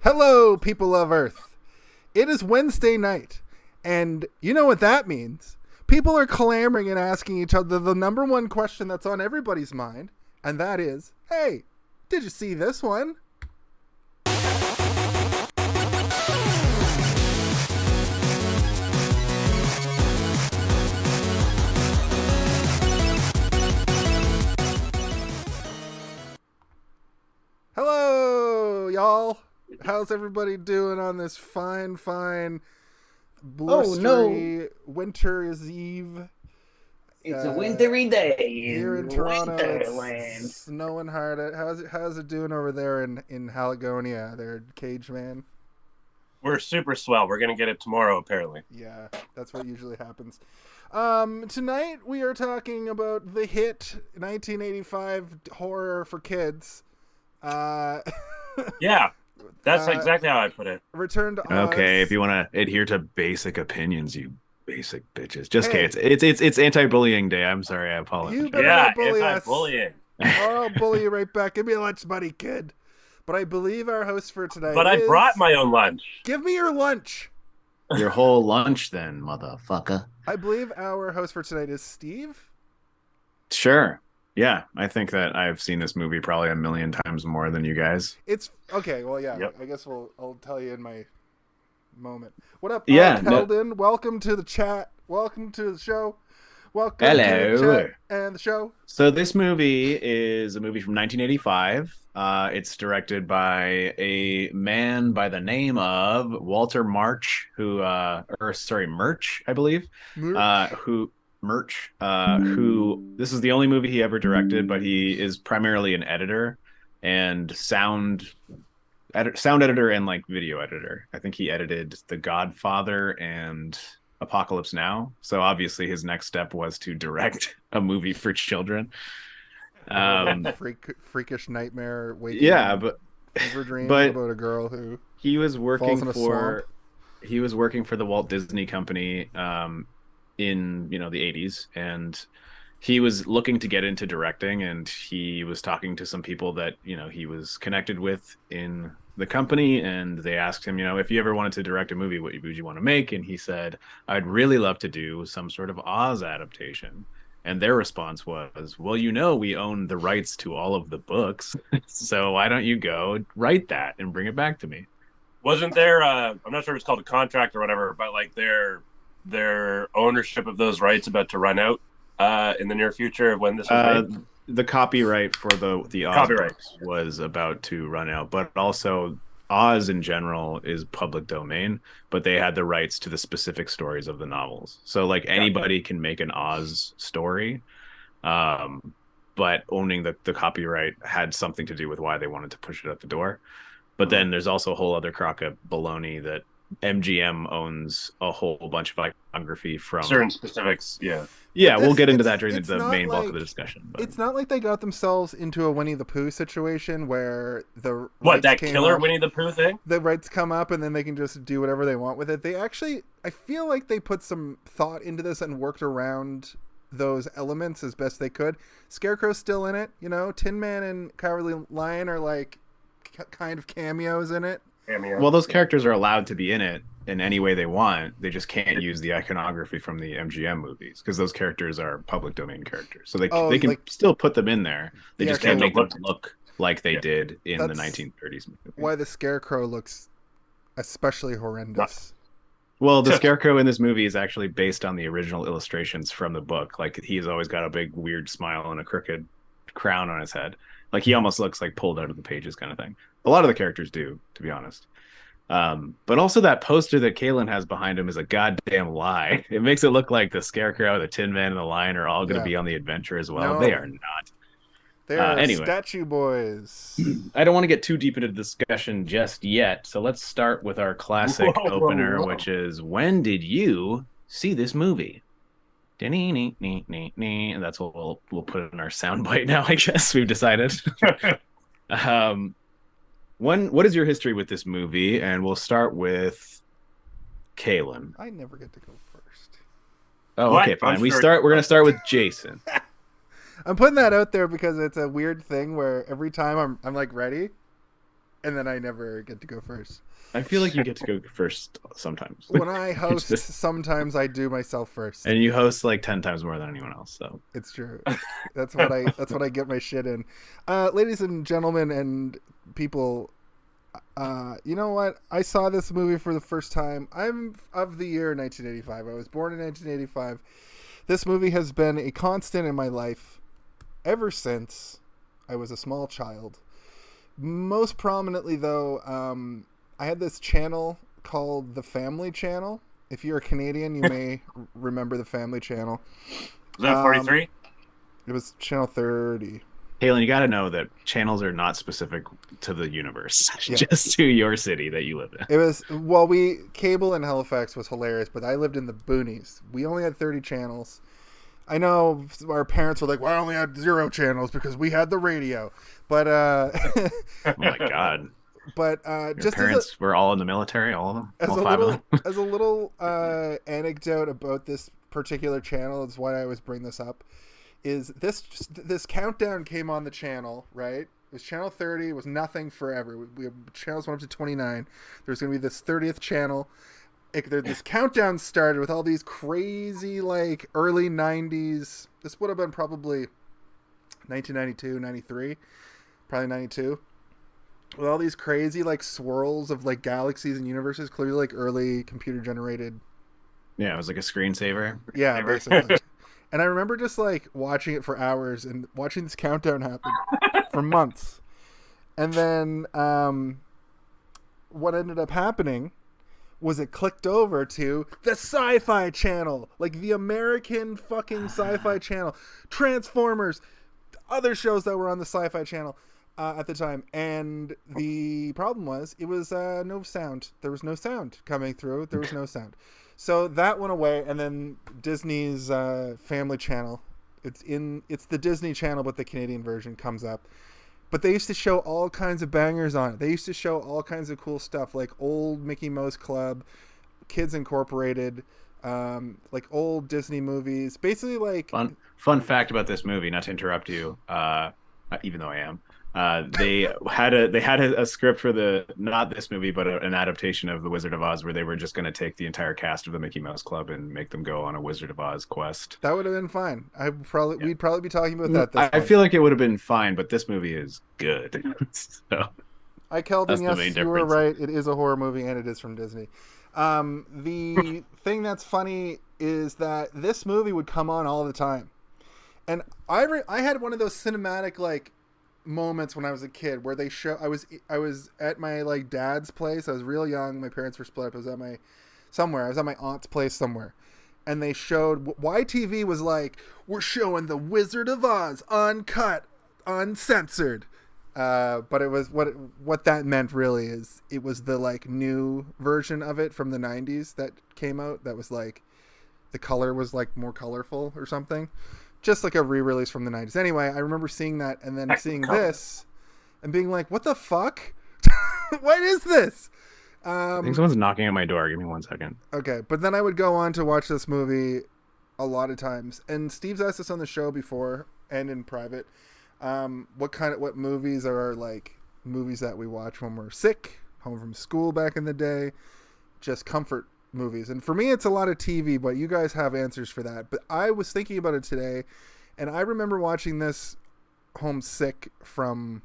Hello, people of Earth. It is Wednesday night, and you know what that means. People are clamoring and asking each other the number one question that's on everybody's mind, and that is, hey, did you see this one? Hello, y'all. How's everybody doing on this fine blustery winter's eve? It's a wintry day here in Toronto. Winterland. It's snowing hard. How's it doing over there in Haligonia? There, Cage Man. We're super swell. We're gonna get it tomorrow, apparently. Yeah, that's what usually happens. Tonight we are talking about the hit 1985 horror for kids. Yeah, that's exactly how I put it. Return to Oz. Okay, if you want to adhere to basic opinions, you basic bitches. Just kidding. It's anti-bullying day. I'm sorry. I apologize. You better Yeah, not bully us. anti-bullying. I'll bully you right back. Give me a lunch money, kid. But I believe our host for tonight But I brought my own lunch. Give me your lunch. Your whole lunch, then, motherfucker. I believe our host for tonight is Steve. Sure. Yeah, I think that I've seen this movie probably a million times more than you guys. It's okay. Well, yeah. Yep. I guess I'll tell you in my moment. What up, Yeah, Keldon? Welcome to the chat. Welcome to the show. Welcome Hello. to the chat and the show. So this movie is a movie from 1985. It's directed by a man by the name of Walter March, Murch, I believe. Who this is the only movie he ever directed, but he is primarily an editor and sound editor and like video editor. I think he edited The Godfather and Apocalypse Now. So obviously his next step was to direct a movie for children. Freakish nightmare waking. Yeah, but fever dream but about a girl who he was working falls in a for swamp. he was working for the Walt Disney Company in the 80s, and he was looking to get into directing, and he was talking to some people that he was connected with in the company, and they asked him, if you ever wanted to direct a movie, what would you want to make? And he said, I'd really love to do some sort of Oz adaptation. And their response was, well, we own the rights to all of the books, so why don't you go write that and bring it back to me? Wasn't there? I'm not sure if it's called a contract or whatever, but like their ownership of those rights about to run out in the near future of when this was made? The copyright for the Oz books was about to run out, but also Oz in general is public domain, but they had the rights to the specific stories of the novels. So like anybody can make an Oz story, but owning the copyright had something to do with why they wanted to push it out the door. But then there's also a whole other crock of baloney that MGM owns a whole bunch of iconography from certain specifics. Yeah, we'll get into that during the main bulk of the discussion. But it's not like they got themselves into a Winnie the Pooh situation where Winnie the Pooh thing? The rights come up and then they can just do whatever they want with it. They actually, I feel like they put some thought into this and worked around those elements as best they could. Scarecrow's still in it, Tin Man and Cowardly Lion are like kind of cameos in it. Well, those characters are allowed to be in it in any way they want. They just can't use the iconography from the MGM movies because those characters are public domain characters. So they can still put them in there. They just can't make them look like they did in the 1930s movie. Why the Scarecrow looks especially horrendous. Well, the Scarecrow in this movie is actually based on the original illustrations from the book. Like he's always got a big weird smile and a crooked crown on his head. Like he almost looks like pulled out of the pages kind of thing. A lot of the characters do, to be honest. But also that poster that Kaylin has behind him is a goddamn lie. It makes it look like the Scarecrow, the Tin Man, and the Lion are all going to be on the adventure as well. No, they are not. They are statue boys. I don't want to get too deep into the discussion just yet. So let's start with our classic opener, which is, when did you see this movie? And that's what we'll put in our soundbite now, I guess. We've decided. What is your history with this movie? And we'll start with Kaylin. I never get to go first. Oh, okay, fine. We're going to start with Jason. I'm putting that out there because it's a weird thing where every time I'm like ready, and then I never get to go first. I feel like you get to go first sometimes. When I host, sometimes I do myself first. And you host like 10 times more than anyone else, so It's true. That's what I get my shit in. Ladies and gentlemen and people, you know what? I saw this movie for the first time. I'm of the year 1985. I was born in 1985. This movie has been a constant in my life ever since I was a small child. Most prominently, though, I had this channel called the Family Channel. If you're a Canadian, you may remember the Family Channel. Was that 43? It was channel 30. Kaylin, you got to know that channels are not specific to the universe, Yeah. just to your city that you live in. It was, cable in Halifax was hilarious, but I lived in the boonies. We only had 30 channels. I know our parents were like, well, I only had 0 channels because we had the radio. But, Oh my God. But Your just parents were all in the military, all of them? All 5 of them? as a little anecdote about this particular channel, is why I always bring this up, is this countdown came on the channel, right? It was channel 30. It was nothing forever. Channels went up to 29. There's going to be this 30th channel. This countdown started with all these crazy, like, early 90s. This would have been probably 1992, 93. Probably 92. With all these crazy, like, swirls of, like, galaxies and universes, clearly, like, early computer-generated. Yeah, it was like a screensaver. Yeah, basically. And I remember just, like, watching it for hours and watching this countdown happen for months. And then what ended up happening was it clicked over to the Sci-Fi Channel. Like, the American fucking Sci-Fi Channel. Transformers. Other shows that were on the Sci-Fi Channel. At the time, and the problem was it was no sound. There was no sound coming through. There was no sound, so that went away. And then Disney's Family Channel, it's the Disney Channel, but the Canadian version comes up. But they used to show all kinds of bangers on it. They used to show all kinds of cool stuff, like old Mickey Mouse Club, Kids Incorporated, like old Disney movies. Basically, like fun fact about this movie. Not to interrupt you, even though I am. They had a script for not this movie, but an adaptation of The Wizard of Oz, where they were just going to take the entire cast of the Mickey Mouse Club and make them go on a Wizard of Oz quest. That would have been fine. We'd probably be talking about that. I feel like it would have been fine, but this movie is good. So, Kelvin, yes, you were right. It is a horror movie, and it is from Disney. The thing that's funny is that this movie would come on all the time, and I had one of those cinematic, like, moments when I was a kid where they show I was at my, like, dad's place. I was real young. My parents were split up. I was at my aunt's place somewhere, and they showed YTV was like, we're showing the Wizard of Oz uncut, uncensored. But it was what that meant really is it was the, like, new version of it from the 90s that came out. That was, like, the color was, like, more colorful or something. Just like a re-release from the 90s. Anyway, I remember seeing that and then seeing this and being like, what the fuck? What is this? I think someone's knocking at my door. Give me 1 second. Okay, but then I would go on to watch this movie a lot of times. And Steve's asked us on the show before and in private, what movies are, like, movies that we watch when we're sick, home from school back in the day, just comfort movies. And for me, it's a lot of TV, but you guys have answers for that. But I was thinking about it today, and I remember watching this homesick from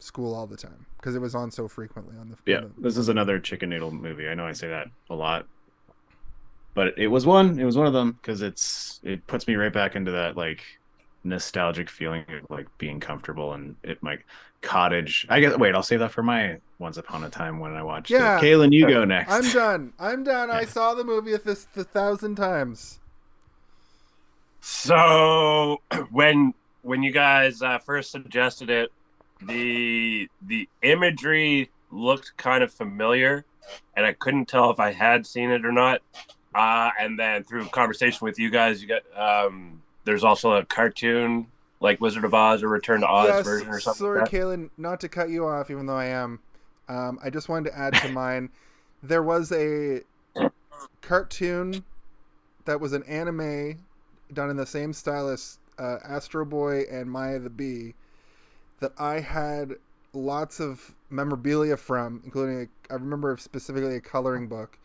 school all the time because it was on so frequently on the This is another chicken noodle movie. I know I say that a lot, but it was one of them because it puts me right back into that, like, nostalgic feeling of, like, being comfortable and my cottage. I'll save that for my Once Upon a Time when I watched it. Kaylin, you go next. I'm done. I saw the movie 1,000 times. So when you guys first suggested it, the imagery looked kind of familiar, and I couldn't tell if I had seen it or not. And then through conversation with you guys, you got there's also a cartoon like Wizard of Oz or Return to Oz version or something. Sorry, like that. Kaylin, not to cut you off, even though I am. I just wanted to add to mine. There was a cartoon that was an anime done in the same style as Astro Boy and Maya the Bee that I had lots of memorabilia from, including I remember specifically a coloring book,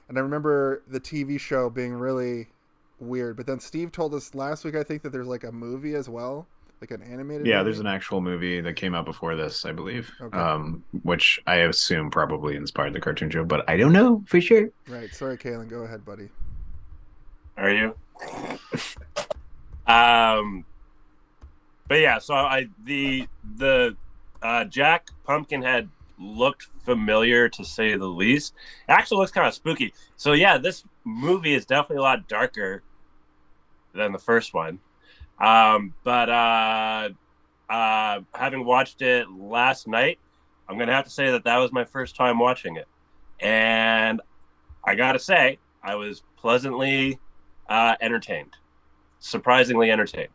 and I remember the TV show being really weird. But then Steve told us last week, I think, that there's like a movie as well, like an animated. Yeah, movie. there's an actual movie that came out before this, I believe, Okay. which I assume probably inspired the cartoon show, but I don't know for sure. Right. Sorry, Kaylin. Go ahead, buddy. Are you? But yeah, so the Jack Pumpkinhead looked familiar, to say the least. It actually looks kind of spooky. So yeah, this movie is definitely a lot darker than the first one. But having watched it last night, I'm gonna have to say that was my first time watching it, and I gotta say I was pleasantly entertained, surprisingly entertained.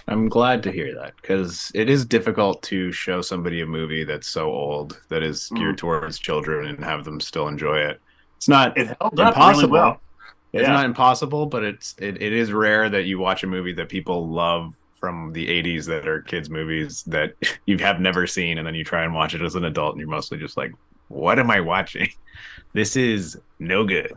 I'm glad to hear that, because it is difficult to show somebody a movie that's so old that is geared towards children and have them still enjoy it. It's not It held impossible. up really well. It's Yeah. not impossible, but it is rare that you watch a movie that people love from the 80s that are kids movies that you have never seen, and then you try and watch it as an adult and you're mostly just like, what am I watching? This is no good.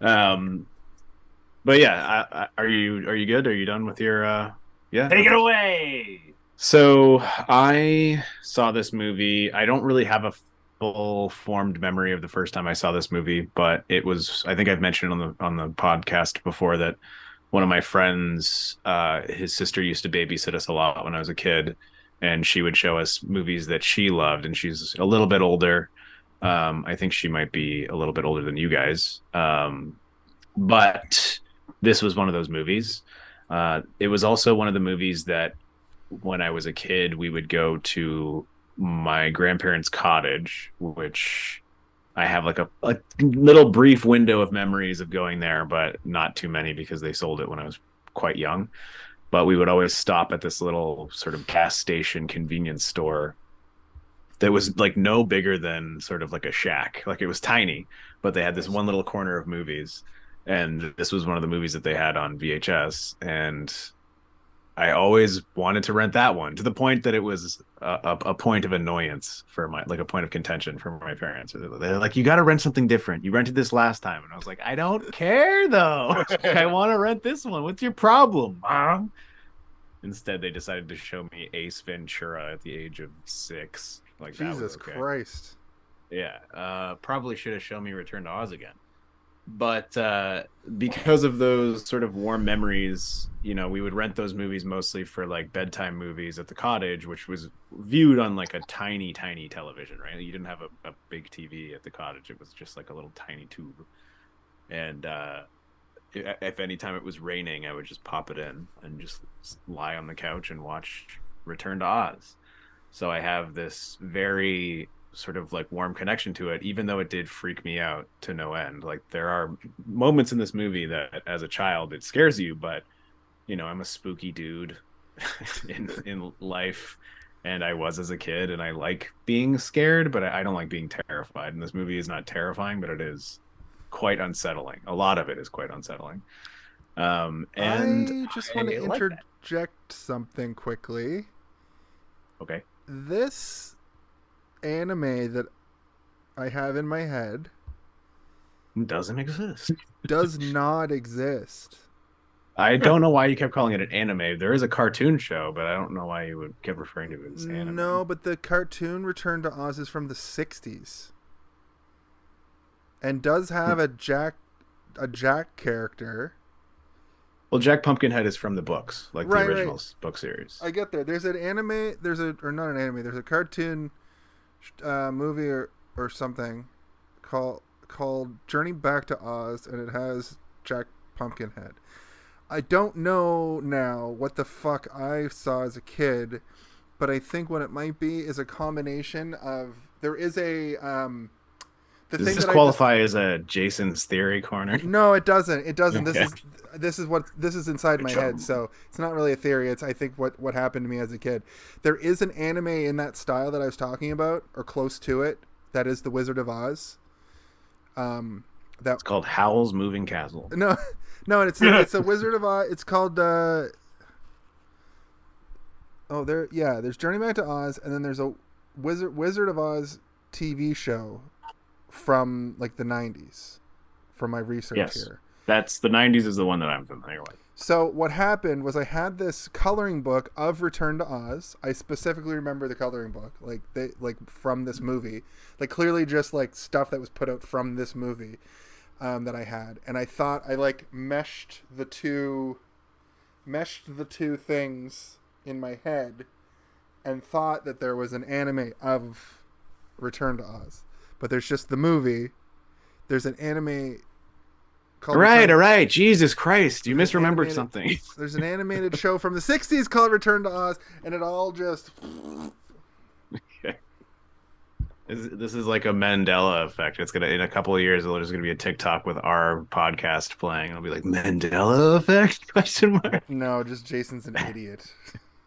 But yeah, are you good? Are you done with your yeah? Take it away. So I saw this movie. I don't really have a full formed memory of the first time I saw this movie, but it was, I think I've mentioned on the podcast before that one of my friends, his sister used to babysit us a lot when I was a kid, and she would show us movies that she loved, and she's a little bit older. I think she might be a little bit older than you guys. But this was one of those movies. It was also one of the movies that when I was a kid, we would go to my grandparents' cottage, which I have like a little brief window of memories of going there, but not too many because they sold it when I was quite young. But we would always stop at this little sort of gas station convenience store that was like no bigger than sort of like a shack. Like it was tiny, but they had this one little corner of movies. And this was one of the movies that they had on VHS. And I always wanted to rent that one, to the point that it was a point of annoyance for like a point of contention for my parents. They're like, you got to rent something different. You rented this last time. And I was like, I don't care though. I want to rent this one. What's your problem, Mom? Instead, they decided to show me Ace Ventura at the age of 6. Like, Jesus Christ. Yeah. Probably should have shown me Return to Oz again. But because of those sort of warm memories, you know, we would rent those movies mostly for like bedtime movies at the cottage, which was viewed on like a tiny television, right? You didn't have a big TV at the cottage. It was just like a little tiny tube. And if any time it was raining, I would just pop it in and just lie on the couch and watch Return to Oz. So I have this very sort of like warm connection to it, even though it did freak me out to no end. Like there are moments in this movie that as a child it scares you, but you know, I'm a spooky dude in life, and I was as a kid, and I like being scared, but I don't like being terrified. And this movie is not terrifying, but it is quite unsettling. A lot of it is quite unsettling. And I just want to like interject something quickly. Okay. This anime that I have in my head doesn't exist. does not exist. I don't know why you kept calling it an anime. There is a cartoon show, but I don't know why you would kept referring to it as anime. No, but the cartoon Return to Oz is from the 60s. And does have a Jack character. Well, Jack Pumpkinhead is from the books, like the original book series. I get there. There's an anime, or not an anime, there's a cartoon movie or something called Journey Back to Oz, and it has Jack Pumpkinhead. I don't know now what the fuck I saw as a kid, but I think what it might be is a combination of, there is a Does this qualify as a Jason's Theory corner? No, it doesn't. It doesn't. Okay. This is inside my head, so it's not really a theory. It's, I think, what happened to me as a kid. There is an anime in that style that I was talking about, or close to it. That is The Wizard of Oz. It's called Howl's Moving Castle. No, it's a Wizard of Oz. It's called there's Journey Back to Oz, and then there's Wizard of Oz TV show from like the 90s from my research here. That's the 90s is the one that I'm familiar with. So what happened was I had this coloring book of Return to Oz. I specifically remember the coloring book, like from this movie, like clearly just like stuff that was put out from this movie that I had, and I thought I like meshed the two things in my head, and thought that there was an anime of Return to Oz, but there's just the movie. There's an anime. All right. Jesus Christ. You misremembered something. There's an animated show from the 60s called Return to Oz, and it all just... Okay. This is like a Mandela effect. It's gonna, in a couple of years, there's gonna be a TikTok with our podcast playing. It'll be like, Mandela effect? Question mark. No, just Jason's an idiot.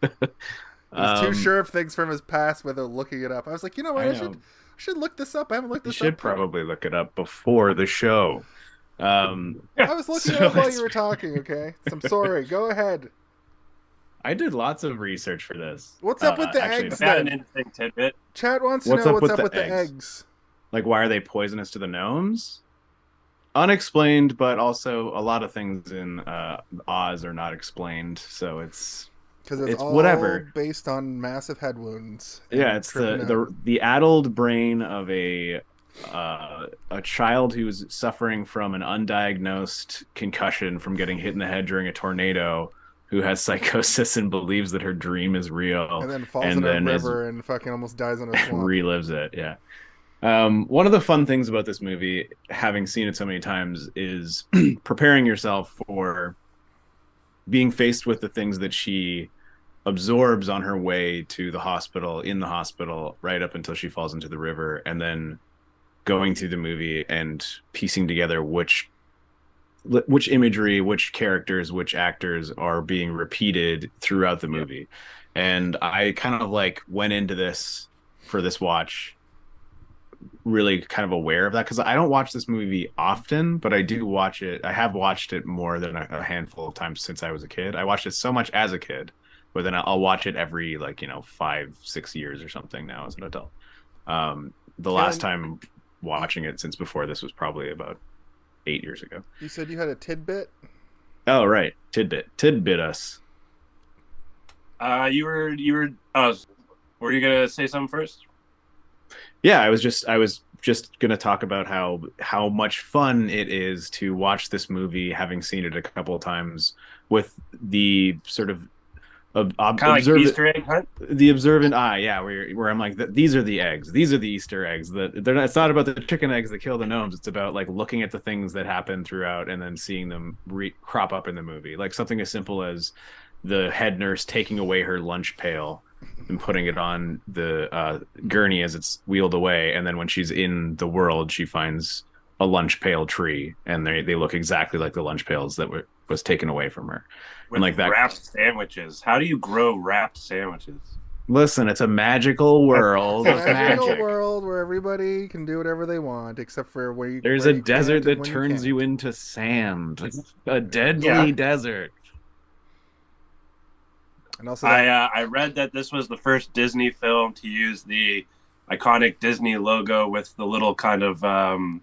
He's too sure of things from his past without looking it up. I was like, you know what? I should look this up. I haven't looked this up. You should probably look it up before the show. I was looking it up while you were talking, okay? So I'm sorry. Go ahead. I did lots of research for this. What's up with the eggs, That's an then? interesting tidbit. Chat wants to know what's up with the eggs. Like, why are they poisonous to the gnomes? Unexplained, but also a lot of things in Oz are not explained, so it's... Because it's all whatever based on massive head wounds. Yeah, it's the addled brain of a child who's suffering from an undiagnosed concussion from getting hit in the head during a tornado, who has psychosis and believes that her dream is real, and then falls in a river and fucking almost dies in a swamp. Relives it. Yeah. One of the fun things about this movie, having seen it so many times, is preparing yourself for being faced with the things that she absorbs on her way to the hospital, in the hospital, right up until she falls into the river, and then going through the movie and piecing together which imagery, which characters, which actors are being repeated throughout the movie. And I kind of like went into this for this watch really kind of aware of that, because I don't watch this movie often, but I do watch it. I have watched it more than a handful of times since I was a kid. I watched it so much as a kid, but then I'll watch it every 5-6 years or something now as an adult. The last time watching it since before this was probably about 8 years ago. You said you had a tidbit? Oh, right. Tidbit us. You were were you gonna say something first? Yeah, I was just gonna talk about how much fun it is to watch this movie, having seen it a couple of times, with the sort of kind of like Easter egg hunt. The observant eye, yeah, where I'm like, these are the eggs, these are the Easter eggs. It's not about the chicken eggs that kill the gnomes. It's about like looking at the things that happen throughout and then seeing them crop up in the movie. Like something as simple as the head nurse taking away her lunch pail and putting it on the gurney as it's wheeled away, and then when she's in the world, she finds a lunch pail tree, and they look exactly like the lunch pails that was taken away from her. With like that wrapped sandwiches. How do you grow wrapped sandwiches? Listen, it's a magical world. It's a magical world where everybody can do whatever they want, except for there's a desert that turns you into sand. A deadly desert. And also, I read that this was the first Disney film to use the iconic Disney logo with the little kind of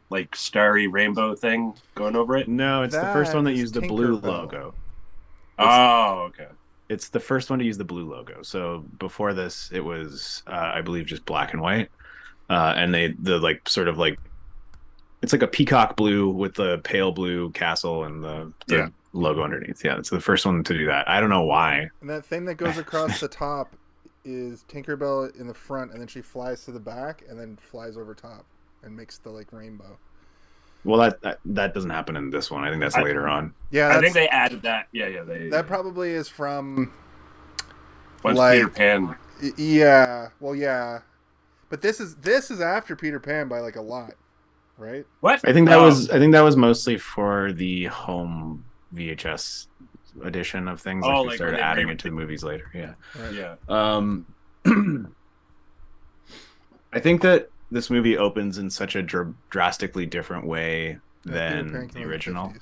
like starry rainbow thing going over it. No, it's the first one that used the blue logo. Oh, okay. It's the first one to use the blue logo. So before this, it was, I believe, just black and white. And it's like a peacock blue with the pale blue castle and the logo underneath. Yeah, it's the first one to do that. I don't know why. And that thing that goes across the top is Tinkerbell in the front, and then she flies to the back and then flies over top and makes the rainbow. Well, that doesn't happen in this one. I think that's later on. Yeah, I think they added that. Yeah, that probably is from Peter Pan. Yeah, well, yeah, but this is after Peter Pan by a lot, right? What? I think that was mostly for the home VHS edition of things. They started adding it to the movies later. Yeah, right. Yeah. I think that this movie opens in such a drastically different way than the original.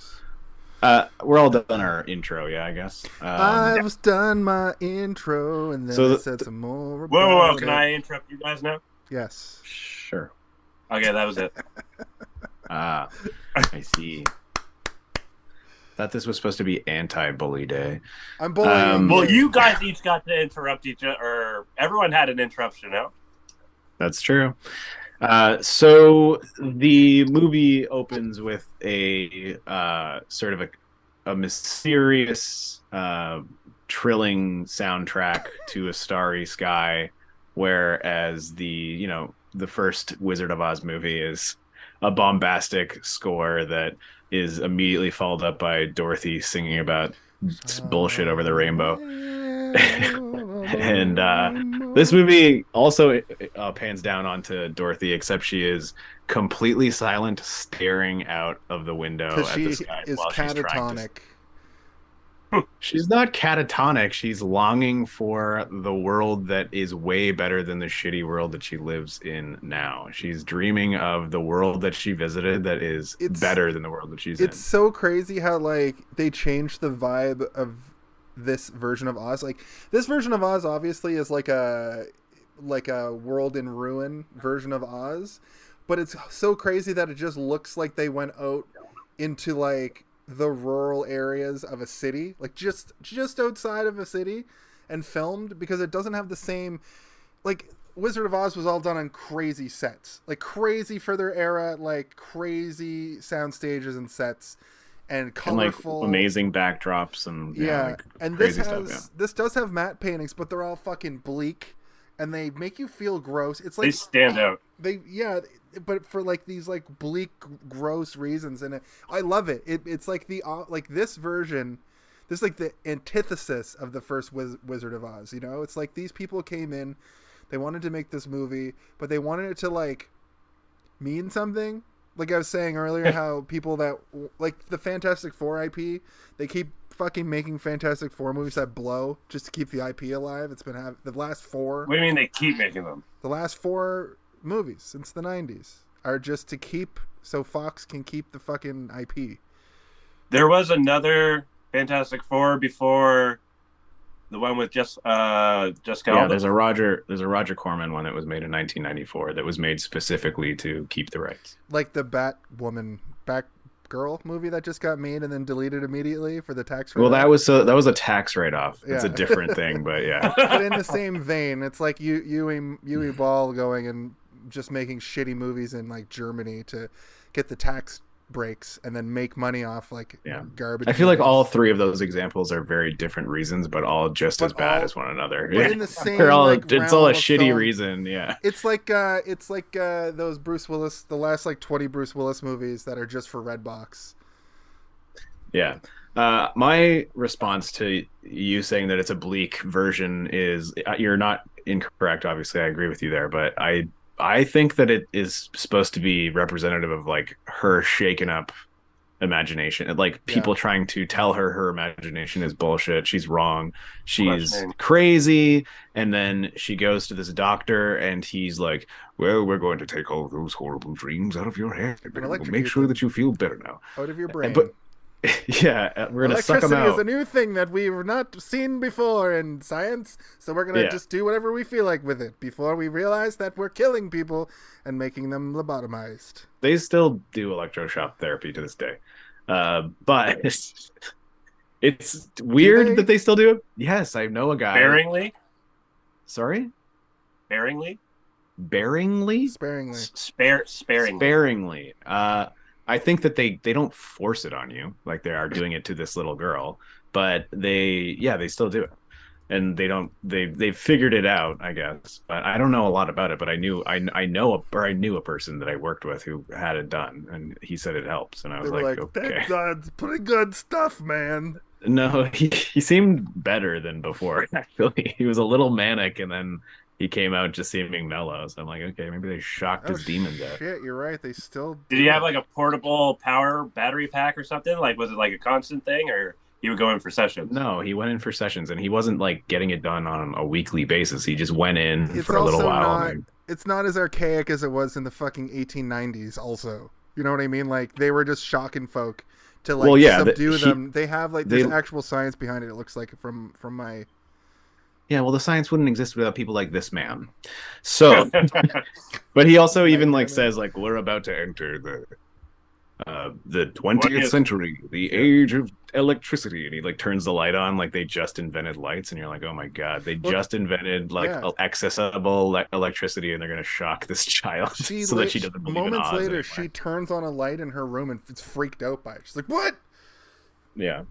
We're all done our intro, yeah, I guess. I've done my intro, and then So I said some more about Whoa! Can it. I interrupt you guys now? Yes. Sure. Okay, that was it. I see. Thought this was supposed to be anti-bully day. I'm bullying. Well, you guys each got to interrupt each other, or everyone had an interruption, no? That's true. So the movie opens with a sort of a mysterious, trilling soundtrack to a starry sky, whereas the first Wizard of Oz movie is a bombastic score that is immediately followed up by Dorothy singing about bullshit over the rainbow. And this movie also pans down onto Dorothy, except she is completely silent, staring out of the window at the sky is while catatonic. She's not catatonic. She's longing for the world that is way better than the shitty world that she lives in now. She's dreaming of the world that she visited that is better than the world that she's in. It's so crazy how like they changed the vibe of this version of Oz. Like this version of Oz obviously is like a world in ruin version of Oz, but it's so crazy that it just looks like they went out into like the rural areas of a city, like just outside of a city, and filmed, because it doesn't have the same, like Wizard of Oz was all done on crazy sets, like crazy for their era, like crazy sound stages and sets and colorful, and like amazing backdrops and like and crazy this does have matte paintings, but they're all fucking bleak and they make you feel gross. It's like they stand out. But for like these like bleak, gross reasons, and I love it. It's like like this version, this is like the antithesis of the first Wizard of Oz. You know, it's like these people came in, they wanted to make this movie, but they wanted it to like mean something. Like I was saying earlier, how people that like the Fantastic Four IP, they keep fucking making Fantastic Four movies that blow just to keep the IP alive. It's been the last four. What do you mean they keep making them? The last four movies since the 90s are just to keep, so Fox can keep the fucking IP. There was another Fantastic Four before the one with Jessica Alba. There's a Roger Corman one that was made in 1994 that was made specifically to keep the rights. Like the Batgirl movie that just got made and then deleted immediately for the tax write-off. Well, that was a tax write-off. It's a different thing, but yeah. But in the same vein, it's like Uwe Ball going and just making shitty movies in like Germany to get the tax breaks and then make money off like garbage. I feel like all three of those example are very different reasons, but all just as bad as one another. But in the same, it's all a shitty film. reason. Yeah, it's like those Bruce Willis, the last like 20 Bruce Willis movies that are just for Redbox. Yeah. My response to you saying that it's a bleak version is you're not incorrect. Obviously, I agree with you there, but I think that it is supposed to be representative of like her shaken up imagination, like people trying to tell her imagination is bullshit. She's wrong. She's crazy. And then she goes to this doctor and he's like, well, we're going to take all those horrible dreams out of your head. We'll make sure that you feel better now. Out of your brain. But yeah, we're going to suck them out. Electricity is a new thing that we've not seen before in science, so we're going to just do whatever we feel like with it before we realize that we're killing people and making them lobotomized. They still do electroshock therapy to this day. But it's weird that they still do it. Yes, I know a guy. Sparingly? Sorry? Sparingly? Sparingly. Sparingly. I think that they don't force it on you like they are doing it to this little girl, but they still do it, and they've figured it out, I guess. But I don't know a lot about it. But I knew a person that I worked with who had it done, and he said it helps, and I was like, okay, that's pretty good stuff, man. No, he seemed better than before. Actually, he was a little manic, and then he came out just seeming mellow. So I'm like, okay, maybe they shocked his demons out. Shit, you're right. They still Did he have like a portable power battery pack or something? Like, was it like a constant thing, or he would go in for sessions? No, he went in for sessions, and he wasn't like getting it done on a weekly basis. He just went in for a little while. It's not as archaic as it was in the fucking 1890s also. You know what I mean? Like, they were just shocking folk to like Well, yeah, subdue them. They have like there's they- actual science behind it. It looks like from my. Yeah, well, the science wouldn't exist without people like this man. So, but he also even like says like we're about to enter the 20th century, the age of electricity, and he like turns the light on like they just invented lights, and you're like, oh my god, they just invented like accessible electricity, and they're gonna shock this child so that she doesn't believe in Oz moments later, anymore. she turns on a light in her room and it's freaked out by it. She's like, "What?" Yeah.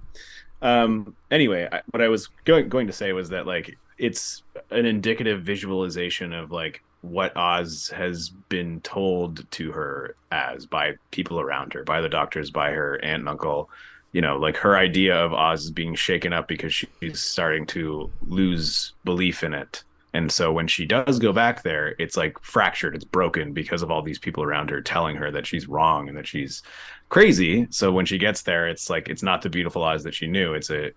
Anyway, what I was going to say was that like it's an indicative visualization of like what Oz has been told to her as by people around her, by the doctors, by her aunt and uncle. You know, like her idea of Oz is being shaken up because she's starting to lose belief in it. And so when she does go back there, it's like fractured, it's broken because of all these people around her telling her that she's wrong and that she's crazy. So when she gets there, it's like it's not the beautiful Oz that she knew. It's a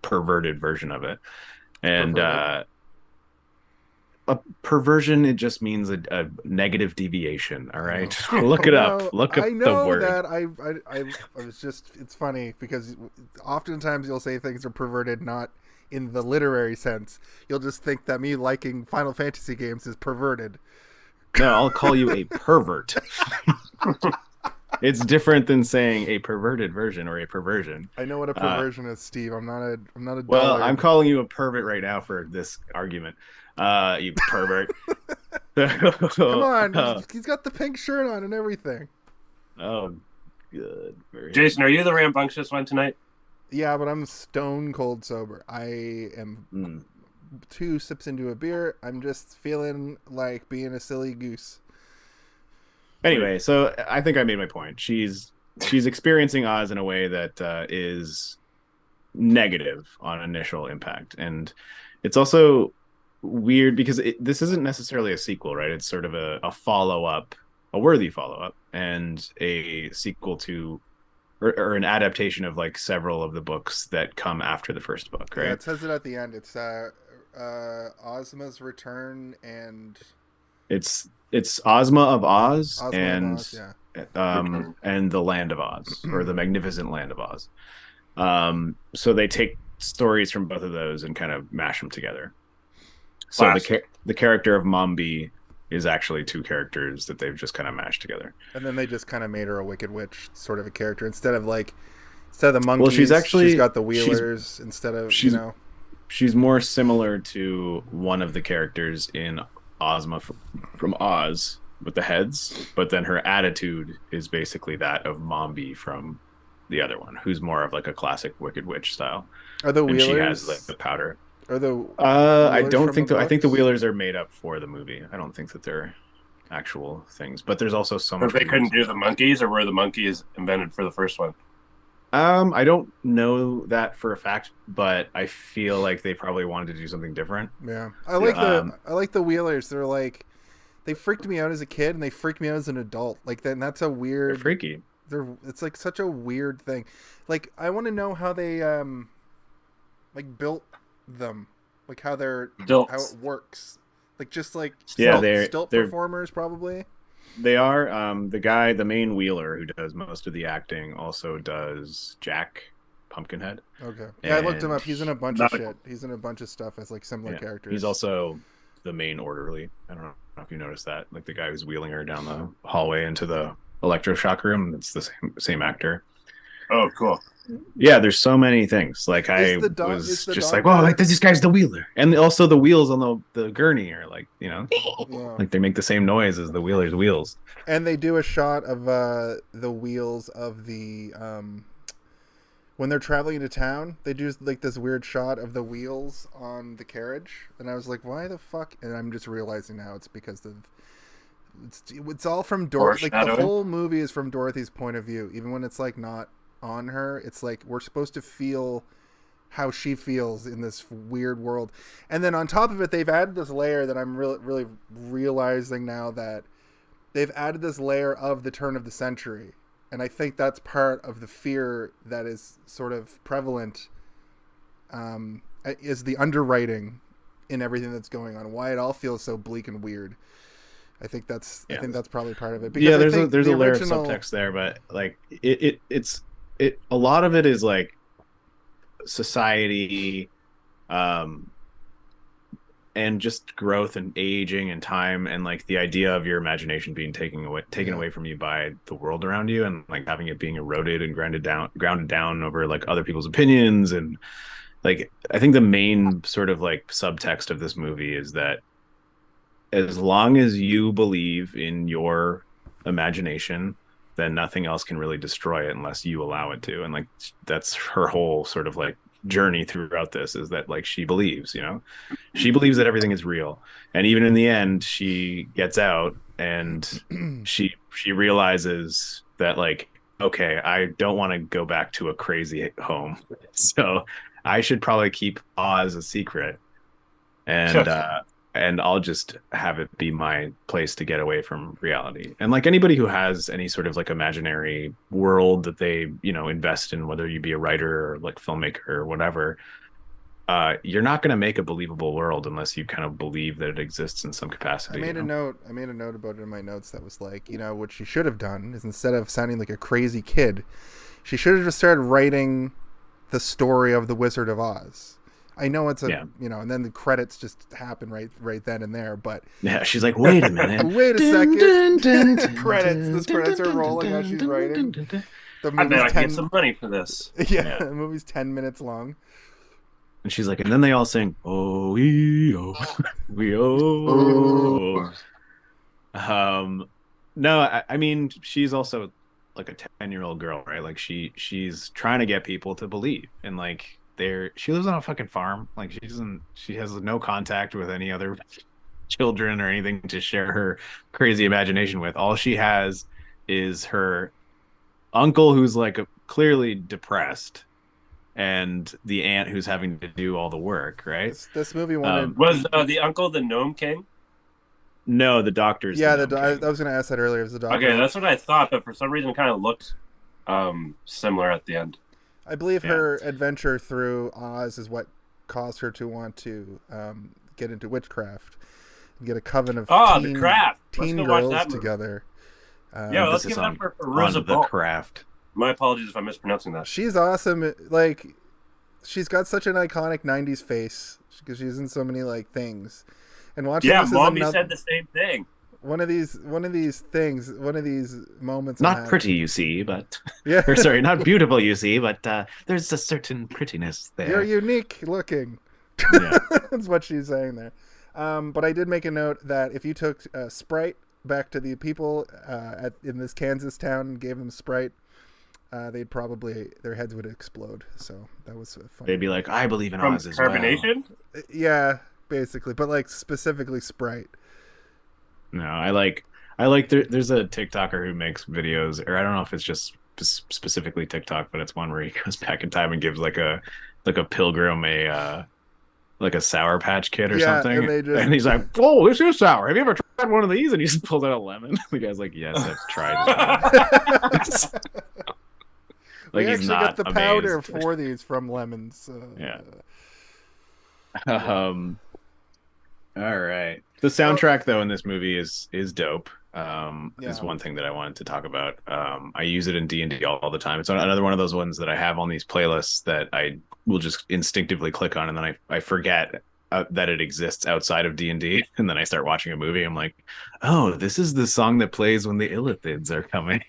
perverted version of it. And a perversion, it just means a negative deviation. All right, look it up. Look up I know the word. that I was just. It's funny because oftentimes you'll say things are perverted, not in the literary sense. You'll just think that me liking Final Fantasy games is perverted. No, I'll call you a pervert. It's different than saying a perverted version or a perversion. I know what a perversion is, Steve. I'm not a. Well, I'm calling you a pervert right now for this argument. You pervert. Come on, he's got the pink shirt on and everything. Oh, good. Jason, are you the rambunctious one tonight? Yeah, but I'm stone cold sober. I am 2 sips into a beer. I'm just feeling like being a silly goose. Anyway, so I think I made my point. She's experiencing Oz in a way that is negative on initial impact, and it's also weird because this isn't necessarily a sequel, right? It's sort of a follow-up, a worthy follow-up, and a sequel to or an adaptation of like several of the books that come after the first book, right? Yeah, it says it at the end. It's Ozma's Return, and it's Ozma of Oz, Ozma and of Oz, yeah. And the Land of Oz, or the Magnificent Land of Oz. So they take stories from both of those and kind of mash them together. So the character of Mombi is actually 2 characters that they've just kind of mashed together. And then they just kind of made her a Wicked Witch sort of a character instead of the monkeys. Well, she's got the Wheelers instead of She's more similar to one of the characters in Ozma from Oz with the heads, but then her attitude is basically that of Mombi from the other one, who's more of like a classic Wicked Witch style. Are the Wheelers? And she has like the powder. Are the I don't think I think the books? Wheelers are made up for the movie. I don't think that they're actual things, but there's also so much. But they couldn't do the monkeys, or were the monkeys invented for the first one? I don't know that for a fact, but I feel like they probably wanted to do something different. Yeah, I like the Wheelers. They're like, they freaked me out as a kid, and they freaked me out as an adult. Like that's a weird. They're freaky. It's like such a weird thing. Like I want to know how they like built them, like how how it works. Like just like stilt performers probably. They are. The main Wheeler who does most of the acting also does Jack Pumpkinhead. Okay. Yeah, I looked him up. He's in a bunch of shit. He's in a bunch of stuff as like similar characters. He's also the main orderly. I don't know if you noticed that. Like the guy who's wheeling her down the hallway into the electroshock room. It's the same actor. Oh, cool. Yeah, there's so many things. Like I was just like, "Whoa, like this guy's the Wheeler," and also the wheels on the gurney are like, like they make the same noise as the Wheeler's wheels. And they do a shot of the wheels of the when they're traveling into town. They do like this weird shot of the wheels on the carriage, and I was like, "Why the fuck?" And I'm just realizing now it's because it's all from Dorothy. Like the whole movie is from Dorothy's point of view, even when it's like not on her. It's like we're supposed to feel how she feels in this weird world, and then on top of it they've added this layer that I'm really realizing now, that they've added this layer of the turn of the century, and I think that's part of the fear that is sort of prevalent, is the underwriting in everything that's going on, why it all feels so bleak and weird. I think that's probably part of it. Because there's a layer of subtext there, but like it's a lot of it is like society, um, and just growth and aging and time, and like the idea of your imagination being taken away from you by the world around you, and like having it being eroded and grounded down over like other people's opinions. And like I think the main sort of like subtext of this movie is that as long as you believe in your imagination, then nothing else can really destroy it unless you allow it to. And like that's her whole sort of like journey throughout this, is that like she believes, she believes that everything is real. And even in the end, she gets out and she realizes that like, okay, I don't want to go back to a crazy home, so I should probably keep Oz a secret, and and I'll just have it be my place to get away from reality. And like anybody who has any sort of like imaginary world that they, invest in, whether you be a writer or like filmmaker or whatever, you're not going to make a believable world unless you kind of believe that it exists in some capacity. I made a note about it in my notes that was like, what she should have done is, instead of sounding like a crazy kid, she should have just started writing the story of the Wizard of Oz. I know it's and then the credits just happen right then and there. But yeah, she's like, wait a minute, wait a second. Credits. The credits are rolling as she's writing. I bet I get some money for this. Yeah, the movie's 10 minutes long. And she's like, and then they all sing, oh, we oh. No, I mean, she's also like a 10-year-old girl, right? Like she's trying to get people to believe, and like she lives on a fucking farm. Like she has no contact with any other children or anything to share her crazy imagination with. All she has is her uncle, who's like clearly depressed, and the aunt who's having to do all the work, right? This movie wanted... was the uncle the Gnome King? No, the doctor's... Yeah, I was going to ask that earlier. It was the doctor. Okay, that's what I thought, but for some reason it kind of looked similar at the end. I believe her adventure through Oz is what caused her to want to get into witchcraft and get a coven of teen girls together. Let's give it up for Fairuza The Craft. My apologies if I'm mispronouncing that. She's awesome. Like, she's got such an iconic 90s face because she's in so many like things. And watching this Mommy said the same thing. One of these moments. Not pretty, you see, but or sorry, not beautiful, you see, but there's a certain prettiness there. You're unique looking. Yeah. That's what she's saying there. But I did make a note that if you took Sprite back to the people in this Kansas town and gave them Sprite, they'd probably, their heads would explode. So that was funny. They'd be like, I believe in Oz as well. Carbonation? Yeah, basically, but like specifically Sprite. No, I like there's a TikToker who makes videos, or I don't know if it's just specifically TikTok, but it's one where he goes back in time and gives like a pilgrim like a Sour Patch Kid or something, and he's like, "Oh, this is sour. Have you ever tried one of these?" And he just pulls out a lemon. The guy's like, "Yes, I've tried it." Like, we he's actually not got the amazed. powder for these from lemons. Yeah. All right. The soundtrack though in this movie is dope. Is one thing that I wanted to talk about. I use it in D&D all the time. It's another one of those ones that I have on these playlists that I will just instinctively click on, and then I forget that it exists outside of D&D, and then I start watching a movie. I'm like, oh, this is the song that plays when the Illithids are coming.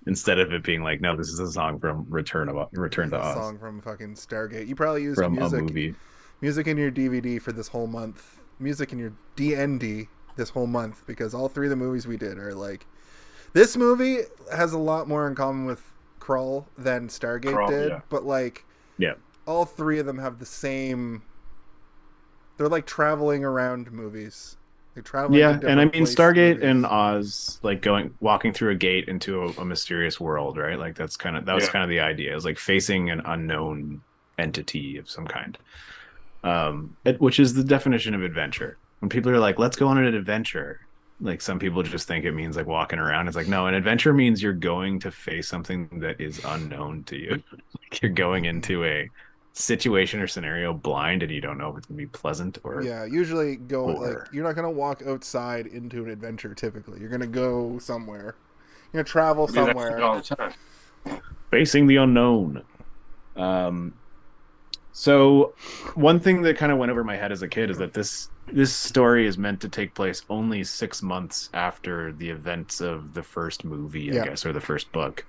Instead of it being like, no, this is a song from Return to Oz. A song from fucking Stargate. You probably used from a movie. Music in your DVD for this whole month. Music in your D&D this whole month, because all three of the movies we did are like, this movie has a lot more in common with Krull than Stargate did, but like, all three of them have the same, they're like traveling around movies. They're traveling to and I mean Stargate movies. and Oz, like walking through a gate into a mysterious world, right? Like that was kind of the idea. It was like facing an unknown entity of some kind. Which is the definition of adventure. When people are like, let's go on an adventure, like some people just think it means like walking around. It's like, no, an adventure means you're going to face something that is unknown to you. Like you're going into a situation or scenario blind, and you don't know if it's gonna be pleasant or usually like you're not gonna walk outside into an adventure. Typically you're gonna go somewhere, you're gonna travel somewhere all the time. Facing the unknown. So one thing that kind of went over my head as a kid is that this story is meant to take place only 6 months after the events of the first movie, I guess, or the first book.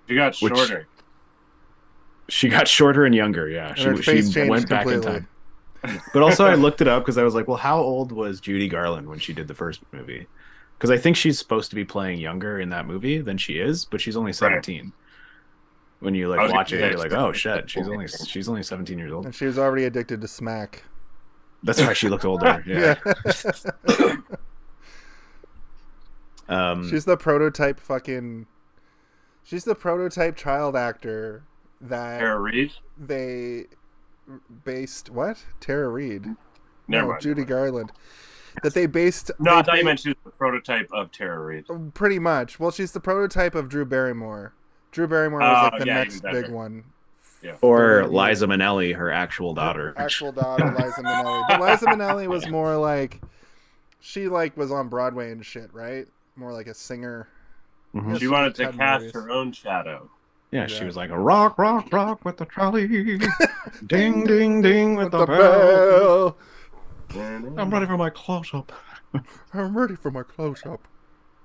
She got shorter. She got shorter and younger, yeah. And She went back in time. But also I looked it up because I was like, well, how old was Judy Garland when she did the first movie? Because I think she's supposed to be playing younger in that movie than she is, but she's only 17. Right. When you like watch it, you're like, oh shit, she's only 17 years old. And she was already addicted to smack. That's why she looked older. Yeah. She's the prototype she's the prototype child actor that Tara Reid? They based what? Tara Reid. Never mind. Judy Garland. That they based. No, I thought you meant she was the prototype of Tara Reid. Pretty much. Well, she's the prototype of Drew Barrymore. Drew Barrymore was like the next big one. Yeah. Or Liza Minnelli, her actual daughter. Liza Minnelli. But Liza Minnelli was more like, she like was on Broadway and shit, right? More like a singer. Mm-hmm. She wanted to cast her own shadow. Yeah, she was like a rock, rock, rock with the trolley. Ding, ding, ding with the bell. I'm ready for my close-up. I'm ready for my close-up.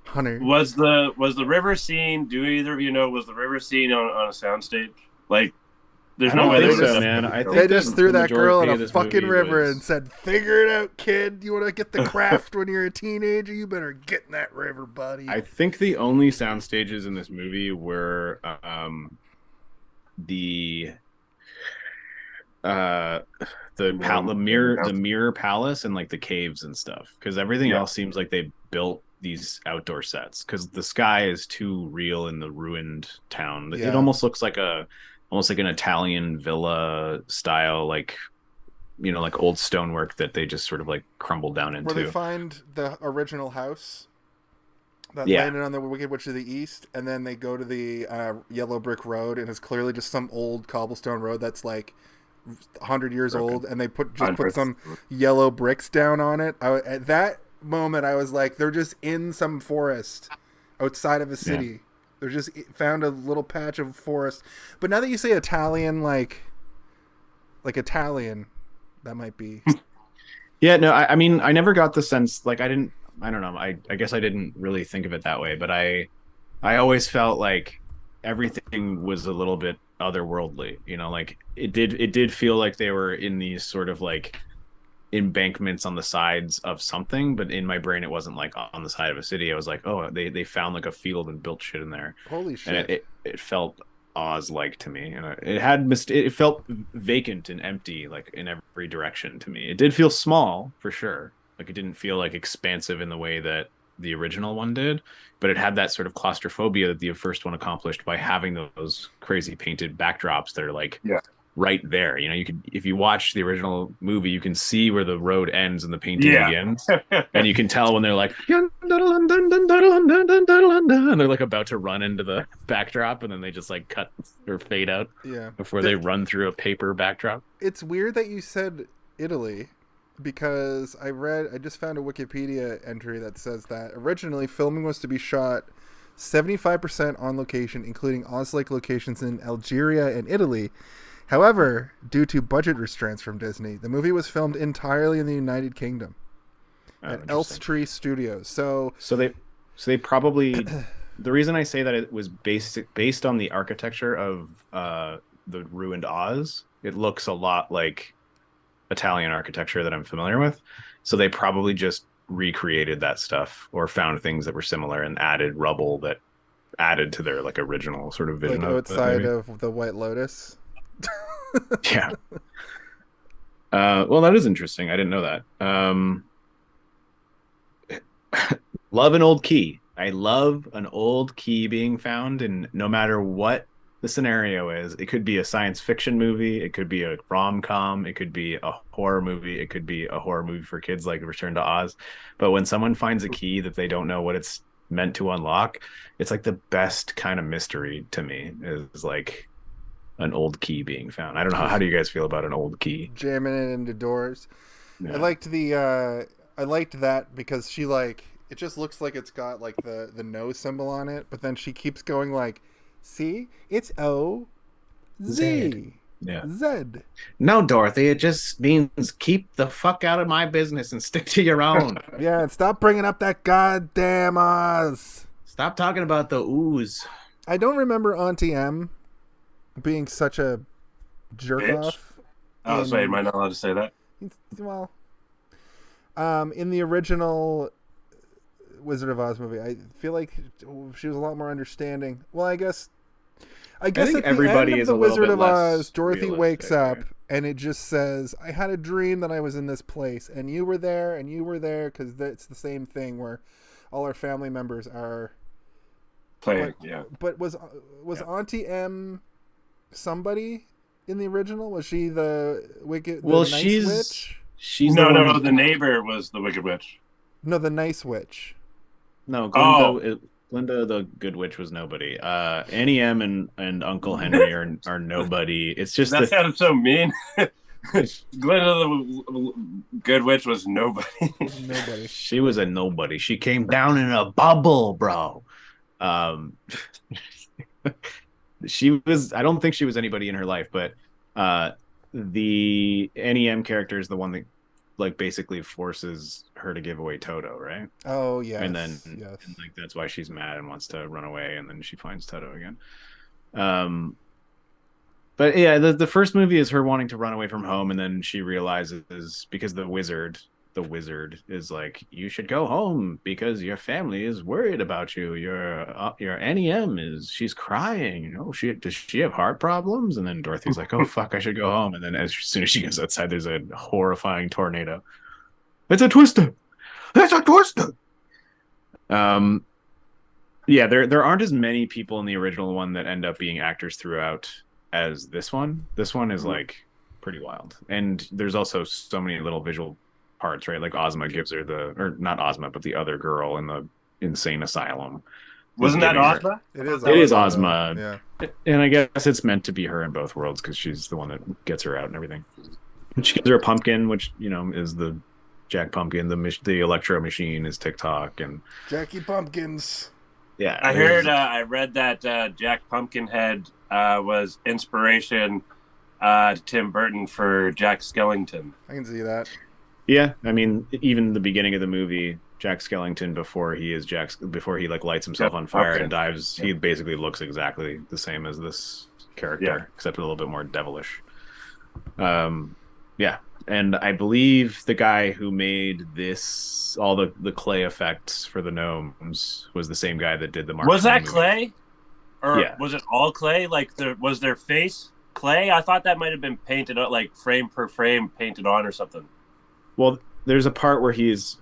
Honey. Was the river scene, do either of you know, was the river scene on a soundstage? Like, there's no way they so, man. I think they just threw that girl in a fucking river was... and said, figure it out, kid. You want to get the craft when you're a teenager? You better get in that river, buddy. I think the only sound stages in this movie were the mirror palace and like the caves and stuff, because everything else seems like they built these outdoor sets because the sky is too real in the ruined town. It almost looks like an Italian villa style, like, you know, like old stonework that they just sort of like crumbled down into. Where they find the original house that landed on the Wicked Witch of the East, and then they go to the yellow brick road, and it's clearly just some old cobblestone road that's like 100 years old, and they put some yellow bricks down on it. At that moment, I was like, they're just in some forest outside of a city. Yeah. They're just found a little patch of forest. But now that you say Italian, like Italian, that might be. Yeah, no, I mean, I never got the sense, like, I don't know. I guess I didn't really think of it that way, but I always felt like everything was a little bit otherworldly, you know, like it did feel like they were in these sort of like embankments on the sides of something, but in my brain it wasn't like on the side of a city. I was like, oh, they found like a field and built shit in there. Holy shit. And it felt Oz-like to me, and it felt vacant and empty, like in every direction to me. It did feel small for sure, like it didn't feel like expansive in the way that the original one did, but it had that sort of claustrophobia that the first one accomplished by having those crazy painted backdrops that are like right there. You know, you could, if you watch the original movie, you can see where the road ends and the painting begins, and you can tell when they're like and they're like about to run into the backdrop, and then they just like cut or fade out before they run through a paper backdrop. It's weird that you said Italy, because I just found a Wikipedia entry that says that originally filming was to be shot 75% on location, including Oz-like locations in Algeria and Italy. However, due to budget restraints from Disney, the movie was filmed entirely in the United Kingdom at Elstree Studios. So they probably the reason I say that it was based on the architecture of the ruined Oz, it looks a lot like Italian architecture that I'm familiar with, so they probably just recreated that stuff or found things that were similar and added rubble that added to their like original sort of vision, like outside of the White Lotus. Yeah. Well, that is interesting. I didn't know that. Love an old key. I love an old key being found, and no matter what the scenario is, it could be a science fiction movie, it could be a rom-com, it could be a horror movie, it could be a horror movie for kids like Return to Oz. But when someone finds a key that they don't know what it's meant to unlock, it's like the best kind of mystery to me, is like an old key being found. I don't know, how do you guys feel about an old key jamming it into doors? I liked that because she, like, it just looks like it's got like the no symbol on it, but then she keeps going like See, it's O Z. Yeah. Z. No, Dorothy, it just means keep the fuck out of my business and stick to your own. Yeah, and stop bringing up that goddamn Oz. Stop talking about the ooze. I don't remember Auntie M being such a jerk Bitch. off. Oh, so am I not allowed to say that? Well, in the original Wizard of Oz movie, I feel like she was a lot more understanding. Well, I guess think at the everybody end of is the a little Wizard bit of less Oz, Dorothy realistic, wakes up right? and it just says, "I had a dream that I was in this place, and you were there, because it's the same thing where all our family members are." Playing, yeah. But was Auntie M somebody in the original? Was she the wicked? The Well, nice she's witch? No, the one no, the neighbor was the Wicked Witch. No, the nice witch. No, Oh. Glinda the Good Witch was nobody. Annie M and Uncle Henry are nobody. It's just That the sounded so mean. Glinda the Good Witch was nobody. Nobody. she was a nobody. She came down in a bubble, bro. She was. I don't think she was anybody in her life, but the NEM character is the one that like basically forces her to give away Toto, right? Oh yes. And then yes. and, like that's why she's mad and wants to run away, and then she finds Toto again. But yeah, the first movie is her wanting to run away from home, and then she realizes because the wizard is like, you should go home because your family is worried about you. Your NEM she's crying. Does she have heart problems? And then Dorothy's like, oh fuck, I should go home. And then as soon as she gets outside, there's a horrifying tornado. It's a twister. It's a twister. Yeah, there aren't as many people in the original one that end up being actors throughout as this one. This one is like pretty wild, and there's also so many little visual parts, right? Like Ozma gives her or not Ozma, but the other girl in the insane asylum. Wasn't that Ozma? It is. It is Ozma. Yeah. And I guess it's meant to be her in both worlds because she's the one that gets her out and everything. And she gives her a pumpkin, which is the Jack Pumpkin. The Electro Machine is TikTok, and Jackie Pumpkins. yeah, I read that Jack Pumpkinhead was inspiration to Tim Burton for Jack Skellington. I can see that. Yeah, I mean, even the beginning of the movie, Jack Skellington before he like lights himself on fire and dives, he basically looks exactly the same as this character, except a little bit more devilish. Yeah, and I believe the guy who made all the clay effects for the gnomes was the same guy that did the Marsh. Was that movie. clay, or Yeah. was it all clay? Like, was their face clay? I thought that might have been painted on, like frame per frame, painted on or something. Well, there's a part where he's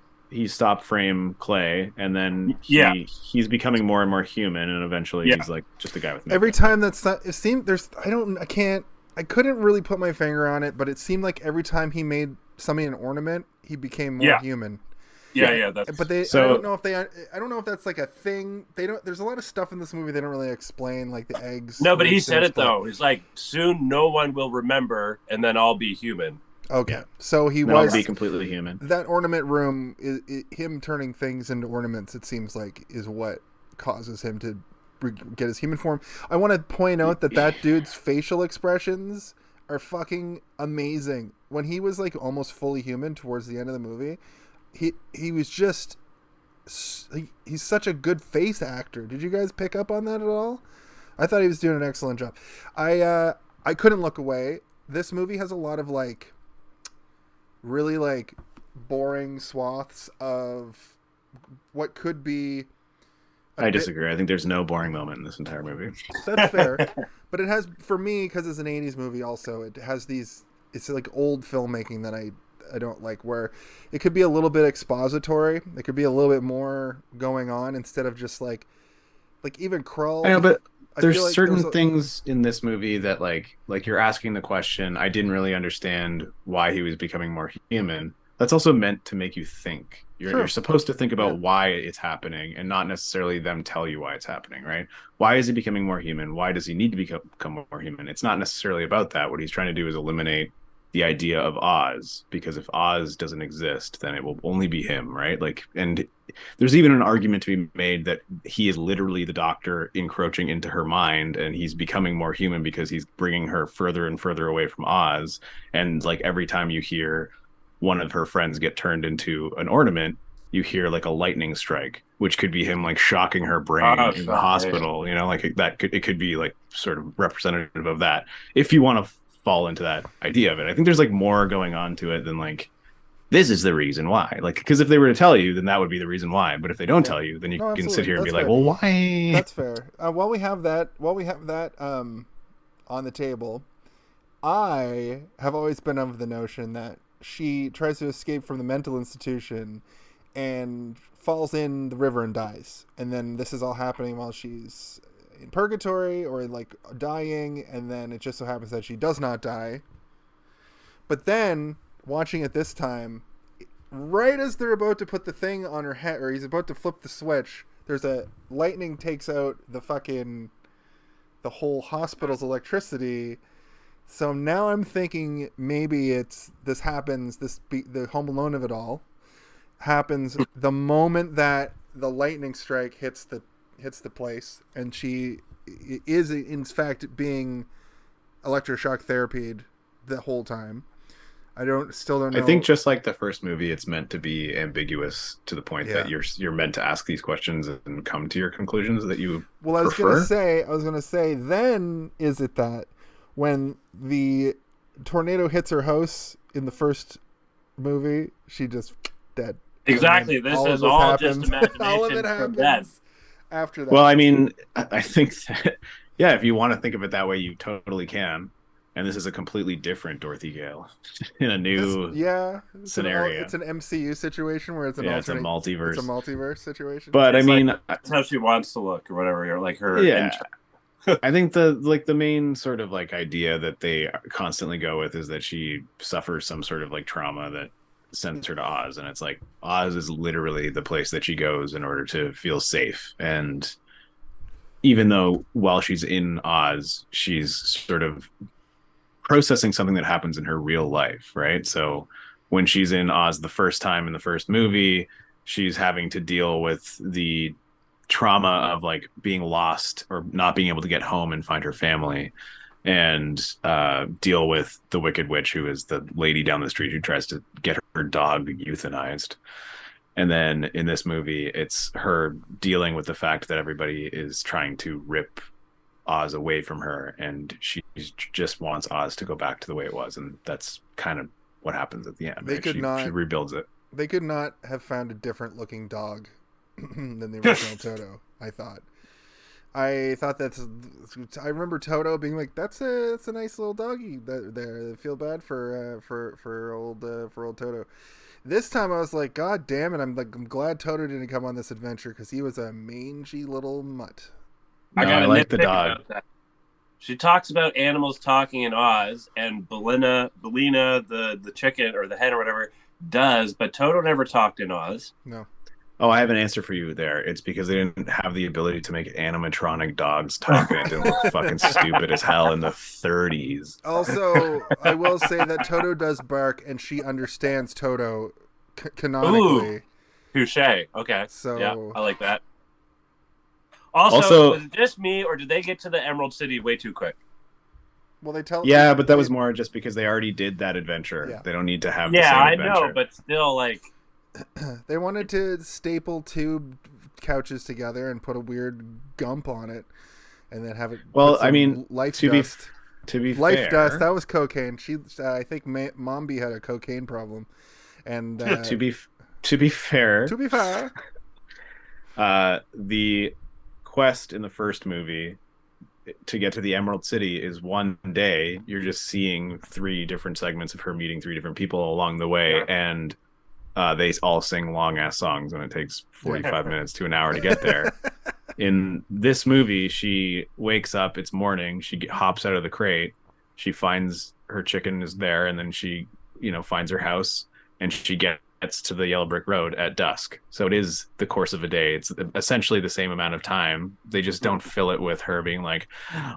stop frame clay, and then he's becoming more and more human, and eventually he's like just a guy with makeup. Every time it seemed I couldn't really put my finger on it, but it seemed like every time he made somebody an ornament, he became more human. Yeah. But I don't know if that's like a thing. There's a lot of stuff in this movie they don't really explain, like the eggs. No, but he said it though. He's like, soon no one will remember, and then I'll be human. Okay, so he then was I'll be completely human. That ornament room, him turning things into ornaments, it seems like, is what causes him to get his human form. I want to point out that dude's facial expressions are fucking amazing. When he was like almost fully human towards the end of the movie, he was just he's such a good face actor. Did you guys pick up on that at all? I thought he was doing an excellent job. I couldn't look away. This movie has a lot of like really like boring swaths of what could be. I disagree. I think there's no boring moment in this entire movie. That's fair. But it has, for me, because it's an 80s movie also, it has it's like old filmmaking that I don't like, where it could be a little bit expository. There could be a little bit more going on instead of just like even Krull. I know, but there's feel like certain things in this movie that like you're asking the question, I didn't really understand why he was becoming more human. That's also meant to make you think. You're supposed to think about why it's happening and not necessarily them tell you why it's happening, right? Why is he becoming more human? Why does he need to become more human? It's not necessarily about that. What he's trying to do is eliminate the idea of Oz, because if Oz doesn't exist, then it will only be him, right? Like, and there's even an argument to be made that he is literally the Doctor encroaching into her mind, and he's becoming more human because he's bringing her further and further away from Oz. And like every time you hear one of her friends get turned into an ornament, you hear like a lightning strike, which could be him like shocking her brain in the hospital. You know, like that could, it could be like sort of representative of that. If you want to fall into that idea of it, I think there's like more going on to it than like, this is the reason why. Like, because if they were to tell you, then that would be the reason why. But if they don't tell you, then you can sit here and be like, well, why? That's fair. While we have that on the table, I have always been of the notion that she tries to escape from the mental institution and falls in the river and dies. And then this is all happening while she's in purgatory or like dying, and then it just so happens that she does not die. But then, watching it this time, right as they're about to put the thing on her head, or he's about to flip the switch, there's a lightning takes out the whole hospital's electricity. So now I'm thinking maybe the Home Alone of it all happens the moment that the lightning strike hits the place, and she is in fact being electroshock therapied the whole time. I still don't know. I think just like the first movie, it's meant to be ambiguous to the point that you're meant to ask these questions and come to your conclusions that you prefer. I was gonna say, then is it that when the tornado hits her house in the first movie, she just dead? Exactly. This is all just imagination. All of it happens after that. Well, I mean, I think that, yeah, if you want to think of it that way, you totally can. And this is a completely different Dorothy Gale in a new scenario. It's an MCU situation where it's an it's a multiverse. It's a multiverse situation. But it's I mean, that's how she wants to look, or whatever. Or like her. Yeah. I think the main sort of like idea that they constantly go with is that she suffers some sort of like trauma that sends her to Oz, and it's like Oz is literally the place that she goes in order to feel safe. And even though while she's in Oz, she's sort of processing something that happens in her real life, right? So when she's in Oz the first time in the first movie, she's having to deal with the trauma of like being lost or not being able to get home and find her family, and deal with the Wicked Witch, who is the lady down the street who tries to get her dog euthanized. And then in this movie, it's her dealing with the fact that everybody is trying to rip Oz away from her, and she just wants Oz to go back to the way it was. And that's kind of what happens at the end. She rebuilds it. They could not have found a different looking dog than the original Toto. I thought I remember Toto being like, that's a nice little doggy there. I feel bad for old Toto. This time I was like, God damn it! I'm glad Toto didn't come on this adventure, because he was a mangy little mutt. I like the dog. She talks about animals talking in Oz, and Belina, the chicken or the hen or whatever, does, but Toto never talked in Oz. No. Oh, I have an answer for you there. It's because they didn't have the ability to make animatronic dogs talk, and it didn't look fucking stupid as hell in the 30s. Also, I will say that Toto does bark, and she understands Toto canonically. Ooh, touché. Okay. So yeah, I like that. Also, was it just me, or did they get to the Emerald City way too quick? Well, they tell. Yeah, but that was more just because they already did that adventure. Yeah. They don't need to have. The same adventure. I know, but still, like. They wanted to staple two couches together and put a weird gump on it, and then have it. Well, I mean, life to dust. Be life fair, dust. That was cocaine. I think Mombi had a cocaine problem, and to be fair, the quest in the first movie to get to the Emerald City is one day. You're just seeing 3 different segments of her meeting 3 different people along the way, and they all sing long ass songs, and it takes 45 minutes to an hour to get there. In this movie, she wakes up, it's morning, she hops out of the crate, she finds her chicken is there, and then she finds her house, and she gets gets to the yellow brick road at dusk. So it is the course of a day. It's essentially the same amount of time. They just don't fill it with her being like,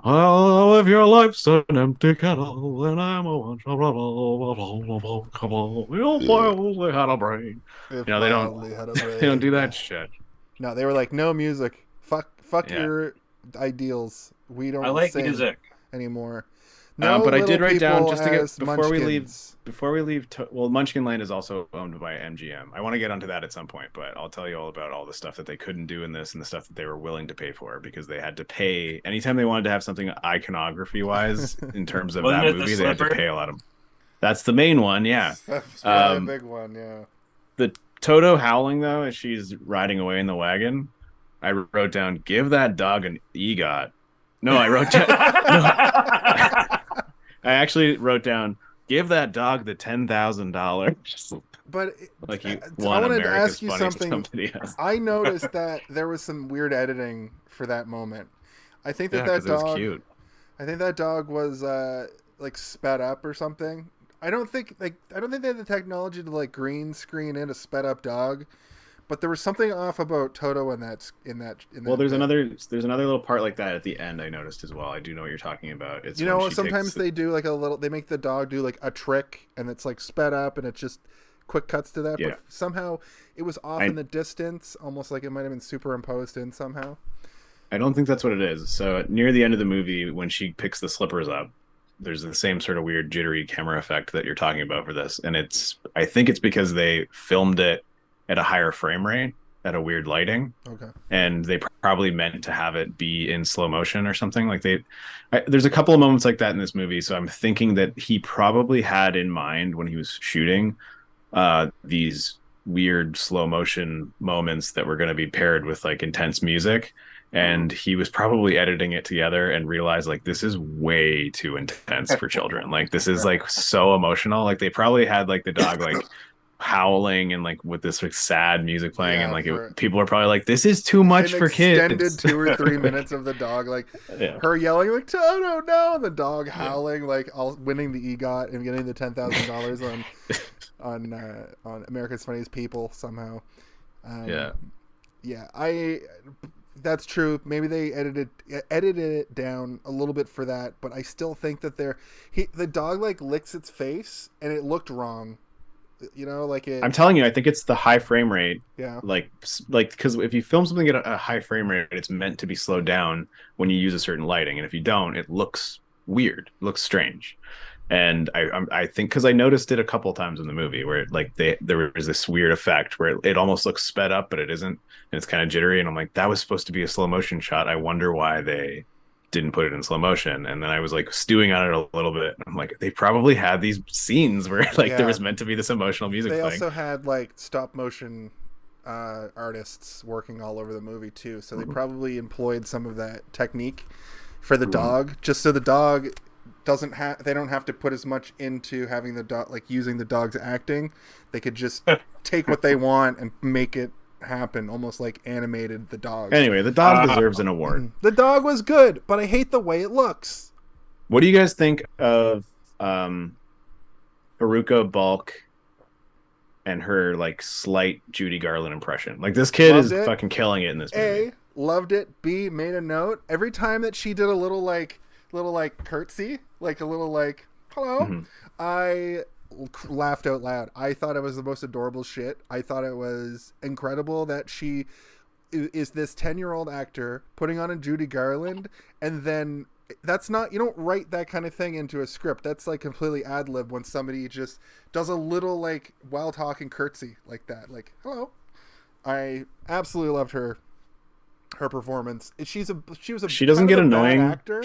"Oh, if your life's an empty kettle, and I'm a one, come on, you'll wildly had a brain." If You know, they wildly don't had a they don't do brain, that yeah. shit. No, they were like, no music. Fuck Yeah. your ideals. We don't I like sing music. anymore. No, But I did little write down people just to get as before we leave. munchkins. Before we leave, well, Munchkin Land is also owned by MGM. I want to get onto that at some point, but I'll tell you all about all the stuff that they couldn't do in this and the stuff that they were willing to pay for because they had to pay anytime they wanted to have something iconography wise in terms of Wasn't that it the movie. They had to slipper? pay a lot of. That's the main one, yeah. That's probably Um, a big one, yeah. The Toto howling though as she's riding away in the wagon. I wrote down, "Give that dog an EGOT." No, I wrote down. No. I actually wrote down, "Give that dog the $10,000." But Like you I won wanted to America's ask you Funniest something. Company. I noticed that there was some weird editing for that moment. I think that Yeah, that 'cause it was dog. cute. I think that dog was like sped up or something. I don't think they had the technology to like green screen in a sped up dog, but there was something off about Toto in that. Well, there's bit. another little part like that at the end I noticed as well. I do know what you're talking about. It's You when know, she sometimes takes they do like they make the dog do like a trick and it's like sped up and it just quick cuts to that. Yeah. But somehow it was off in the distance, almost like it might have been superimposed in somehow. I don't think that's what it is. So near the end of the movie, when she picks the slippers up, there's the same sort of weird jittery camera effect that you're talking about for this. And I think it's because they filmed it at a higher frame rate, at a weird lighting. Okay. And they probably meant to have it be in slow motion or something. Like there's a couple of moments like that in this movie. So I'm thinking that he probably had in mind when he was shooting these weird slow motion moments that were going to be paired with like intense music. And he was probably editing it together and realized like this is way too intense for children. Like this is like so emotional. Like they probably had like the dog like howling and like with this like sad music playing, Yeah, and like people are probably like, this is too much An for extended kids. 2 or 3 minutes of the dog like Yeah. her yelling like Toto no, and the dog howling like all winning the EGOT and getting the $10,000 on America's Funniest People somehow. That's true. Maybe they edited it down a little bit for that, but I still think that the dog like licks its face and it looked wrong. You know, like it. I'm telling you, I think it's the high frame rate. Yeah. Like because if you film something at a high frame rate, it's meant to be slowed down when you use a certain lighting, and if you don't, it looks weird, it looks strange. And I think because I noticed it a couple of times in the movie where it, like there was this weird effect where it almost looks sped up, but it isn't, and it's kind of jittery. And I'm like, that was supposed to be a slow motion shot. I wonder why they didn't put it in slow motion. And then I was like stewing on it a little bit. I'm like, they probably had these scenes where like there was meant to be this emotional music They playing. also had like stop motion artists working all over the movie too, so they probably employed some of that technique for the dog, just so the dog they don't have to put as much into having the dog, like using the dog's acting. They could just take what they want and make it happen, almost like animated the dog. Anyway, the dog deserves an award. The dog was good, but I hate the way it looks. What do you guys think of Fairuza Balk and her like slight Judy Garland impression? Like this kid Loved is it. fucking killing it in this movie. A, loved it. B, made a note. Every time that she did a little curtsy, like a little like hello, Mm-hmm. I laughed out loud. I thought it was the most adorable shit. I thought it was incredible that she is this 10-year-old actor putting on a Judy Garland, and then that's not, you don't write that kind of thing into a script. That's like completely ad lib when somebody just does a little like while talking curtsy like that, like hello. I absolutely loved her performance. She doesn't get annoying. actor.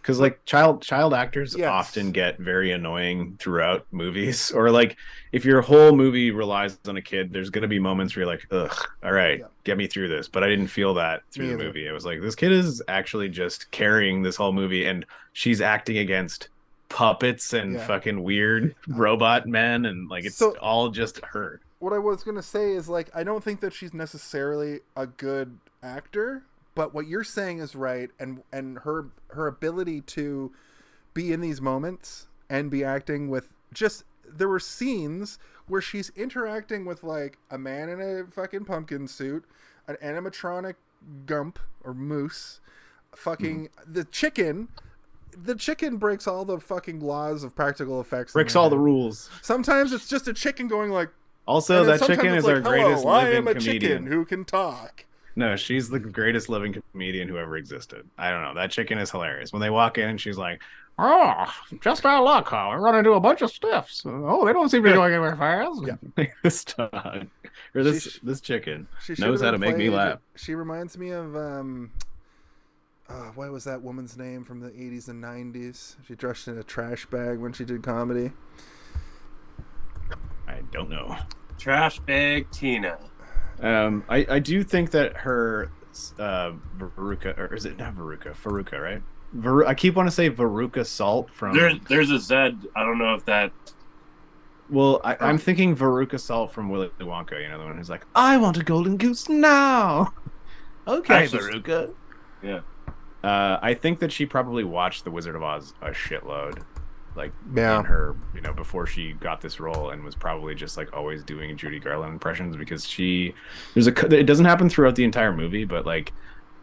Because like child actors Yes. often get very annoying throughout movies, or like if your whole movie relies on a kid, there's gonna be moments where you're like, ugh, all right, get me through this. But I didn't feel that through the movie. I was like, this kid is actually just carrying this whole movie, and she's acting against puppets and fucking weird robot men, and like it's all just her. What I was gonna say is like, I don't think that she's necessarily a good actor. But what you're saying is right, and her ability to be in these moments and be acting with just there were scenes where she's interacting with like a man in a fucking pumpkin suit, an animatronic gump or moose, fucking the chicken. The chicken breaks all the fucking laws of practical effects. Breaks all the rules. Sometimes it's just a chicken going like. Also, that chicken is our greatest I living am a comedian. chicken who can talk. No, she's the greatest living comedian who ever existed. I don't know. That chicken is hilarious. When they walk in and she's like, "Oh, just our luck, huh? I run into a bunch of stiffs. Oh, they don't seem to be going anywhere fast." Yeah. This dog, or this chicken She knows how to make me laugh. She reminds me of what was that woman's name from the 80s and 90s? She dressed in a trash bag when she did comedy. I don't know. Trash bag Tina. I do think that her Veruca, or is it not Veruca? Faruka, right? I keep wanting to say Veruca Salt from. There's a Z. I don't know if that. Well, I'm thinking Veruca Salt from Willy Wonka. You know, the one who's like, "I want a golden goose now." Okay, Veruca. Yeah. I think that she probably watched The Wizard of Oz a shitload, like in her, before she got this role, and was probably just like always doing Judy Garland impressions because it doesn't happen throughout the entire movie, but like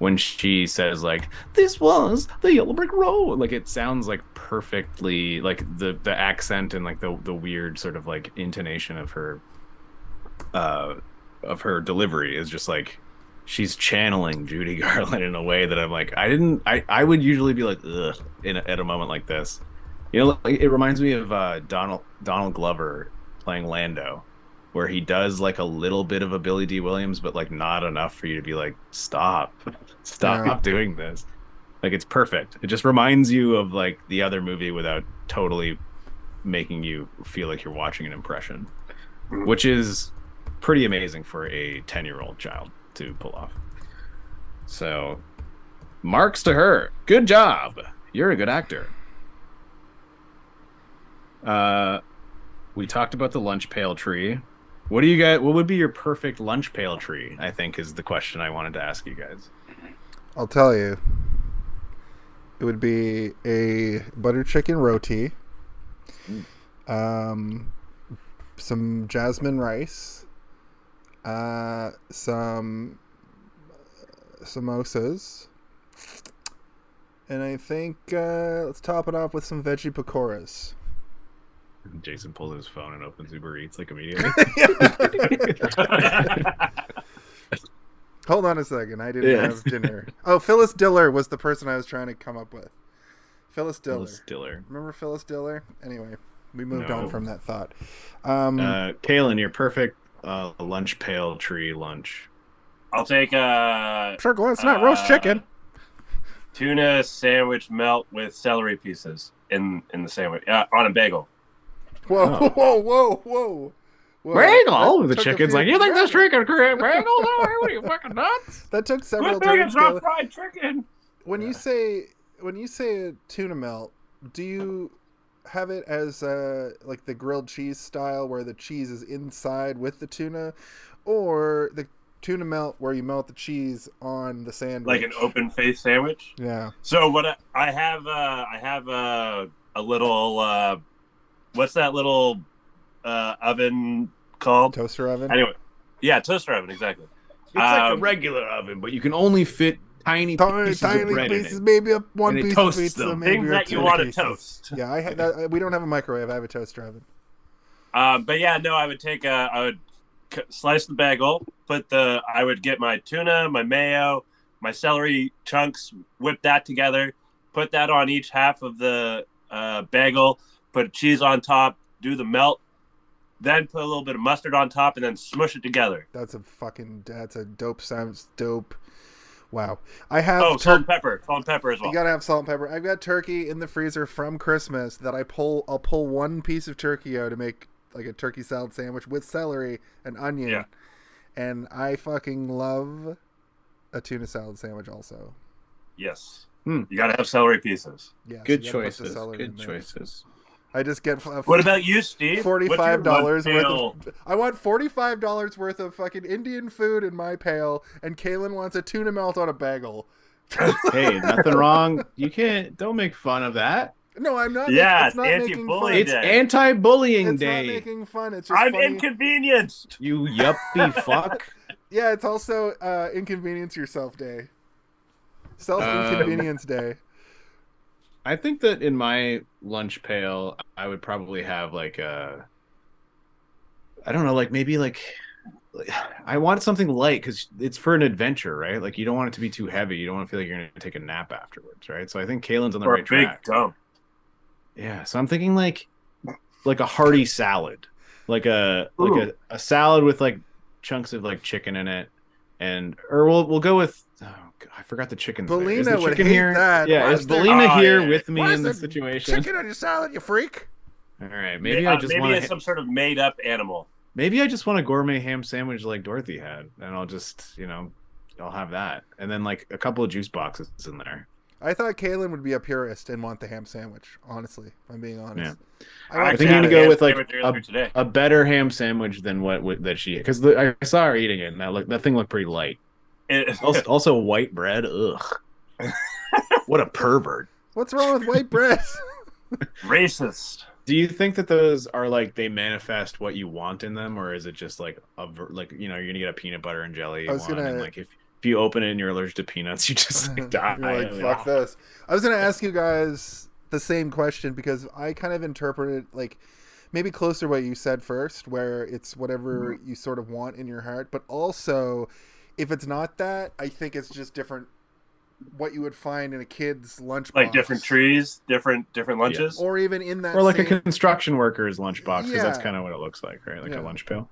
when she says like, "This was the yellow brick road," like it sounds like perfectly like the accent and like the weird sort of like intonation of her delivery is just like. She's channeling Judy Garland in a way that I'm like, I would usually be like, ugh, at a moment like this. Like, it reminds me of Donald Glover playing Lando, where he does like a little bit of a Billy D. Williams, but like not enough for you to be like, stop doing this. Like it's perfect. It just reminds you of like the other movie without totally making you feel like you're watching an impression, which is pretty amazing for a 10-year-old child to pull off. So marks to her. Good job. You're a good actor. We talked about the lunch pail tree. What would be your perfect lunch pail tree? I think is the question I wanted to ask you guys. I'll tell you. It would be a butter chicken roti, some jasmine rice, some samosas, and I think let's top it off with some veggie pakoras. Jason pulls his phone and opens Uber Eats like immediately. Hold on a second. I didn't have dinner. Oh, Phyllis Diller was the person I was trying to come up with. Phyllis Diller. Remember Phyllis Diller? Anyway, we moved on from that thought. Kaylin, your perfect lunch pail tree lunch. I'll take sure, go on. It's not roast chicken. Tuna sandwich melt with celery pieces in the sandwich on a bagel. Whoa. Bagel? The chicken's like, you think this tree can create bagels? What are you fucking nuts? That took several turns. It's not fried chicken. When you say a tuna melt, do you have it as like the grilled cheese style where the cheese is inside with the tuna, or the tuna melt where you melt the cheese on the sandwich, like an open face sandwich? Yeah. So what I have a little what's that little oven called? Toaster oven. Anyway, yeah, toaster oven, exactly. It's like a regular oven, but you can only fit tiny pieces of bread in it. Maybe one and piece toasts of pizza, them. maybe Things or that you two want to pieces. toast. Yeah, we don't have a microwave. I have a toaster oven. But yeah, no, I would take I would slice the bagel. I would get my tuna, my mayo, my celery chunks, whip that together, put that on each half of the bagel, put cheese on top, do the melt, then put a little bit of mustard on top, and then smush it together. That's a dope. Sounds dope. Wow. I have salt and pepper as well. You gotta have salt and pepper. I've got turkey in the freezer from Christmas that I'll pull one piece of turkey out to make like a turkey salad sandwich with celery and onion. Yeah. And I fucking love a tuna salad sandwich also. Yes. You gotta have celery pieces. Yeah. Good choices. Good choices. I just get. What about you, Steve? $45 worth of. I want $45 worth of fucking Indian food in my pail, and Kaylin wants a tuna melt on a bagel. Hey, nothing wrong. Don't make fun of that. No, I'm not. Yeah, It's not making fun. anti-bullying It's day. anti-bullying It's day. not making fun. It's just I'm funny. inconvenienced. You yuppie fuck. Yeah, it's also inconvenience yourself day. Self-inconvenience day. I think that in my lunch pail, I would probably have like a, I don't know, like maybe like I want something light because it's for an adventure, right? Like you don't want it to be too heavy. You don't want to feel like you're going to take a nap afterwards, right? So I think Kaylin's on the Or right a big track. dump. Yeah, so I'm thinking like a hearty salad, like a salad with like chunks of like chicken in it, or we'll go with. Oh, God, I forgot the chicken. Is Belina the would chicken hate here? that. Yeah, Why is is there- Belina Oh, here yeah. with me Why in is this there situation? chicken on your salad, you freak? All right, maybe I just maybe want it's some sort of made-up animal. maybe I just want a gourmet ham sandwich like Dorothy had, and I'll just I'll have that, and then like a couple of juice boxes in there. I thought Kaylin would be a purist and want the ham sandwich. Honestly, if I'm being honest. Yeah. I I think you you need to had a go ham with like sandwich earlier today. a better ham sandwich than what that she, because I saw her eating it, and that thing looked pretty light. Also white bread. Ugh. What a pervert. What's wrong with white bread? Racist. Do you think that those are like they manifest what you want in them, or is it just like you're gonna get a peanut butter and jelly I was one, gonna- and like if you open it and you're allergic to peanuts, you just like die. You're like, fuck this. I was going to ask you guys the same question because I kind of interpreted like maybe closer to what you said first, where it's whatever you sort of want in your heart. But also, if it's not that, I think it's just different what you would find in a kid's lunchbox. Like different trees, different lunches. Or even in that Or like same... a construction worker's lunchbox, because that's Yeah. kind of what it looks like, right? Like Yeah. a lunch pail.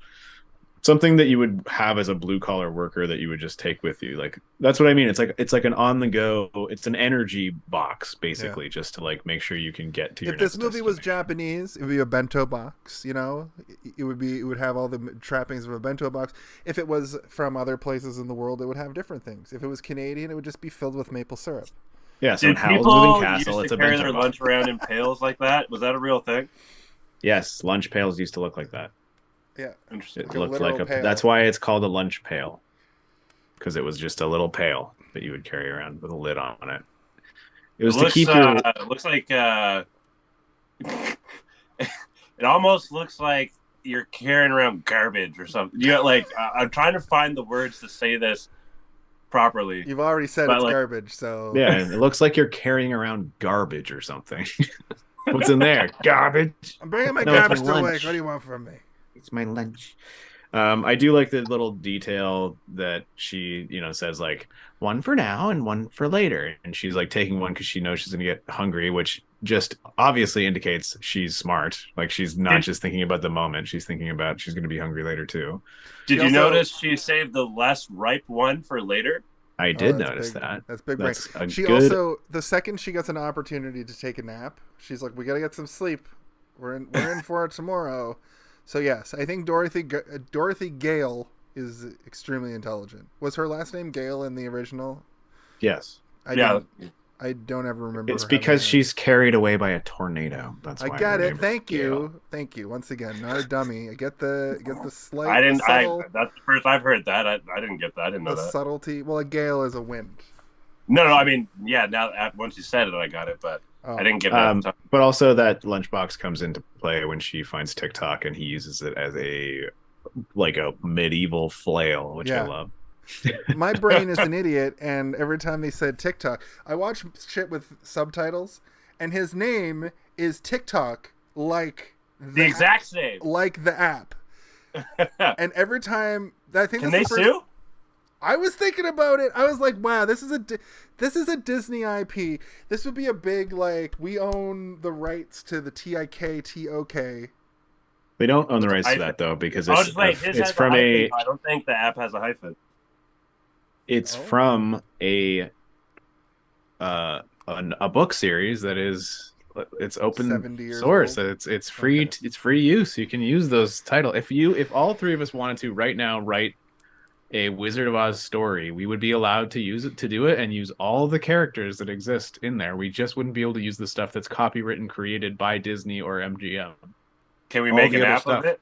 Something that you would have as a blue collar worker that you would just take with you. Like that's what I mean. It's like an on the go. It's an energy box basically, just to like make sure you can get to your. If this next movie was destination. Japanese, it would be a bento box. It would have all the trappings of a bento box. If it was from other places in the world, it would have different things. If it was Canadian, it would just be filled with maple syrup. Yeah, so in Did Howl's people Moving Castle, used it's to a carry bento their box. lunch around in pails like that? Was that a real thing? Yes, lunch pails used to look like that. Yeah. Interesting. It a looked literal like pail. That's why it's called a lunch pail, because it was just a little pail that you would carry around with a lid on it. It was to keep your. It looks like it almost looks like you're carrying around garbage or something. You got like I'm trying to find the words to say this properly. You've already said But, it's like- garbage, so... Yeah, it looks like you're carrying around garbage or something. What's in there? Garbage. I'm bringing my No, it's garbage my to work. lunch. What do you want from me? It's my lunch. I do like the little detail that she, says like one for now and one for later, and she's like taking one because she knows she's gonna get hungry, which just obviously indicates she's smart. Like she's not just thinking about the moment; she's thinking about she's gonna be hungry later too. Did She you also- notice she saved the less ripe one for later? I did Oh, that's notice big. that. That's big brain. That's a She good. also, the second she gets an opportunity to take a nap, she's like, "We gotta get some sleep. We're in for it tomorrow." So yes, I think Dorothy Gale is extremely intelligent. Was her last name Gale in the original? Yes, I don't ever remember. it's her having because a- she's carried away by a tornado. That's why I got her it. name is Thank Gail. you once again. Not a dummy. I get the slight. I didn't. Subtle, That's the first I've heard that. I didn't get that. I didn't know the that. subtlety. Well, a gale is a wind. No. I mean, yeah. Now, once you said it, I got it, but Oh. I didn't get that. At the time. But also that lunchbox comes into play when she finds TikTok and he uses it as a medieval flail, which Yeah. I love. My brain is an idiot, and every time they said TikTok, I watch shit with subtitles, and his name is TikTok, like The exact same. like the app. And every time I think Can that's they the first, sue? I was thinking about it. I was like, wow, this is a Disney IP. This would be a big we own the rights to the TIKTOK. They don't own the rights to that though, because Oh, just wait. His it's has from hyphen. I don't think the app has a hyphen. it's Oh. from a book series that is it's 70 open years source. old? It's free. Okay. It's free use. You can use those titles. If all three of us wanted to right now write a Wizard of Oz story, we would be allowed to use it to do it and use all the characters that exist in there. We just wouldn't be able to use the stuff that's copywritten, created by Disney or MGM. Can we All make the an other app stuff. of it?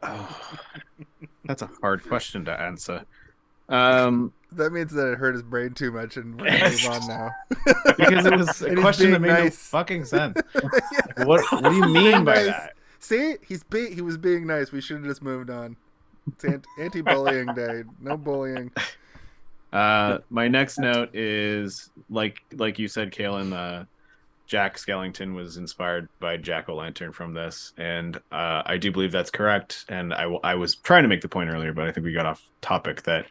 Oh, that's a hard question to answer. That means that it hurt his brain too much, and we're gonna move on now. Because it was a And he's question that being made no nice. fucking sense. Yeah. What do you mean by Nice. that? See, he was being nice. We should have just moved on. It's anti-bullying day. No bullying. My next note is like you said, Kaylin. Jack Skellington was inspired by Jack O'Lantern from this, and I do believe that's correct. And I was trying to make the point earlier, but I think we got off topic. That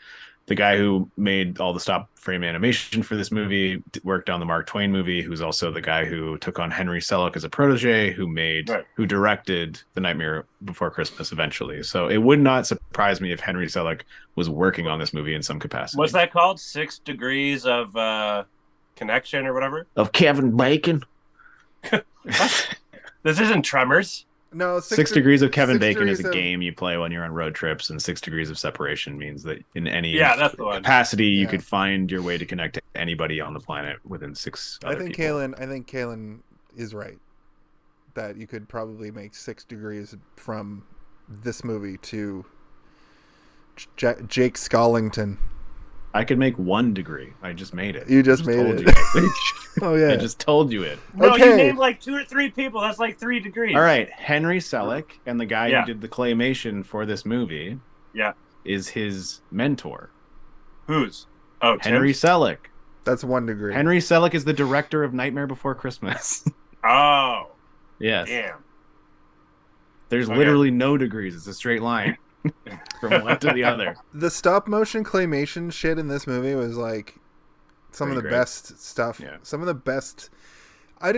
the guy who made all the stop frame animation for this movie worked on the Mark Twain movie, who's also the guy who took on Henry Selick as a protege, who directed The Nightmare Before Christmas eventually. So it would not surprise me if Henry Selick was working on this movie in some capacity. What's that called? 6 degrees of connection or whatever? Of Kevin Bacon. This isn't Tremors. No, 6 degrees of Kevin 6 Bacon is degrees a of- game you play when you're on road trips, and 6 degrees of separation means that in any That's the one. capacity you Yeah. could find your way to connect to anybody on the planet within 6 I other think people. Kaylin is right. That you could probably make 6 degrees from this movie to Jake Skellington. I could make 1 degree. I just made it. You just I made told it. you. Oh yeah. I just told you it. No, Okay. you named like 2 or 3 people. That's like 3 degrees. All right, Henry Selick and the guy Yeah. who did the claymation for this movie Yeah. is his mentor. Whose? Oh, Henry Tim's? Selick. That's 1 degree. Henry Selick is the director of Nightmare Before Christmas. Oh, Yes. damn. There's Okay. literally no degrees. It's a straight line from one to the other. The stop motion claymation shit in this movie was like some Pretty of the great. best stuff. Yeah. Some of the best. I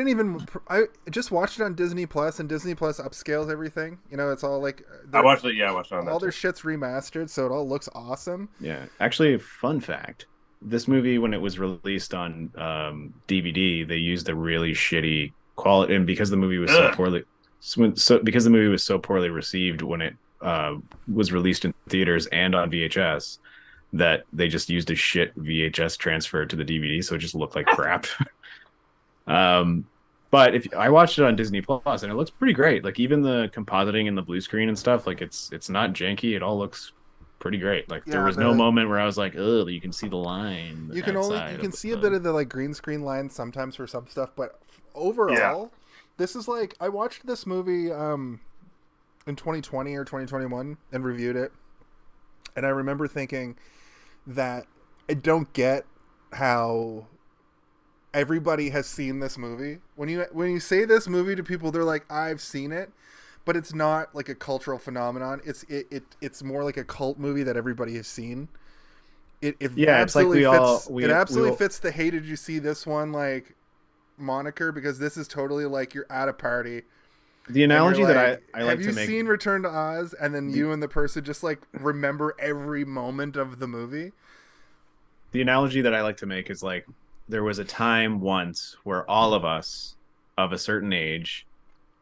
just watched it on Disney Plus, and Disney Plus upscales everything. You know, it's all like I watched it. Yeah, I watched it on that. all their too. shit's remastered, so it all looks awesome. Yeah. Actually, fun fact. This movie, when it was released on DVD, they used a really shitty quality, and because the movie was Ugh. because the movie was so poorly received when it was released in theaters and on VHS, that they just used a shit VHS transfer to the DVD, so it just looked like crap. But if I watched it on Disney Plus, and it looks pretty great. Like even the compositing and the blue screen and stuff, like it's not janky. It all looks pretty great. Like there Yeah, was no the- moment where I was like, "Oh, you can see the line." You can see a bit of the like green screen lines sometimes for some stuff, but overall, this is like I watched this movie in 2020 or 2021 and reviewed it, and I remember thinking that I don't get how everybody has seen this movie. When you say this movie to people, they're like, "I've seen it." But it's not like a cultural phenomenon. It's more like a cult movie that everybody has seen. It it's like absolutely we fits all- fits the "Hey, did you see this one?" like moniker, because this is totally like you're at a party. The and you're analogy that like, I like have to you make. seen Return to Oz? And then you and the person just like remember every moment of the movie. The analogy that I like to make is like there was a time once where all of us of a certain age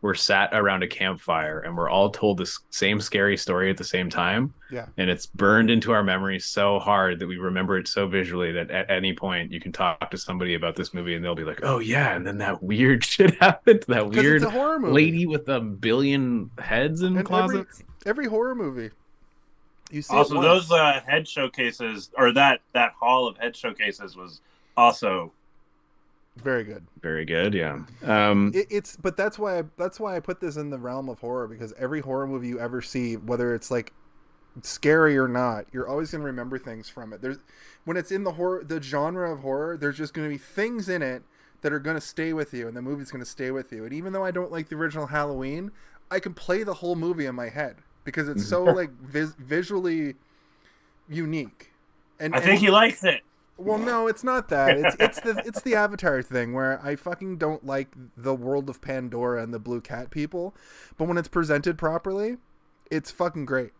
were sat around a campfire and we're all told the same scary story at the same time. Yeah. And it's burned into our memory so hard that we remember it so visually that at any point you can talk to somebody about this movie and they'll be like, "Oh yeah, and then that weird shit happened. That 'Cause weird it's a horror movie. lady with a billion heads in And closets." every horror movie. You see Also, it once. those head showcases, or that hall of head showcases, was also Very good. Very good, yeah. But that's why I put this in the realm of horror, because every horror movie you ever see, whether it's like scary or not, you're always going to remember things from it. When it's in the genre of horror, there's just going to be things in it that are going to stay with you, and the movie's going to stay with you. And even though I don't like the original Halloween, I can play the whole movie in my head because it's so like visually unique. And I think he likes it. Well, no, it's not that. It's the Avatar thing where I fucking don't like the world of Pandora and the Blue Cat people, but when it's presented properly, it's fucking great.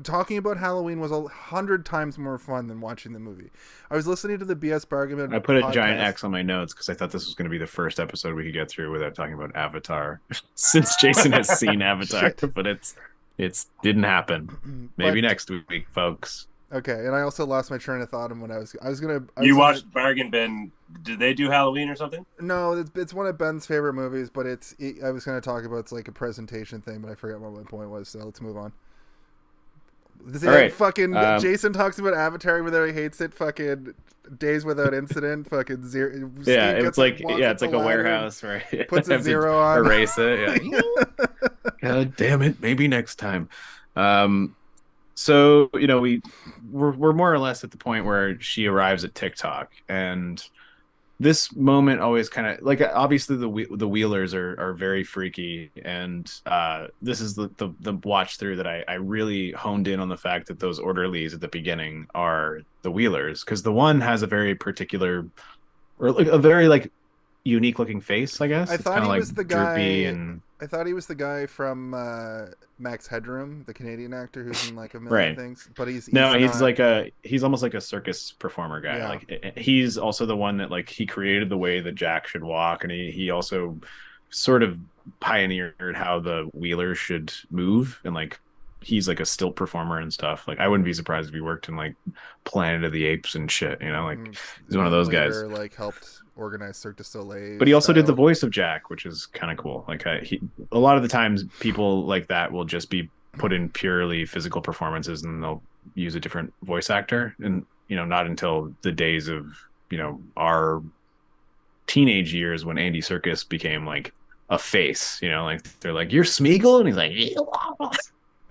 Talking about Halloween was 100 times more fun than watching the movie. I was listening to the BS Bargain. I put a giant podcast. X on my notes because I thought this was going to be the first episode we could get through without talking about Avatar, since Jason has seen Avatar, Shit. but it's didn't happen. Maybe next week, folks. Okay, and I also lost my train of thought on what I was gonna. You watched Bargain Bin. Did they do Halloween or something? No, it's one of Ben's favorite movies, but I was gonna talk about it's like a presentation thing, but I forgot what my point was. So let's move on. This All right. fucking Jason talks about Avatar, whether he hates it. Fucking Days Without Incident. Fucking zero. Yeah, Steve it's gets up, like walks up it's like the a ladder, warehouse, right? puts a Have to 0 on. erase it. Yeah. God damn it! Maybe next time. So we're more or less at the point where she arrives at TikTok, and this moment always kind of like, obviously the Wheelers are very freaky, and this is the watch through that I really honed in on the fact that those orderlies at the beginning are the Wheelers, because the one has a very particular, or like a very like unique looking face, I guess. I It's thought kind he of like was the droopy guy. and I thought he was the guy from Max Headroom, the Canadian actor who's in like a million Right. things. But he's no, he's not- he's almost like a circus performer guy. Yeah. Like he's also the one that like he created the way that Jack should walk, and he also sort of pioneered how the Wheelers should move, and like he's like a stilt performer and stuff. Like I wouldn't be surprised if he worked in like Planet of the Apes and shit, like he's one of those guys. later, like helped organize Cirque du Soleil. But he also did the style. voice of Jack, which is kind of cool. Like a lot of the times people like that will just be put in purely physical performances, and they'll use a different voice actor. And not until the days of our teenage years when Andy Serkis became like a face. Like they're like, "You're Smeagol," and he's like, "Yeah,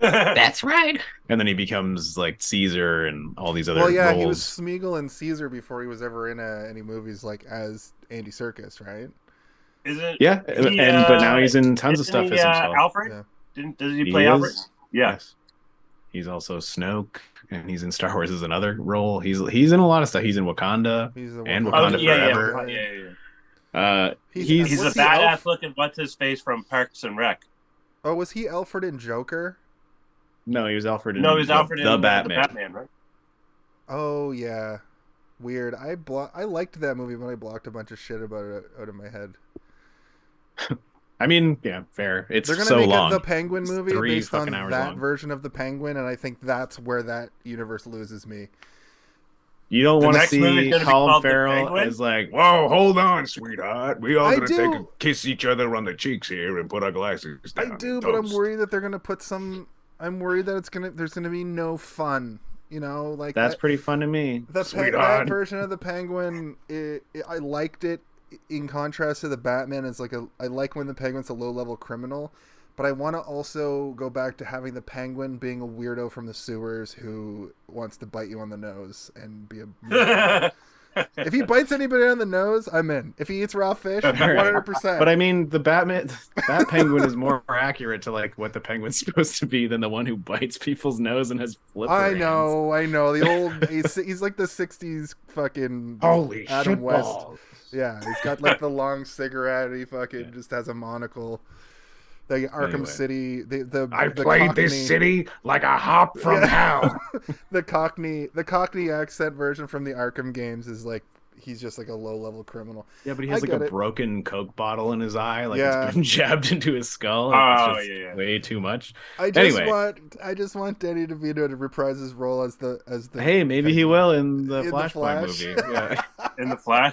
that's right." And then he becomes like Caesar and all these other Well, yeah, roles. he was Smeagol and Caesar before he was ever in any movies like as Andy Serkis, right? Isn't Yeah, but now he's in tons of isn't stuff he, as himself. Alfred? Yeah. Does he play Alfred? is. Yeah. Yes. He's also Snoke, and he's in Star Wars as another role. He's in a lot of stuff. He's in Wakanda. He's the And one- Wakanda yeah, Forever. yeah. He's He's a Was he badass Alf? looking what's his face from Parks and Rec. Oh, was he Alfred in Joker? No, he was Alfred in No, he was Alfred the in Batman. The Batman, right? Oh yeah, weird. I liked that movie, but I blocked a bunch of shit about it out of my head. I mean, yeah, fair. It's They're gonna so make long. the Penguin It's movie 3 based on fucking hours that long. version of the Penguin, and I think that's where that universe loses me. You don't The want to next movie's see gonna be Colin called The Farrell Penguin? as like, "Whoa, hold on, sweetheart. We all I gonna do. take a kiss each other on the cheeks here and put our glasses down." I do, and but I'm toast." worried that they're gonna put some. I'm worried that there's gonna be no fun. Like That's pretty fun to me. that Sweetheart. version of the Penguin. I liked it. In contrast to the Batman, it's like I like when the Penguin's a low level criminal, but I want to also go back to having the Penguin being a weirdo from the sewers who wants to bite you on the nose and be a. If he bites anybody on the nose, I'm in. If he eats raw fish, 100%. But I mean, that penguin is more accurate to like what the penguin's supposed to be than the one who bites people's nose and has flipper I hands. know. The old he's like the '60s fucking Holy Adam shit West. balls. Yeah, he's got like the long cigarette. He fucking just has a monocle. The Arkham Anyway. City. The I the played Cockney, this city like a hop from Yeah. hell. the Cockney accent version from the Arkham games is like he's just like a low level criminal. Yeah, but he I has like get a it. broken Coke bottle in his eye, like Yeah. it's been jabbed into his skull. Oh, It's just yeah. way too much. I just want Danny DeVito to reprise his role as the Hey, maybe he will in the In the Flashpoint Flash. movie. Yeah. In the Flash.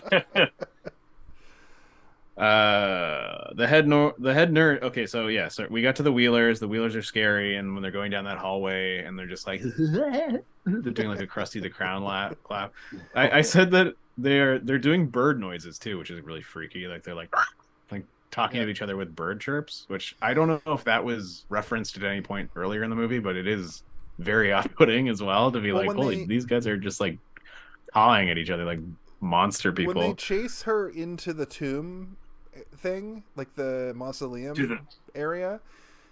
The head nerd. Okay, so we got to the Wheelers. The Wheelers are scary, and when they're going down that hallway, and they're just like they're doing like a Krusty the Clown clap. I said that they're doing bird noises too, which is really freaky. Like they're like talking to each other with bird chirps, which I don't know if that was referenced at any point earlier in the movie, but it is very off-putting as well to be Well, like, when holy, they- these guys are just like cawing at each other like monster people. When they chase her into the tomb thing, like the mausoleum To the- area,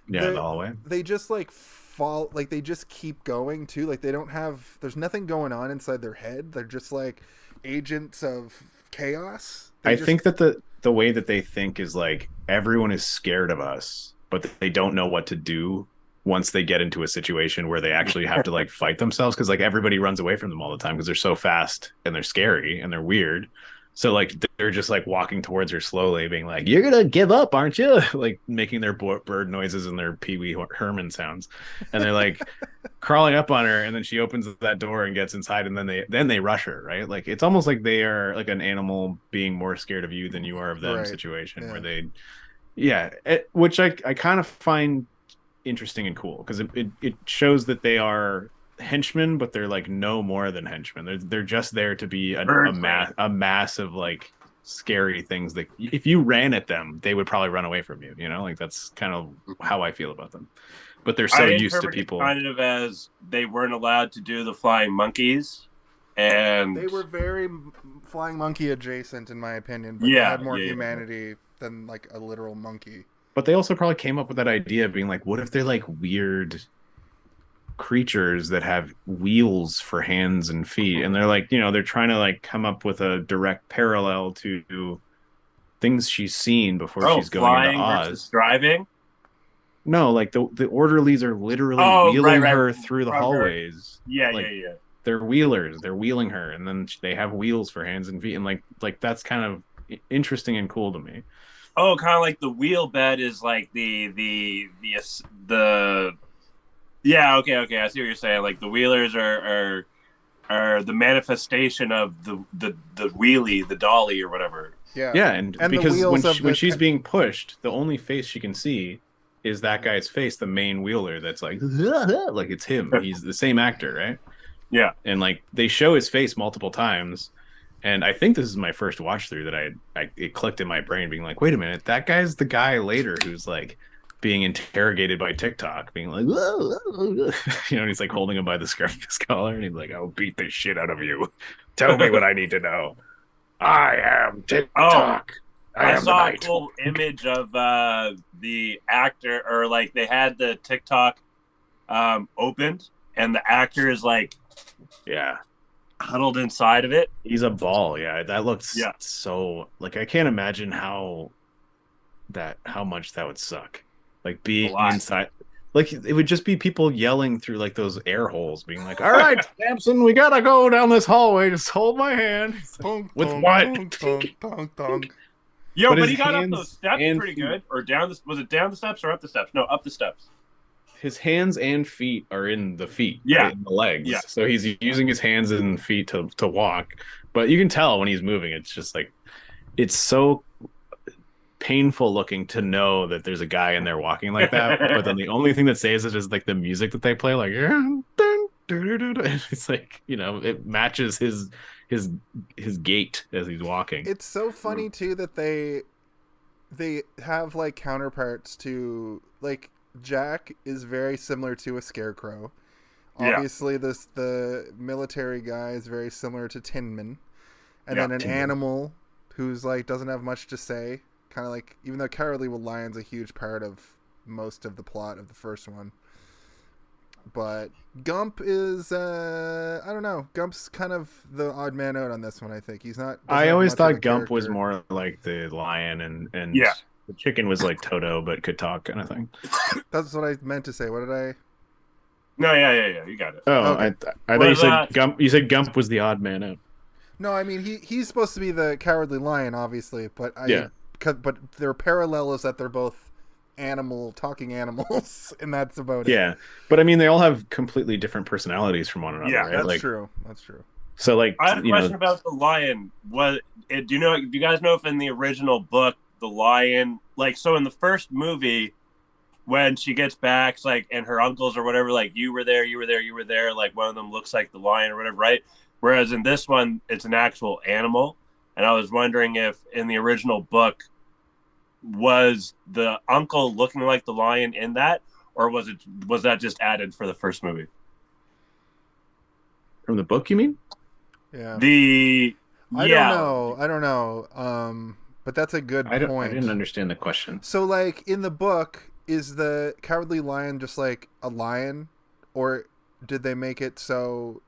Yeah, they- the hallway. they just like fall, like they just keep going too. Like they don't have, there's nothing going on inside their head. They're just like agents of chaos. I think that the way that they think is like everyone is scared of us, but they don't know what to do once they get into a situation where they actually have to like fight themselves, because like everybody runs away from them all the time because they're so fast and they're scary and they're weird. So like they're just like walking towards her slowly, being like, "You're gonna give up, aren't you?" Like making their bird noises and their Pee Wee Herman sounds, and they're like crawling up on her, and then she opens that door and gets inside, and then they rush her, right? Like it's almost like they are like an animal being more scared of you than you are of them Right. situation, Yeah. where they, which I kind of find interesting and cool because it shows that they are henchmen, but they're like no more than henchmen. They're just there to be a mass of like scary things that if you ran at them, they would probably run away from you. You know, like that's kind of how I feel about them. But they're so used to people. Kind of as they weren't allowed to do the flying monkeys, and they were very flying monkey adjacent, in my opinion. But they had more humanity than like a literal monkey. But they also probably came up with that idea of being like, what if they're like weird creatures that have wheels for hands and feet, and they're like, you know, they're trying to like come up with a direct parallel to things she's seen before she's going into Oz. Versus driving. No, like the orderlies are literally wheeling her through the hallways. Yeah, like, yeah. They're wheelers. They're wheeling her, and then they have wheels for hands and feet, and like that's kind of interesting and cool to me. Oh, kind of like the wheel bed is like the yeah. Okay. I see what you're saying. Like the wheelers are the manifestation of the wheelie, the dolly, or whatever. Yeah, and because when she's being pushed, the only face she can see is that guy's face, the main wheeler. That's like it's him. He's the same actor, right? Yeah, and like they show his face multiple times, and I think this is my first watch through that it clicked in my brain, being like, wait a minute, that guy's the guy later who's like being interrogated by TikTok, being like, whoa. You know, and he's like holding him by the scruff of his collar, and he's like, I'll beat the shit out of you. Tell me what I need to know. I am TikTok. I saw a cool image of the actor, or like they had the TikTok opened, and the actor is like, huddled inside of it. He's a ball. Yeah, that looks so like I can't imagine how much that would suck. Like being inside, like it would just be people yelling through like those air holes, being like, "All right, Samson, we gotta go down this hallway. Just hold my hand." With what? Yo, but he got up those steps pretty good. Or was it down the steps or up the steps? No, up the steps. His hands and feet are in the feet, right, in the legs. Yeah. So he's using his hands and feet to walk. But you can tell when he's moving, it's just like, it's so painful looking to know that there's a guy in there walking like that. But then the only thing that saves it is like the music that they play, like, it's like, you know, it matches his gait as he's walking. It's so funny too that they have like counterparts to, like, Jack is very similar to a scarecrow. Obviously the military guy is very similar to Tin Man. And then an animal who's like doesn't have much to say, kind of like, even though Cowardly Lion's a huge part of most of the plot of the first one. But Gump is, I don't know. Gump's kind of the odd man out on this one, I think. He's not. I always thought Gump was more like the lion, and the chicken was like Toto, but could talk, kind of thing. That's what I meant to say. What did I? No, yeah. You got it. Oh, okay. I thought you said Gump. You said Gump was the odd man out. No, I mean he's supposed to be the Cowardly Lion, obviously, but but their parallel is that they're both talking animals, and that's about it. Yeah, but I mean, they all have completely different personalities from one another. Yeah, right? That's true. So, like, I have a question about the lion. Do you guys know if in the original book the lion, like, so in the first movie when she gets back, it's like, and her uncles or whatever, like, you were there, like one of them looks like the lion or whatever, right? Whereas in this one, it's an actual animal, and I was wondering if in the original book, was the uncle looking like the lion in that, or was that just added for the first movie? From the book, you mean? Yeah. I don't know. But that's a good point. I didn't understand the question. So, like, in the book, is the Cowardly Lion just like a lion, or did they make it so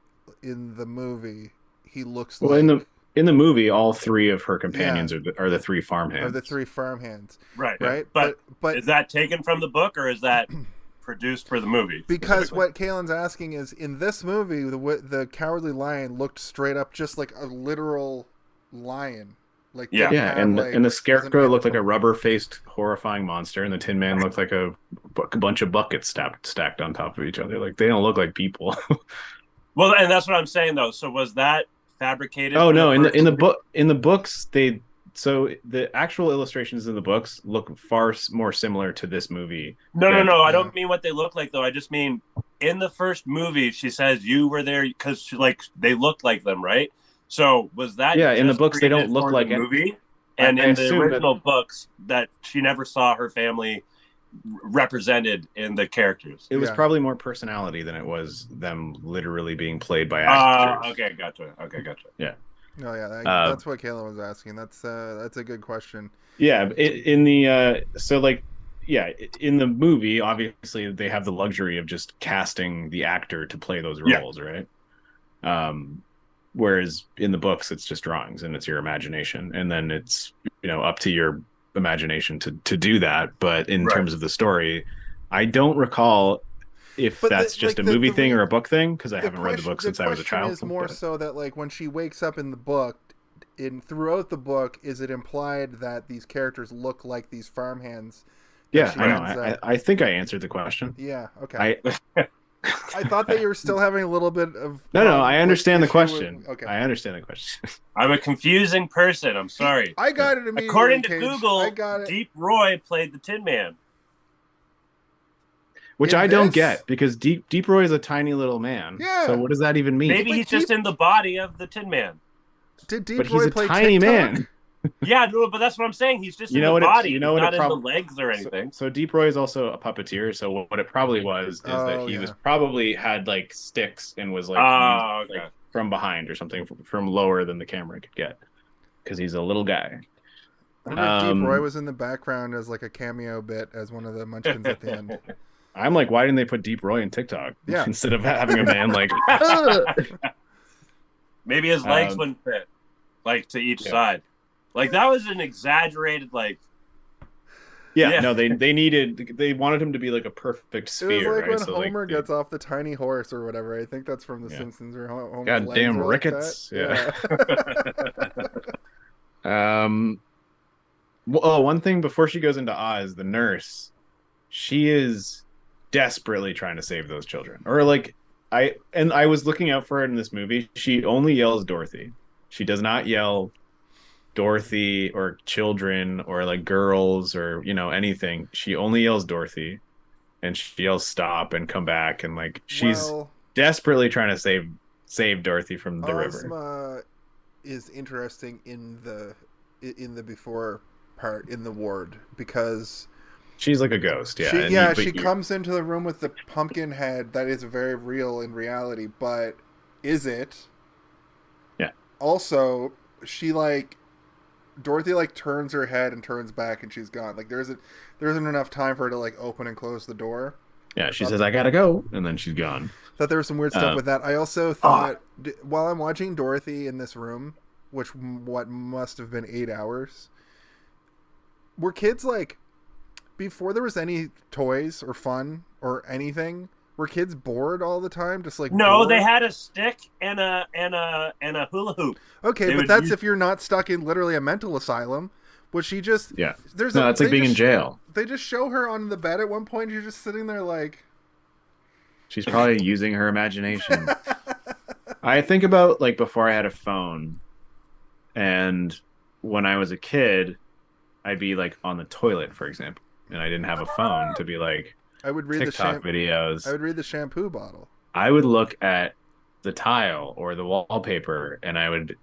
in the movie he looks like? In the movie, all three of her companions are the three farmhands. Right. But is that taken from the book, or is that produced for the movie? Because what Kaylin's asking is, in this movie, the Cowardly Lion looked straight up just like a literal lion. Like and the scarecrow looked like a rubber-faced, horrifying monster, and the Tin Man looked like a bunch of buckets stacked on top of each other. Like, they don't look like people. Well, and that's what I'm saying, though. So was that fabricated? Oh no! In the books, they so the actual illustrations in the books look far more similar to this movie. No, than- I don't mean what they look like though. I just mean in the first movie, she says you were there because like they looked like them, right? So was that Yeah, in the just books they don't created look for like the it. movie, and I in the assume that- original books that she never saw her family represented in the characters. It was Yeah. probably more personality than it was them literally being played by actors. Okay, gotcha. Oh yeah, that's what Kayla was asking. That's a good question. Yeah, in the so like yeah, in the movie, obviously they have the luxury of just casting the actor to play those Yeah. roles, right? Whereas in the books, it's just drawings and it's your imagination, and then it's up to your imagination to do that. But in Right. terms of the story, I don't recall if But that's the- just like a movie the thing re- or a book thing, because I haven't read the book since I was a child. Is more but- so that like when she wakes up in the book, throughout the book, is it implied that these characters look like these farmhands? that Yeah, she I ends know. up- I think I answered the question. Yeah. Okay. I I thought that you were still having a little bit of no, I understand the issue question. with- okay. I understand the question. I'm a confusing person. I'm sorry. I got it immediately. According to Cage. Google, I got it. Deep Roy played the Tin Man. Which In I don't this? get, because Deep Roy is a tiny little man. Yeah. So what does that even mean? Maybe But he's just in the body of the Tin Man. Did Deep But Roy he's a play tiny TikTok? man. Yeah, no, but that's what I'm saying. He's just You in know the what it's- body. you know He's what not it in prob- the legs or anything. So Deep Roy is also a puppeteer. So what it probably was is that Oh, he yeah. was probably had like sticks and was like, Oh, used, okay. like, from behind or something from lower than the camera could get, because he's a little guy. I wonder if Deep Roy Um, was in the background as like a cameo bit as one of the Munchkins at the end. I'm like, why didn't they put Deep Roy in TikTok Yeah. instead of having a man like? Maybe his legs Um, wouldn't fit, like to each yeah. side. Like that was an exaggerated, like. Yeah, Yeah. no, they wanted him to be like a perfect It was sphere, like right? when Homer gets off the tiny horse or whatever. I think that's from The Yeah. Simpsons. Or Homer's Goddamn legs are like rickets. that. Yeah. One thing before she goes into Oz, the nurse, she is desperately trying to save those children. Or like I was looking out for it in this movie. She only yells Dorothy. She does not yell Dorothy or children or like girls or anything. She only yells Dorothy, and she yells stop and come back, and like she's Well, desperately trying to save Dorothy from the river. Ozma is interesting in the before part in the ward because She's like a ghost, yeah. she comes into the room with the pumpkin head that is very real in reality, but is it? Yeah. Also, she Dorothy turns her head and turns back and she's gone. Like there isn't enough time for her to open and close the door. Yeah, she says I gotta go, and then she's gone. Thought there was some weird stuff with that. I also thought while I'm watching Dorothy in this room, which what must have been 8 hours, were kids before there was any toys or fun or anything? Were kids bored all the time? Just No, bored? they had a stick and a hula hoop. Okay, they but would that's use- if you're not stuck in literally a mental asylum. But she just Yeah. there's No, it's like they being in just- jail. They just show her on the bed at one point. You're just sitting there She's probably using her imagination. I think about before I had a phone, and when I was a kid, I'd be on the toilet, for example, and I didn't have a phone to be I would read TikTok videos. I would read the shampoo bottle. I would look at the tile or the wallpaper, and I would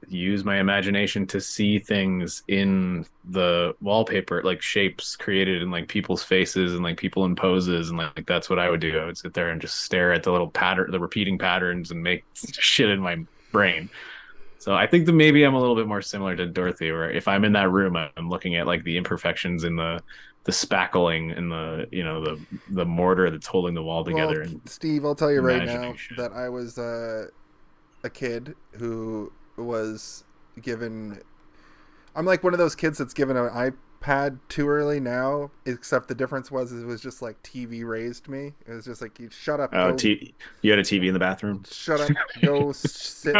use my imagination to see things in the wallpaper, like shapes created in people's faces and people in poses, and that's what I would do. I would sit there and just stare at the little pattern, the repeating patterns, and make shit in my brain. So I think that maybe I'm a little bit more similar to Dorothy, where if I'm in that room, I'm looking at the imperfections in the spackling and the mortar that's holding the wall together. Well, And Steve, I'll tell you right now imagination. that I was a kid who was given. I'm like one of those kids that's given an iPad too early now. Except the difference was it was just TV raised me. It was just you shut up. oh, go, you had a TV in the bathroom? shut up. Go sit.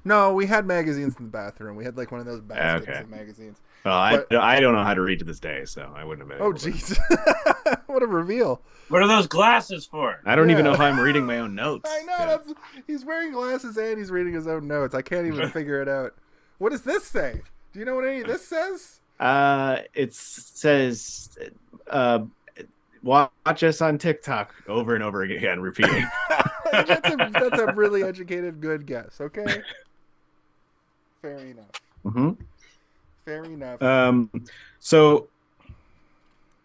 No, we had magazines in the bathroom. We had one of those baskets Okay. of magazines. Well, But- I don't know how to read to this day, so I wouldn't have been. Oh, able to. jeez. What a reveal. What are those glasses for? I don't even Yeah. know if I'm reading my own notes. I know. Yeah. He's wearing glasses and he's reading his own notes. I can't even figure it out. What does this say? Do you know what any of this says? It says, watch us on TikTok over and over again, repeating. That's a really educated, good guess. Okay. Fair enough. Mm-hmm. Fair enough. So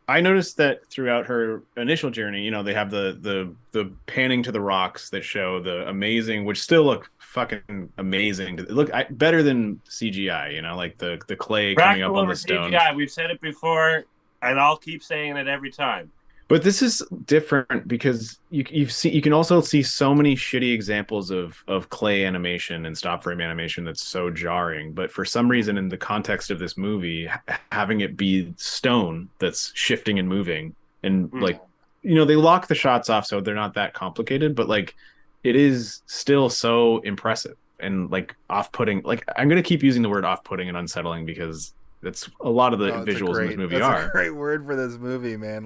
I noticed that throughout her initial journey, they have the panning to the rocks that show the amazing, which still look fucking amazing. Look better than CGI, like the clay coming up on the stone. CGI. We've said it before, and I'll keep saying it every time. But this is different because you can also see so many shitty examples of clay animation and stop frame animation that's so jarring. But for some reason, in the context of this movie, having it be stone that's shifting and moving, and they lock the shots off so they're not that complicated, but it is still so impressive and off-putting. I'm gonna keep using the word off-putting and unsettling because that's a lot of the visuals in this movie That's a great word for this movie, man.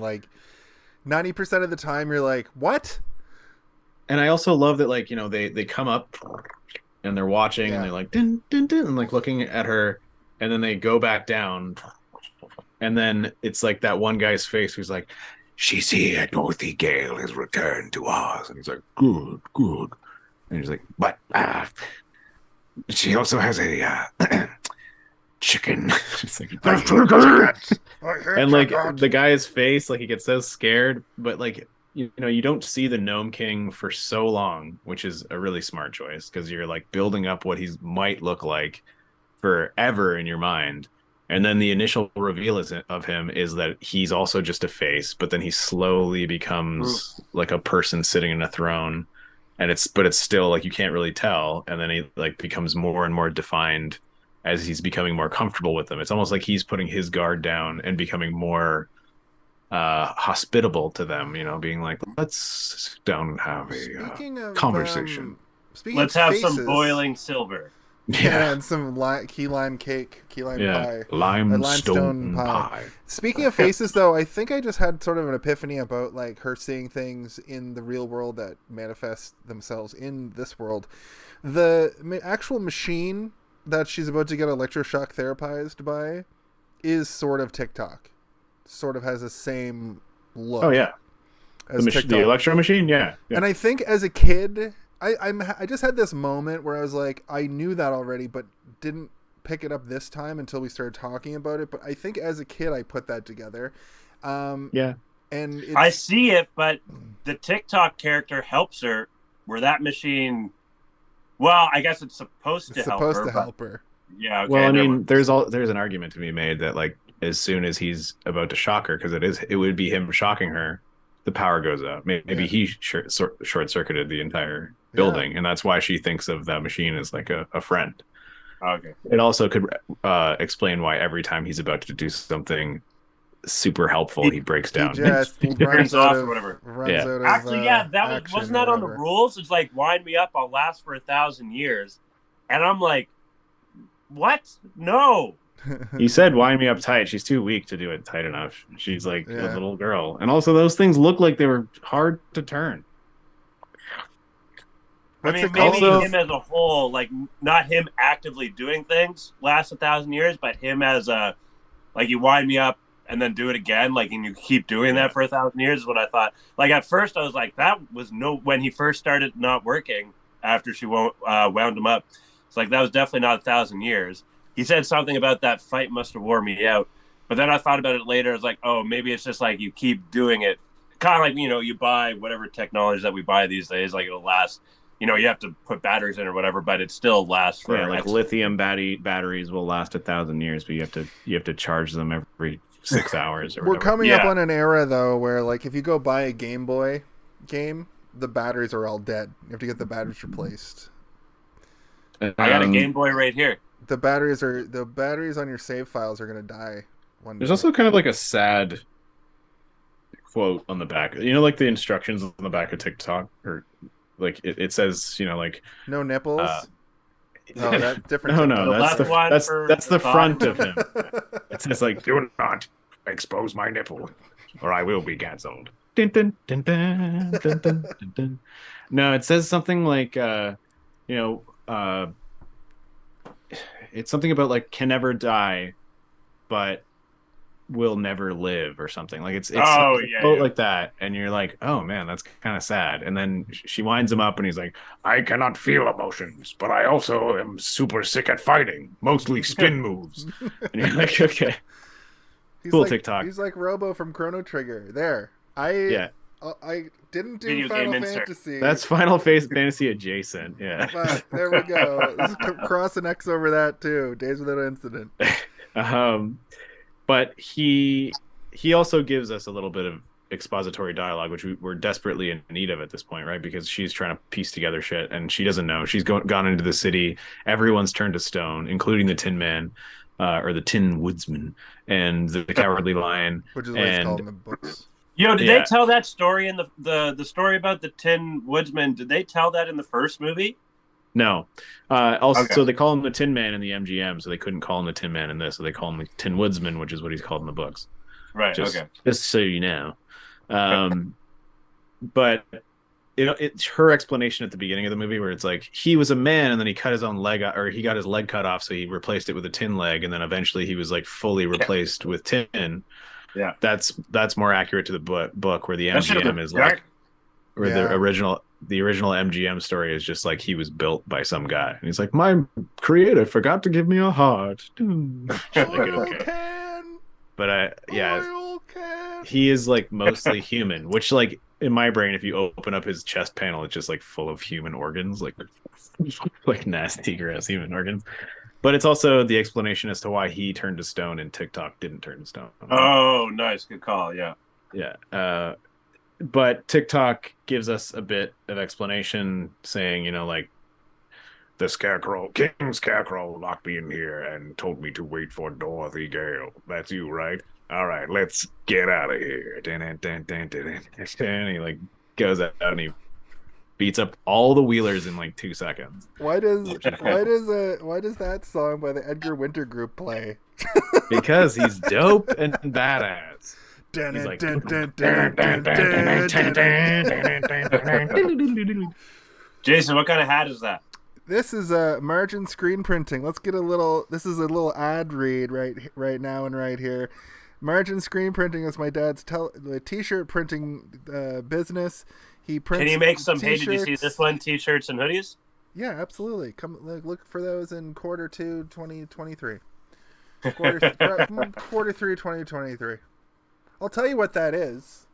90% of the time you're like, what? And I also love that they come up and they're watching and they're like dun, dun, dun, and looking at her, and then they go back down, and then it's that one guy's face who's like, she's here, Dorothy Gale has returned to Oz, and he's like, good, and he's like, but she also has a chicken. And the guy's face, he gets so scared, but you don't see the Gnome King for so long, which is a really smart choice because you're building up what he might look like forever in your mind, and then the initial reveal of him is that he's also just a face, but then he slowly becomes a person sitting in a throne, and it's still you can't really tell, and then he becomes more and more defined as he's becoming more comfortable with them. It's almost like he's putting his guard down and becoming more hospitable to them, being like, let's sit down and have a conversation. Let's have some boiling silver. Yeah, and some key lime pie. Limestone pie. Speaking of faces, though, I think I just had sort of an epiphany about her seeing things in the real world that manifest themselves in this world. The actual machine that she's about to get electroshock therapized by is sort of TikTok. Sort of has the same look. Oh yeah, the electro machine. Yeah. And I think as a kid, I just had this moment where I was like, I knew that already, but didn't pick it up this time until we started talking about it. But I think as a kid, I put that together. Yeah. And I see it, but the TikTok character helps her. Where that machine. Well, I guess it's supposed to help her. Yeah. Okay, well, I mean, there's an argument to be made that as soon as he's about to shock her, because it would be him shocking her, the power goes out. Maybe he short circuited the entire building, and that's why she thinks of that machine as a friend. Okay. It also could explain why every time he's about to do something super helpful, he breaks down. He just runs off or whatever. Actually, that wasn't that on the rules. It's wind me up, I'll last for 1,000 years, and I'm like, what? No. He said, "Wind me up tight." She's too weak to do it tight enough. She's a little girl, and also those things look like they were hard to turn. I mean, maybe him as a whole, not him actively doing things last 1,000 years, but him as you wind me up and then do it again, and you keep doing that for 1,000 years is what I thought. At first I was like, that was when he first started not working after she wound him up. It's that was definitely not 1,000 years. He said something about that fight must have wore me out. But then I thought about it later. I was like, oh, maybe it's just you keep doing it. Kind of you buy whatever technology that we buy these days, it'll last. You have to put batteries in or whatever, but it still lasts for lithium batteries will last 1,000 years, but you have to charge them every 6 hours or whatever. We're coming up on an era though where if you go buy a Game Boy game, the batteries are all dead. You have to get the batteries replaced. I got a Game Boy right here. The batteries on your save files are gonna die one day. There's also kind of a sad quote on the back. The instructions on the back of TikTok, or it says, no nipples. No, that's different. No, that's the front of him. It says do not expose my nipple, or I will be cancelled. Dun, dun, dun, dun, dun, dun, dun, dun. No, it says something it's something about like can never die, but will never live or something. Like it's Oh, a yeah, quote yeah. like that, and you're like, oh man, that's kind of sad. And then she winds him up, and he's like, I cannot feel emotions, but I also am super sick at fighting, mostly spin moves. And you're like, okay, He's cool like, TikTok. He's like Robo from Chrono Trigger. There. I didn't do Video Final game insert. Fantasy. That's Final Fantasy adjacent. Yeah. But there we go. Let's cross an X over that too. Days Without Incident. But he also gives us a little bit of expository dialogue, which we're desperately in need of at this point, right? Because she's trying to piece together shit, and she doesn't know. She's gone into the city. Everyone's turned to stone, including the Tin Man, or the Tin Woodsman, and the Cowardly Lion. Which is what it's called in the books. Yo, did Yeah. they tell that story in the story about the Tin Woodsman? Did they tell that in the first movie? No. Also, Okay. so they call him the Tin Man in the MGM, so they couldn't call him the Tin Man in this, so they call him the Tin Woodsman, which is what he's called in the books. Right. Just Okay. so you know. But it's her explanation at the beginning of the movie where it's like he was a man and then he cut his own leg, or he got his leg cut off, so he replaced it with a tin leg, and then eventually he was like fully replaced with tin. Yeah. That's more accurate to the book where the That should've MGM been is like, where Yeah. the original MGM story is just like he was built by some guy, and he's like, my creator forgot to give me a heart. Like, Oil okay. can. But Oil can. he is like mostly human, which like in my brain, if you open up his chest panel, it's just like full of human organs, like nasty, gross human organs. But it's also the explanation as to why he turned to stone and TikTok didn't turn to stone. Oh, nice, good call. Yeah. Yeah. But TikTok gives us a bit of explanation, saying, like the Scarecrow, King Scarecrow, locked me in here and told me to wait for Dorothy Gale. That's you, right? All right, let's get out of here. And he like goes out and he beats up all the Wheelers in like 2 seconds. Why does that song by the Edgar Winter Group play? Because he's dope and badass. He's like, Jason, what kind of hat is that? This is a margin screen printing. Let's get a little. This is a little ad read right now and right here. Margin screen printing is my dad's t-shirt printing business. He prints. Can you make some? Hey, t-shirts. did you see this one? T-shirts and hoodies. Yeah, absolutely. Come look for those in quarter 2, 2023. Quarter 3, 2023. I'll tell you what that is.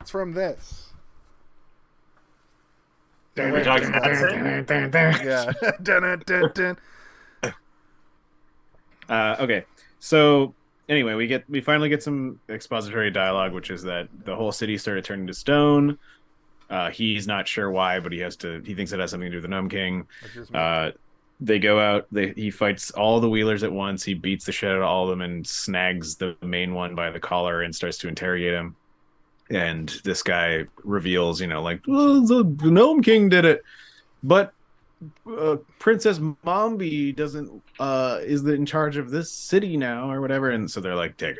It's from this. We're talking about Yeah. Dun, dun, dun. Okay, so anyway, we finally get some expository dialogue, which is that the whole city started turning to stone. He's not sure why, but he thinks it has something to do with the Gnome King. They go out. He fights all the Wheelers at once. He beats the shit out of all of them and snags the main one by the collar and starts to interrogate him. And this guy reveals, like, oh, the Gnome King did it, but Princess Mombi doesn't is in charge of this city now or whatever. And so they're like, take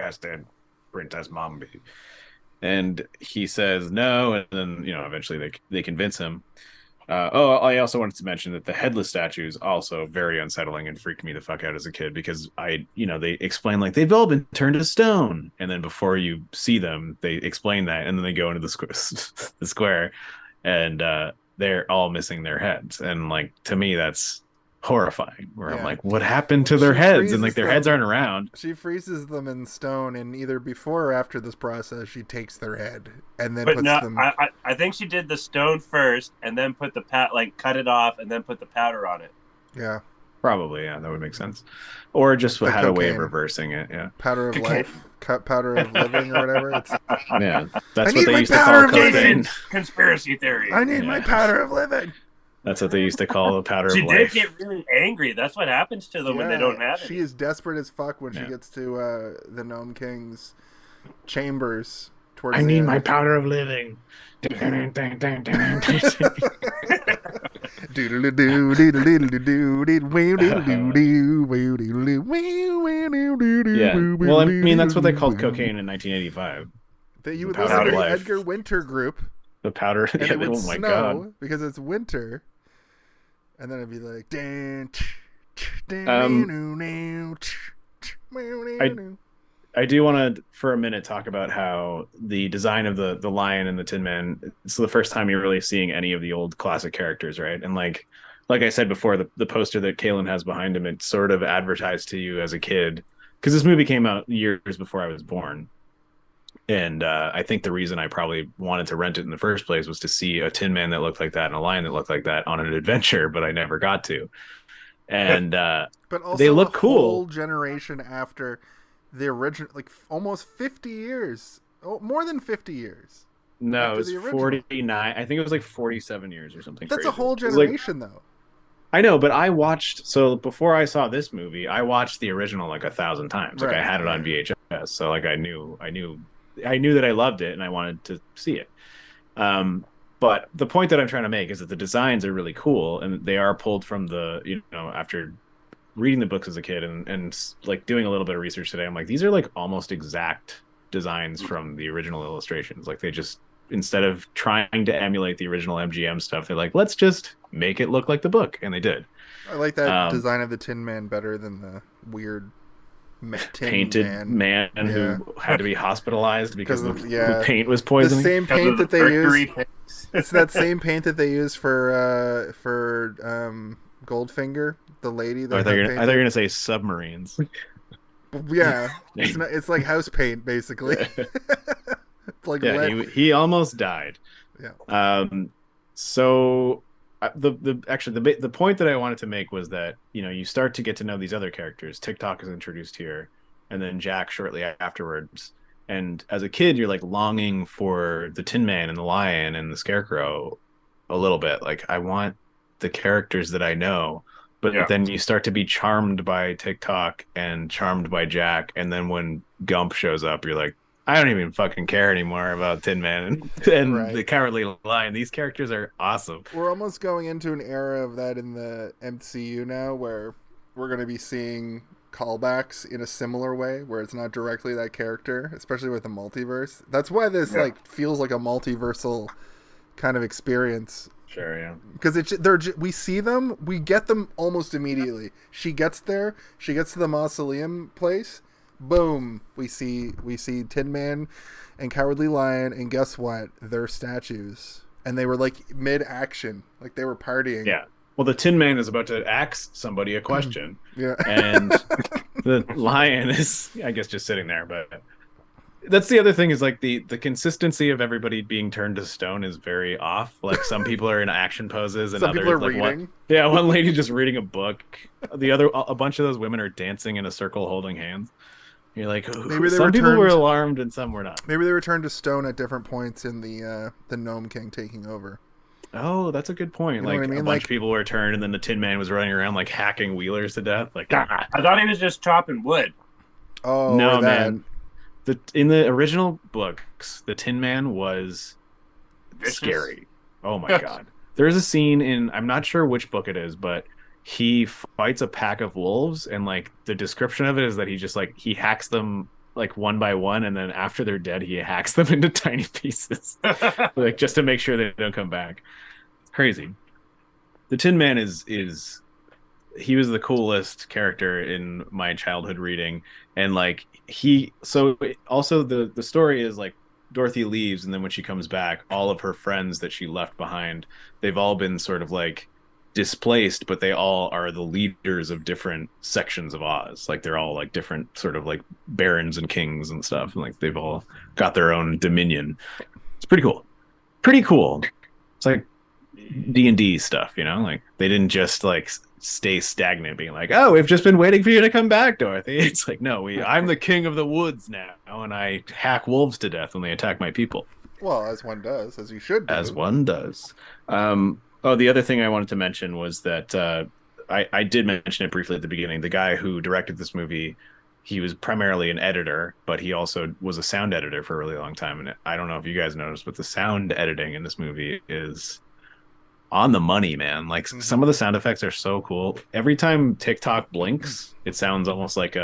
us then, Princess Mombi. And he says no, and then eventually they convince him. I also wanted to mention that the headless statue is also very unsettling and freaked me the fuck out as a kid, because they explain like they've all been turned to stone, and then before you see them, they explain that, and then they go into the square, and they're all missing their heads, and like to me that's horrifying. Where I'm like, what happened to their heads? And like their heads aren't around. She freezes them in stone, and either before or after this process, she takes their head and then But puts no, them. I think she did the stone first, and then put the cut it off, and then put the powder on it. Yeah, Probably, yeah, that would make sense. Or just Like had a way of cocaine. reversing it, yeah. powder of life, powder of living, or whatever. It's, Yeah, that's I what need they my used to powder call of cocaine. Conspiracy theory. I need my Yeah. powder of living. That's what they used to call the powder She of did life. get really angry. That's what happens to them when they don't have She it. is desperate as fuck when she Yeah. gets to the Gnome King's chambers. Towards I the need end. my powder of living. Yeah. Well, I mean, that's what they called cocaine in 1985. That you would Powder listen to of the life. Edgar Winter Group, The powder. and Yeah, it would oh my snow god. because it's winter, and then it'd be like, "Dan, I do want to, for a minute, talk about how the design of the lion and the Tin Man. It's the first time you're really seeing any of the old classic characters, right? And like I said before, the poster that Kalen has behind him, it's sort of advertised to you as a kid because this movie came out years before I was born. And I think the reason I probably wanted to rent it in the first place was to see a Tin Man that looked like that and a lion that looked like that on an adventure, but I never got to. And but also they look a cool. whole generation after the original, like almost 50 years. Oh, more than 50 years. No, it was 49. I think it was like 47 years or something. That's crazy. A whole generation, though. I know, but I watched. So before I saw this movie, I watched the original like 1,000 times. Like I had it on VHS, so like I knew that I loved it and I wanted to see it. But the point that I'm trying to make is that the designs are really cool and they are pulled from after reading the books as a kid and like doing a little bit of research today, I'm like, these are like almost exact designs from the original illustrations. Like they just, instead of trying to emulate the original MGM stuff, they're like, let's just make it look like the book. And they did. I like that design of the Tin Man better than the weird painted man yeah. who had to be hospitalized because the paint was poisoning. The same paint that they use. It's that same paint that they use for Goldfinger, the lady. I thought you were going to say submarines. Yeah, it's like house paint basically. It's like he almost died. Yeah. So the point that I wanted to make was that you start to get to know these other characters. TikTok is introduced here, and then Jack shortly afterwards. And as a kid, you're like longing for the Tin Man and the Lion and the Scarecrow a little bit. Like I want the characters that I know. But then you start to be charmed by TikTok and charmed by Jack. And then when Gump shows up, you're like, I don't even fucking care anymore about Tin Man and the Cowardly Lion. These characters are awesome. We're almost going into an era of that in the MCU now where we're going to be seeing callbacks in a similar way where it's not directly that character, especially with the multiverse. That's why this feels like a multiversal kind of experience. Sure, yeah. Because we see them, we get them almost immediately. She gets there, she gets to the mausoleum place, boom, we see Tin Man and Cowardly Lion, and guess what? They're statues. And they were like mid-action, like they were partying. Yeah. Well, the Tin Man is about to ask somebody a question. Yeah. And the lion is, I guess, just sitting there, but that's the other thing is like the consistency of everybody being turned to stone is very off. Like some people are in action poses and some others people are like reading. one lady just reading a book. A bunch of those women are dancing in a circle holding hands. You're like, some people were alarmed and some were not. Maybe they were turned to stone at different points in the Gnome King taking over. Oh, that's a good point. You know what I mean? A bunch of people were turned, and then the Tin Man was running around like hacking wheelers to death. Like, I thought he was just chopping wood. Oh no, man! In the original books, the Tin Man was scary. Oh my god! There's a scene in, I'm not sure which book it is, but he fights a pack of wolves, and like the description of it is that he hacks them like one by one, and then after they're dead, he hacks them into tiny pieces, like just to make sure they don't come back. It's crazy. The Tin Man he was the coolest character in my childhood reading, and like also the story is like Dorothy leaves, and then when she comes back, all of her friends that she left behind, they've all been sort of like displaced, but they all are the leaders of different sections of Oz. Like they're all like different sort of like barons and kings and stuff, and like they've all got their own dominion. It's pretty cool. It's like D&D stuff, like they didn't just like stay stagnant being like, oh, we've just been waiting for you to come back, Dorothy. It's like, no, I'm the king of the woods now, and I hack wolves to death when they attack my people. Well, as one does, as you should do. As one does. The other thing I wanted to mention was that I did mention it briefly at the beginning. The guy who directed this movie, he was primarily an editor, but he also was a sound editor for a really long time. And I don't know if you guys noticed, but the sound editing in this movie is on the money, man. Like some of the sound effects are so cool. Every time TikTok blinks, it sounds almost like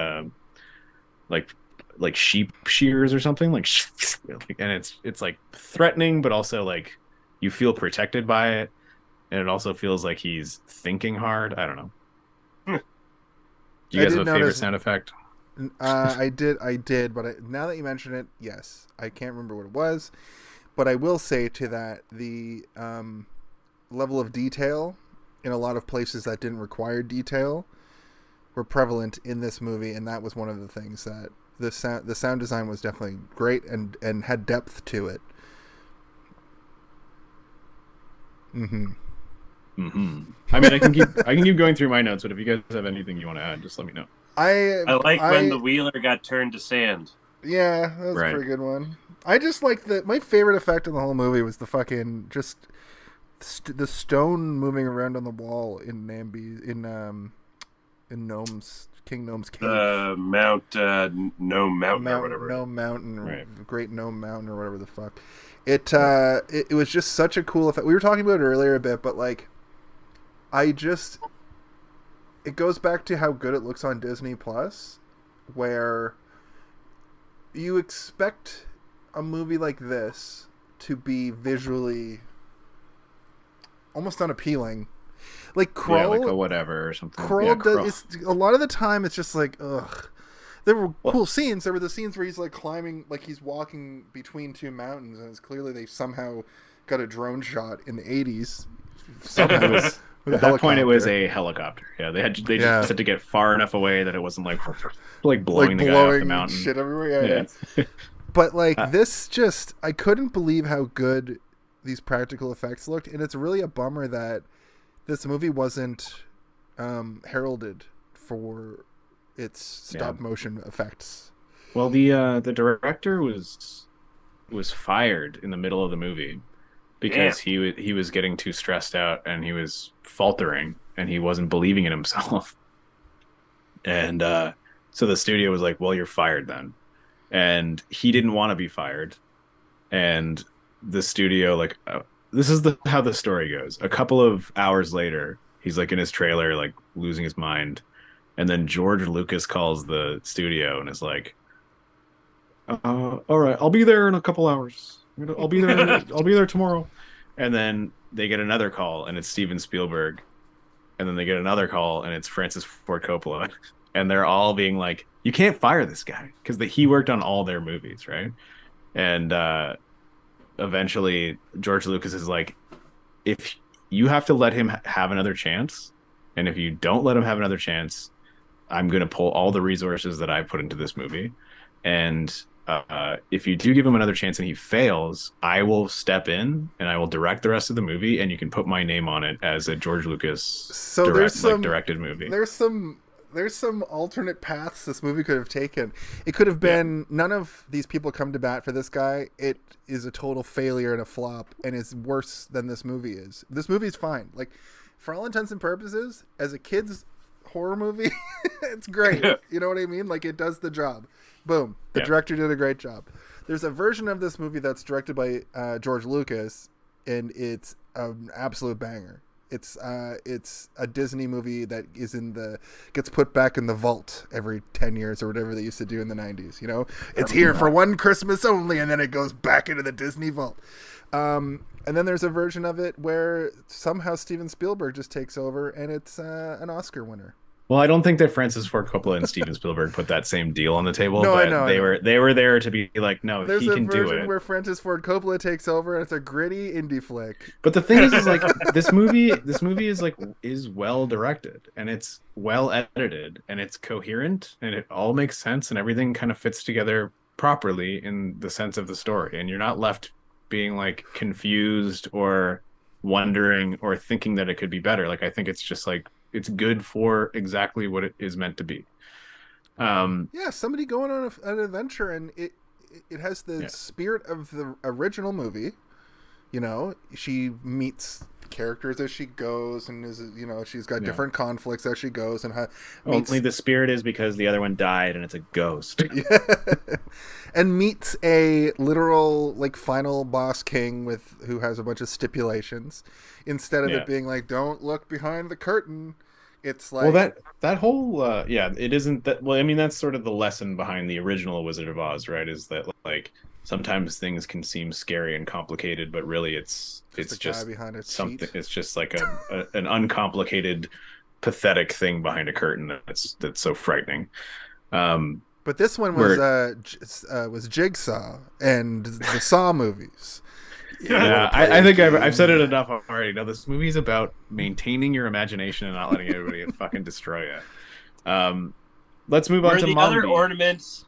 like sheep shears or something, and it's like threatening, but also like you feel protected by it. And it also feels like he's thinking hard. I don't know. Do you guys did have a favorite notice- sound effect? I did, but now that you mention it, yes, I can't remember what it was, but I will say to that the level of detail in a lot of places that didn't require detail were prevalent in this movie, and that was one of the things that the sound design was definitely great and had depth to it. I mean, I can keep going through my notes, but if you guys have anything you want to add, just let me know. I like when the wheeler got turned to sand. Yeah, that was a pretty good one. I just like my favorite effect in the whole movie was the fucking just the stone moving around on the wall in Gnome's King Gnome's cave. Gnome Mountain or whatever. Gnome Mountain, right. Great Gnome Mountain or whatever the fuck. It was just such a cool effect. We were talking about it earlier a bit, but like, it goes back to how good it looks on Disney Plus, where you expect a movie like this to be visually almost unappealing. Like Krull, like a whatever or something. Krull a lot of the time it's just like ugh. There were cool scenes. There were the scenes where he's like climbing, like he's walking between two mountains, and it's clearly they somehow got a drone shot in the 80s. Somehow. At that point, it was a helicopter. Yeah, they just had to get far enough away that it wasn't like blowing the guy off the mountain. Shit everywhere. Yeah. But like this, I couldn't believe how good these practical effects looked, and it's really a bummer that this movie wasn't heralded for its stop motion effects. Well, the director was fired in the middle of the movie because he was getting too stressed out and he was faltering and he wasn't believing in himself. And so the studio was like, "Well, you're fired then." And he didn't want to be fired. And the studio, like, this is how the story goes. A couple of hours later, he's like in his trailer, like losing his mind. And then George Lucas calls the studio and is like, "All right, I'll be there in a couple hours. I'll be there. I'll be there tomorrow." And then they get another call, and it's Steven Spielberg. And then they get another call, and it's Francis Ford Coppola. And they're all being like, "You can't fire this guy," because he worked on all their movies, right? And eventually, George Lucas is like, "If you have to let him have another chance, and if you don't let him have another chance, I'm going to pull all the resources that I put into this movie. And if you do give him another chance and he fails, I will step in and I will direct the rest of the movie, and you can put my name on it as a George Lucas directed movie." There's some alternate paths this movie could have taken. It could have been none of these people come to bat for this guy. It is a total failure and a flop, and is worse than this movie is. This movie's fine. Like, for all intents and purposes, as a kid's horror movie, it's great. You know what I mean? Like, it does the job. Boom. The director did a great job. There's a version of this movie that's directed by George Lucas, and it's an absolute banger. It's a Disney movie that gets put back in the vault every 10 years or whatever they used to do in the 90s. You know, it's here for one Christmas only, and then it goes back into the Disney vault. And then there's a version of it where somehow Steven Spielberg just takes over, and it's an Oscar winner. Well, I don't think that Francis Ford Coppola and Steven Spielberg put that same deal on the table. No, but I know. They were there to be like, no, There's he can do it. There's a version where Francis Ford Coppola takes over, and it's a gritty indie flick. But the thing is like this movie is well directed, and it's well edited, and it's coherent, and it all makes sense, and everything kind of fits together properly in the sense of the story, and you're not left being like confused or wondering or thinking that it could be better. Like, I think it's just like, it's good for exactly what it is meant to be. Somebody going on an adventure, and it has the spirit of the original movie. You know, she meets characters as she goes, and she's got different conflicts as she goes, and only the spirit is because the other one died and it's a ghost. And meets a literal like final boss king who has a bunch of stipulations, instead of it being like, "Don't look behind the curtain." It's like, well, that whole it isn't that. Well, I mean, that's sort of the lesson behind the original Wizard of Oz, right? Is that like sometimes things can seem scary and complicated, but really it's just behind its something. sheet. It's just like an uncomplicated pathetic thing behind a curtain that's so frightening. But this one was Jigsaw and the Saw movies. Yeah, I think I've said it enough already. No, this movie is about maintaining your imagination and not letting everybody fucking destroy it. Let's move on to the other ornaments.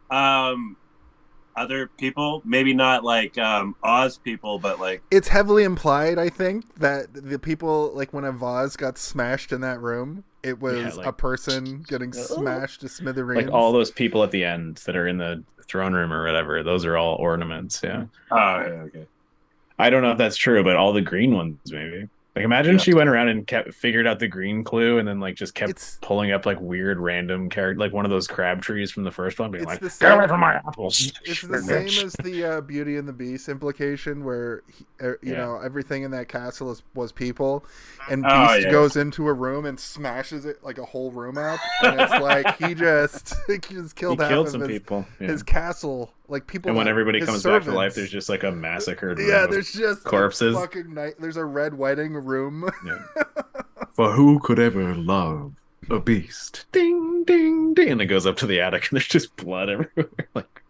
Other people, maybe not like Oz people, but like it's heavily implied, I think, that the people, like when a vase got smashed in that room, it was a person getting smashed to smithereens. Like all those people at the end that are in the throne room or whatever, those are all ornaments. Yeah. Oh, yeah, okay. I don't know if that's true, but all the green ones maybe. Like imagine she went around and figured out the green clue and then like just kept pulling up like weird random character, like one of those crab trees from the first one, being like, "Get away from my apples." It's the same as the Beauty and the Beast implication, where you know everything in that castle was people, and Beast goes into a room and smashes it like a whole room up, and it's like he just killed half of some people. Yeah. His castle. Like people, and when everybody comes back to life, there's just like a massacred room. Yeah, there's just corpses. Like, fucking night. There's a red wedding room. Yeah. For who could ever love a beast? Ding, ding, ding, and it goes up to the attic, and there's just blood everywhere, like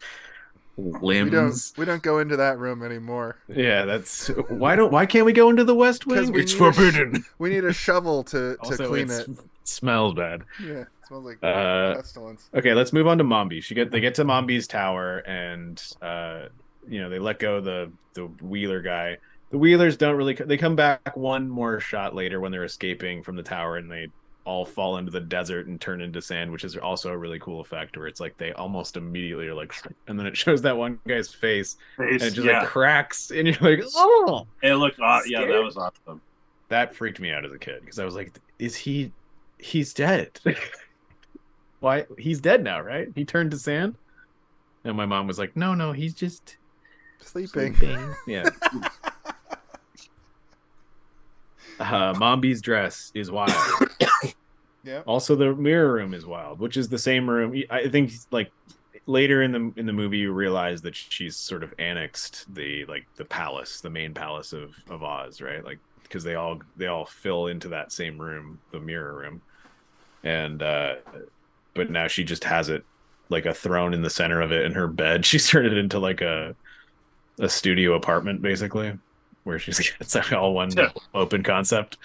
limbs. We don't go into that room anymore. Yeah, that's why can't we go into the West Wing? It's forbidden. We need a shovel to clean it. Smells bad. Yeah. Smells like pestilence. Okay, let's move on to Mombi. They get to Mombi's tower, and they let go the Wheeler guy. The Wheelers don't really. They come back one more shot later when they're escaping from the tower, and they all fall into the desert and turn into sand, which is also a really cool effect where it's like they almost immediately are like, and then it shows that one guy's face and it just like cracks, and you're like, oh, it looked awesome. Yeah, that was awesome. That freaked me out as a kid because I was like, he's dead. Why? He's dead now, right? He turned to sand? And my mom was like, no, he's just sleeping. Yeah. Mombi's dress is wild. Yeah. Also, the mirror room is wild, which is the same room. I think like later in the movie, you realize that she's sort of annexed the palace, the main palace of Oz, right? Like because they all fill into that same room, the mirror room, and but now she just has it like a throne in the center of it in her bed. She's turned it into like a studio apartment basically, where it's like all one open concept.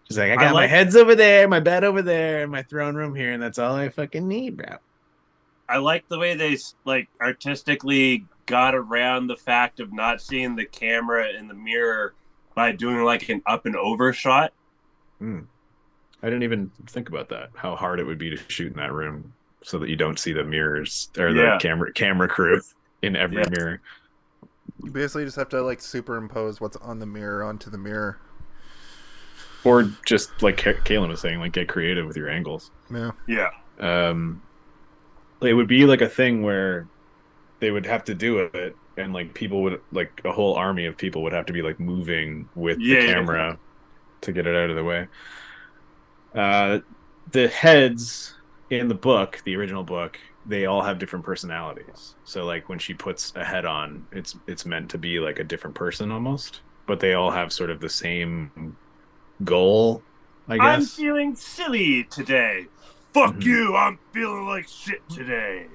She's like, I got my heads over there, my bed over there, and my throne room here, and that's all I fucking need, bro. I like the way they like artistically got around the fact of not seeing the camera in the mirror by doing like an up and over shot. I didn't even think about that. How hard it would be to shoot in that room so that you don't see the mirrors or the camera crew in every mirror. You basically just have to like superimpose what's on the mirror onto the mirror. Or just like Kaylin was saying, like get creative with your angles. Yeah. It would be like a thing where they would have to do it, and like people would like a whole army of people would have to be like moving with the camera to get it out of the way. The heads in the book, the original book, they all have different personalities. So like when she puts a head on, it's meant to be like a different person almost, but they all have sort of the same goal, I guess. I'm feeling silly today. Fuck you, I'm feeling like shit today.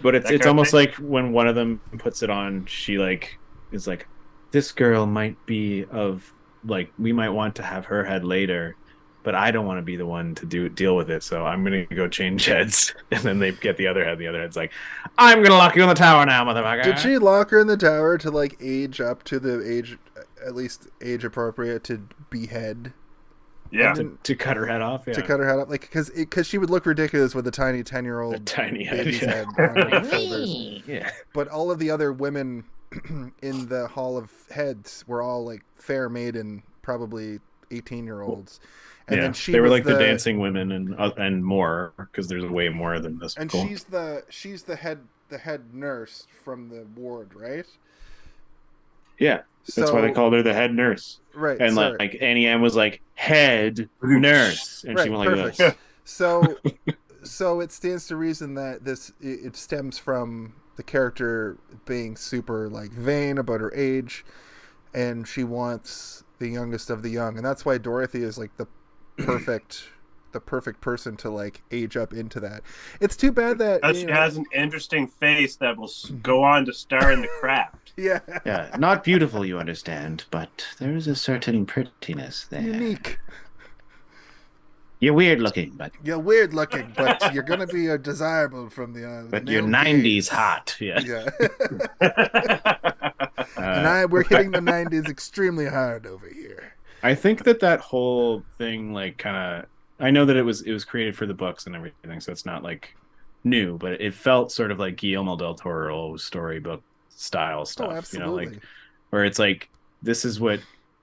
But it's almost like when one of them puts it on, she like is like, this girl might be of like, we might want to have her head later, but I don't want to be the one to deal with it, so I'm gonna go change heads. And then they get the other head. The other head's like, I'm gonna lock you in the tower now, motherfucker. Did she lock her in the tower to like age up to the age, at least age appropriate to behead? Yeah, to cut her head off. Yeah. To cut her head off, like because she would look ridiculous with a tiny 10-year-old tiny head, head on her shoulders. Yeah. But all of the other women in the Hall of Heads were all like fair maiden, probably 18-year-olds. And then they were like the dancing women and more, because there's way more than this. And she's the head nurse from the ward, right? Yeah, that's why they called her the head nurse. Right. And like Annie Ann was like head nurse, and she went like this. So it stands to reason that it stems from the character being super like vain about her age, and she wants the youngest of the young, and that's why Dorothy is like the the perfect person to like age up into that. It's too bad that She has an interesting face that will go on to star in The Craft. Yeah. Yeah, not beautiful, you understand, but there is a certain prettiness there. Unique. You're weird looking, but You're weird looking, but you're gonna be desirable from the. but you're male '90s gaze. hot. Yeah. And we're hitting the 90s extremely hard over here. I think that whole thing, like, kind of, I know that it was created for the books and everything, so it's not like new, but it felt sort of like Guillermo del Toro storybook style stuff. Absolutely. Like where it's like, this is what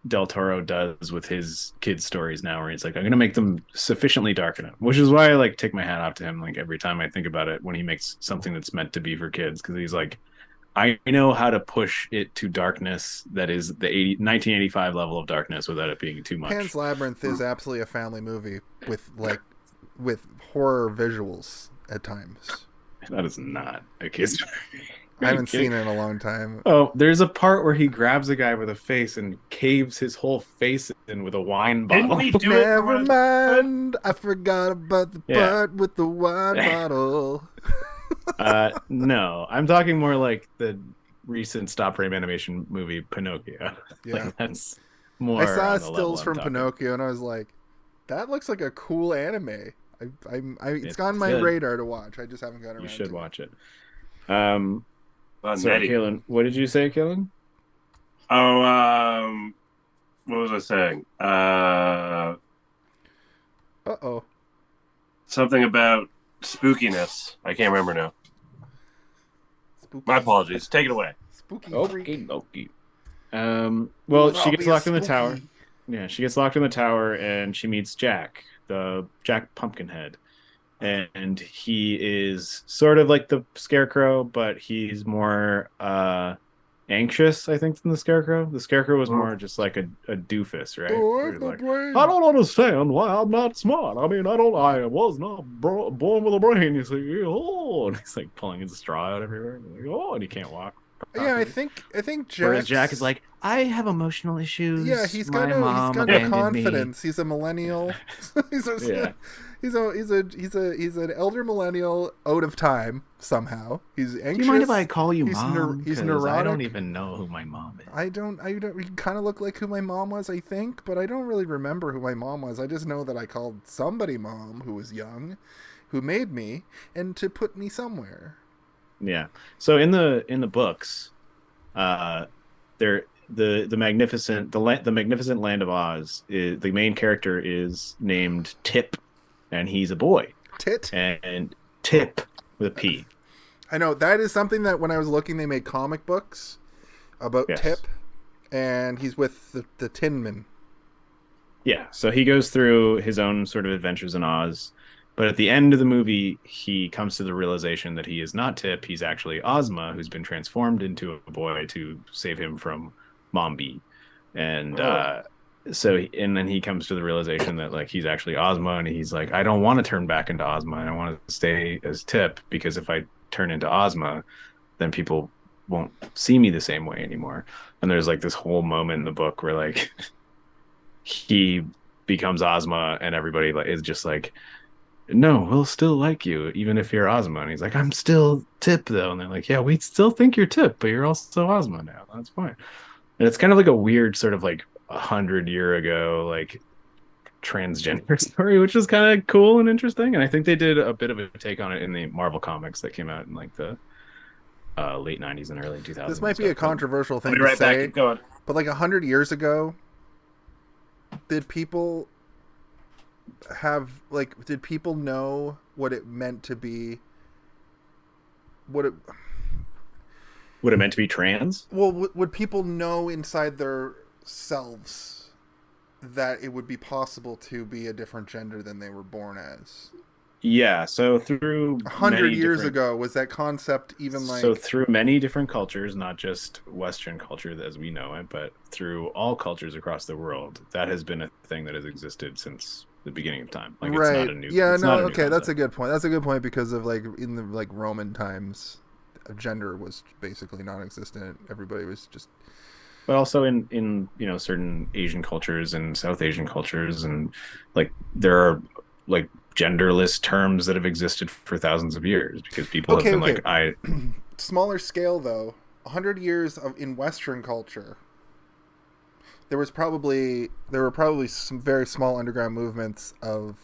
Del Toro does with his kids' stories now, where it's like, I'm gonna make them sufficiently dark enough, which is why I like take my hat off to him like every time I think about it when he makes something that's meant to be for kids, because he's like, I know how to push it to darkness that is the 1985 level of darkness without it being too much. Pan's Labyrinth is absolutely a family movie with horror visuals at times. That is not a kid's movie. I haven't seen it in a long time. Oh, there's a part where he grabs a guy with a face and caves his whole face in with a wine bottle. Didn't we do it? Never mind, I forgot about the part with the wine bottle. No, I'm talking more like the recent stop frame animation movie Pinocchio. Yeah, like, that's more. I saw on the level stills I'm from talking. Pinocchio, and I was like, "That looks like a cool anime." It's on my good. radar to watch. I just haven't got around. You should to watch it. On Sorry, Netty. Kaylin, what did you say, Kaylin? Oh, what was I saying? Uh-oh. Something about spookiness. I can't remember now. Spooky. My apologies. Take it away. Spooky Okay. freak. Well, I'll she gets be locked in the spooky. tower. Yeah, she gets locked in the tower, and she meets Jack, the Jack Pumpkinhead. And he is sort of like the Scarecrow, but he's more anxious, I think, than the Scarecrow. The Scarecrow was more just like a doofus, right? Oh, Where I he's have like, no brain. I don't understand why I'm not smart. I mean, I was not born with a brain, you see. Oh, and he's like pulling his straw out everywhere. Like, oh, and he can't walk. Yeah, I properly. think Whereas Jack Jack is like, I have emotional issues. yeah, he's My got no mom confidence. He's a millennial. Yeah. He's an elder millennial out of time somehow. He's anxious. Do you mind if I call you He's mom? he's 'Cause neurotic. I don't even know who my mom is. I don't. You kind of look like who my mom was, I think, but I don't really remember who my mom was. I just know that I called somebody mom who was young, who made me, and to put me somewhere. Yeah. So in the books, the magnificent land of Oz is the main character is named Tip, and he's a boy. Tit. And Tip with a P. I know that is something that when I was looking, they made comic books about Yes. Tip, and he's with the Tin Man. Yeah. So he goes through his own sort of adventures in Oz, but at the end of the movie, he comes to the realization that he is not Tip. He's actually Ozma, who's been transformed into a boy to save him from Mom Bee. And and then he comes to the realization that like he's actually Ozma, and he's like, I don't want to turn back into Ozma. I want to stay as Tip, because if I turn into Ozma, then people won't see me the same way anymore. And there's like this whole moment in the book where like he becomes Ozma, and everybody is just like, no, we'll still like you even if you're Ozma. And he's like, I'm still Tip though. And they're like, yeah, we still think you're Tip, but you're also Ozma now. That's fine. And it's kind of like a weird sort of like 100-year ago like transgender story, which is kind of cool and interesting. And I think they did a bit of a take on it in the Marvel comics that came out in like the late 90s and early 2000s. This might be a controversial I'll thing be to right back. say, Keep going. but like 100 years ago, did people know what it meant to be? Would it meant to be trans? Well, would people know inside their selves that it would be possible to be a different gender than they were born as? Yeah, so through 100 years ago, was that concept even like... So through many different cultures, not just Western culture as we know it, but through all cultures across the world, that has been a thing that has existed since the beginning of time. Like, right. It's not a new, yeah, it's no, not a new okay, concept. that's a good point. That's a good point because of like in the like Roman times, gender was basically non-existent. Everybody was just But also in certain Asian cultures and South Asian cultures, and like there are like genderless terms that have existed for thousands of years because people have been like I. Smaller scale though, 100 years in Western culture. There were probably some very small underground movements of.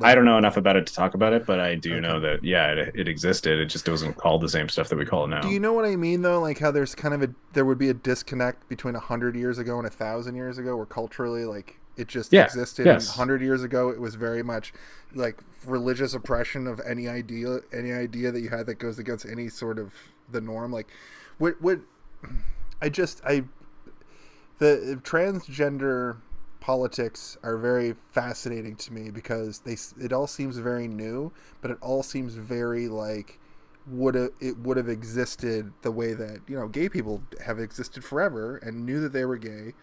I don't know enough about it to talk about it, but I do know that it existed. It just wasn't called the same stuff that we call it now. Do you know what I mean though? Like how there's kind of there would be a disconnect between 100 years ago and 1,000 years ago, where culturally like it just existed. Yes. And 100 years ago, it was very much like religious oppression of any idea that you had that goes against any sort of the norm. Like, the transgender politics are very fascinating to me because it all seems very new, but it all seems very like would have existed the way that gay people have existed forever and knew that they were gay,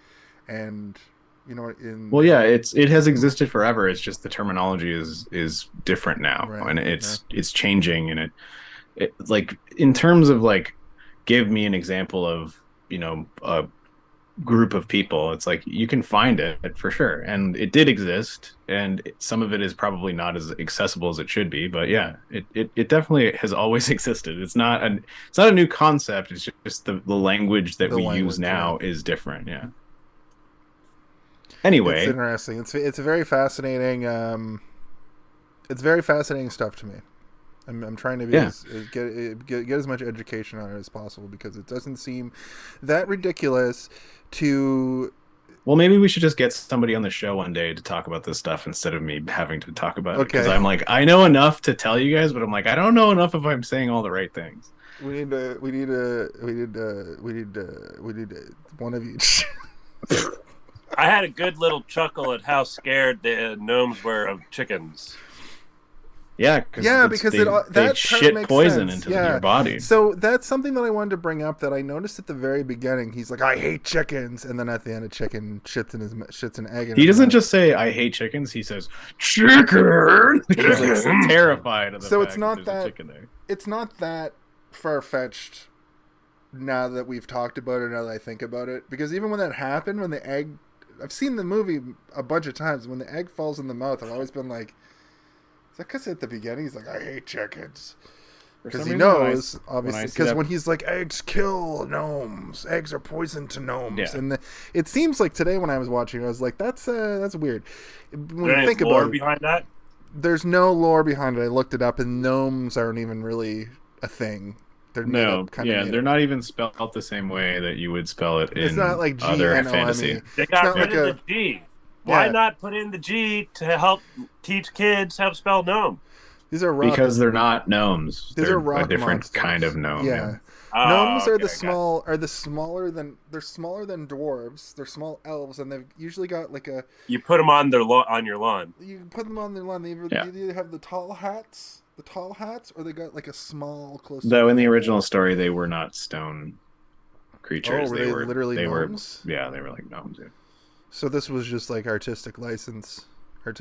and it has existed forever. It's just the terminology is different now, right. And it's changing, and it like in terms of like give me an example of a group of people. It's like you can find it for sure, and it did exist, and some of it is probably not as accessible as it should be, but it definitely has always existed. It's not a new concept. It's just the language that we use now is different. Anyway, it's interesting. It's a very fascinating. It's very fascinating stuff to me. I'm trying to get as much education on it as possible because it doesn't seem that ridiculous to. Well, maybe we should just get somebody on the show one day to talk about this stuff instead of me having to talk about it. Because I'm like, I know enough to tell you guys, but I'm like, I don't know enough if I'm saying all the right things. We need one of each. I had a good little chuckle at how scared the gnomes were of chickens. Yeah, because that shit makes poison sense. into your body. So that's something that I wanted to bring up that I noticed at the very beginning. He's like, "I hate chickens," and then at the end, a chicken shits an egg. He doesn't just say, "I hate chickens." He says, "Chicken." He's like terrified of the fact that there's a chicken there. It's not that far-fetched. Now that we've talked about it, now that I think about it, because even when that happened, when the egg, I've seen the movie a bunch of times. When the egg falls in the mouth, I've always been like. Is that because at the beginning he's like, I hate chickens? Because he knows, obviously. Because when he's like, eggs kill gnomes. Eggs are poison to gnomes. Yeah. And it seems like today when I was watching, I was like, that's weird. When you think about it, behind that? There's no lore behind it. I looked it up, and gnomes aren't even really a thing. They're they're not even spelled the same way that you would spell it in not like other fantasy. They got rid of the G. Why not put in the G to help teach kids how to spell gnome? These are because they're not gnomes. They're a different monsters. Kind of gnome. Yeah. Gnomes are smaller than dwarves. They're small elves, and they've usually got like a. You put them on your lawn. You can put them on their lawn. They either have the tall hats, or they got like a small close. Though in the original story, they were not stone creatures. Oh, they were literally gnomes? They were like gnomes. Yeah. So this was just like artistic license.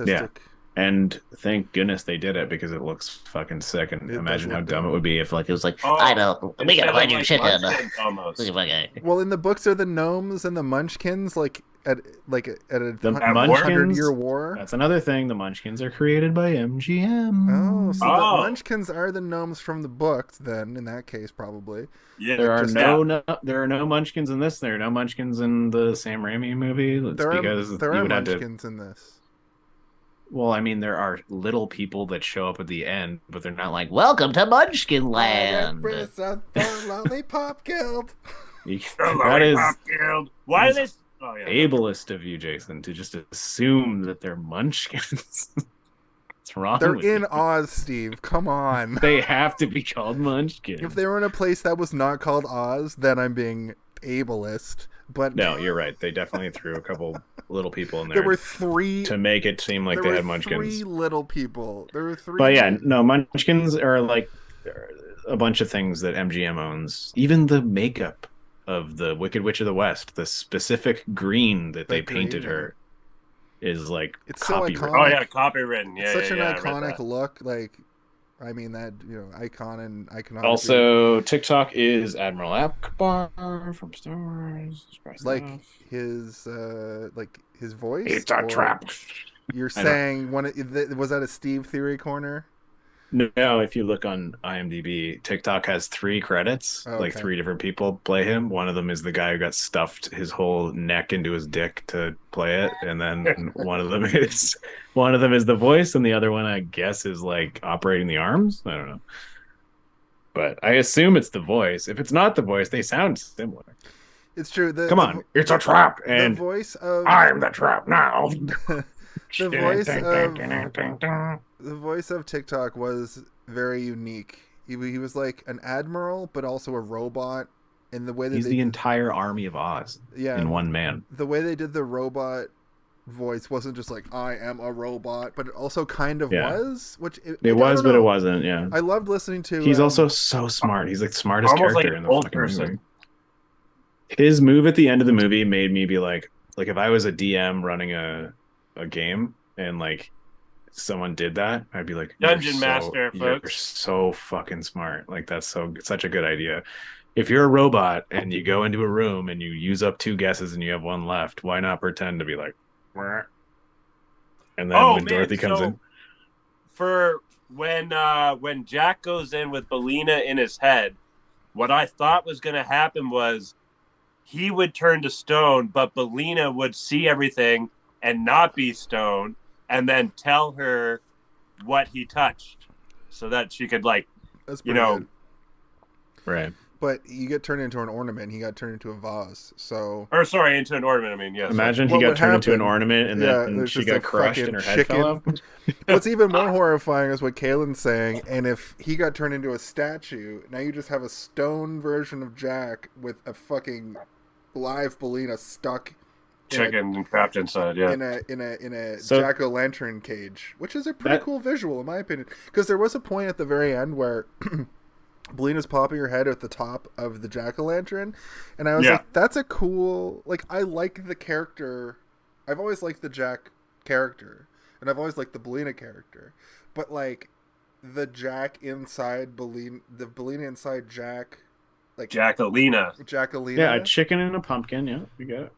Yeah. And thank goodness they did it because it looks fucking sick. And imagine how dumb it would be if like it was like, I know, we gotta find your chicken. Well, in the books are the gnomes and the munchkins like at a 100-year war. That's another thing. The munchkins are created by MGM. Oh, so the munchkins are the gnomes from the books. Then, in that case, probably. Yeah, there are no munchkins in this. There are no munchkins in the Sam Raimi movie. There are munchkins in this. Well, I mean, there are little people that show up at the end, but they're not like, "Welcome to Munchkin Land." Lollipop Guild. That is why are they? Oh, yeah. Ableist of you, Jason, to just assume that they're munchkins. What's wrong? They're in Oz, Steve. Come on. They have to be called munchkins. If they were in a place that was not called Oz, then I'm being ableist. But no, you're right. They definitely threw a couple little people in there. There were three to make it seem like they had munchkins. 3 little people. There were 3. But yeah, no, munchkins are like a bunch of things that MGM owns. Even the makeup of the Wicked Witch of the West, the specific green that they painted her is like it's so iconic. Oh yeah, copywritten. Yeah, it's such an iconic look. Like I mean that icon and iconography. Also, TikTok is Admiral Akbar from Star Wars. Like his voice. It's a trap. You're saying was that a Steve Theory corner? No, if you look on IMDb, TikTok has 3 credits. Oh, like 3 different people play him. One of them is the guy who got stuffed his whole neck into his dick to play it, and then one of them is the voice, and the other one I guess is like operating the arms. I don't know, but I assume it's the voice. If it's not the voice, they sound similar. It's true. Come on, it's a trap, and the voice of I'm the trap now. The voice of TikTok was very unique. He was like an admiral, but also a robot. In the way that he's the entire army of Oz in one man. The way they did the robot voice wasn't just like I am a robot, but it also kind of was. Which it was, but it wasn't. Yeah, I loved listening to. He's also so smart. He's like the smartest character in the old fucking person. movie. His move at the end of the movie made me be like if I was a DM running a game and like someone did that, I'd be like, Dungeon Master, you're folks. so fucking smart. Like that's such a good idea. If you're a robot and you go into a room and you use up 2 guesses and you have 1 left, why not pretend to be like, Mwah. And then when Dorothy comes in, for when Jack goes in with Belina in his head, what I thought was going to happen was he would turn to stone, but Belina would see everything and not be stone, and then tell her what he touched, so that she could good. Right. But you get turned into an ornament. He got turned into a vase. So, into an ornament. I mean, yes. Imagine he got turned into an ornament, and then she got crushed and her head fell off. What's even more horrifying is what Kaylin's saying. And if he got turned into a statue, now you just have a stone version of Jack with a fucking live Belina stuck. Chicken and trapped inside, yeah. In a jack-o'-lantern cage, which is a pretty cool visual in my opinion. Because there was a point at the very end where Belina's popping her head at the top of the jack-o'-lantern, and I was like, that's a cool, I like the character. I've always liked the Jack character, and I've always liked the Belina character, but the Jack inside Belina, the Belina inside Jack, Jackalina. Yeah, a chicken and a pumpkin. Yeah, you got it.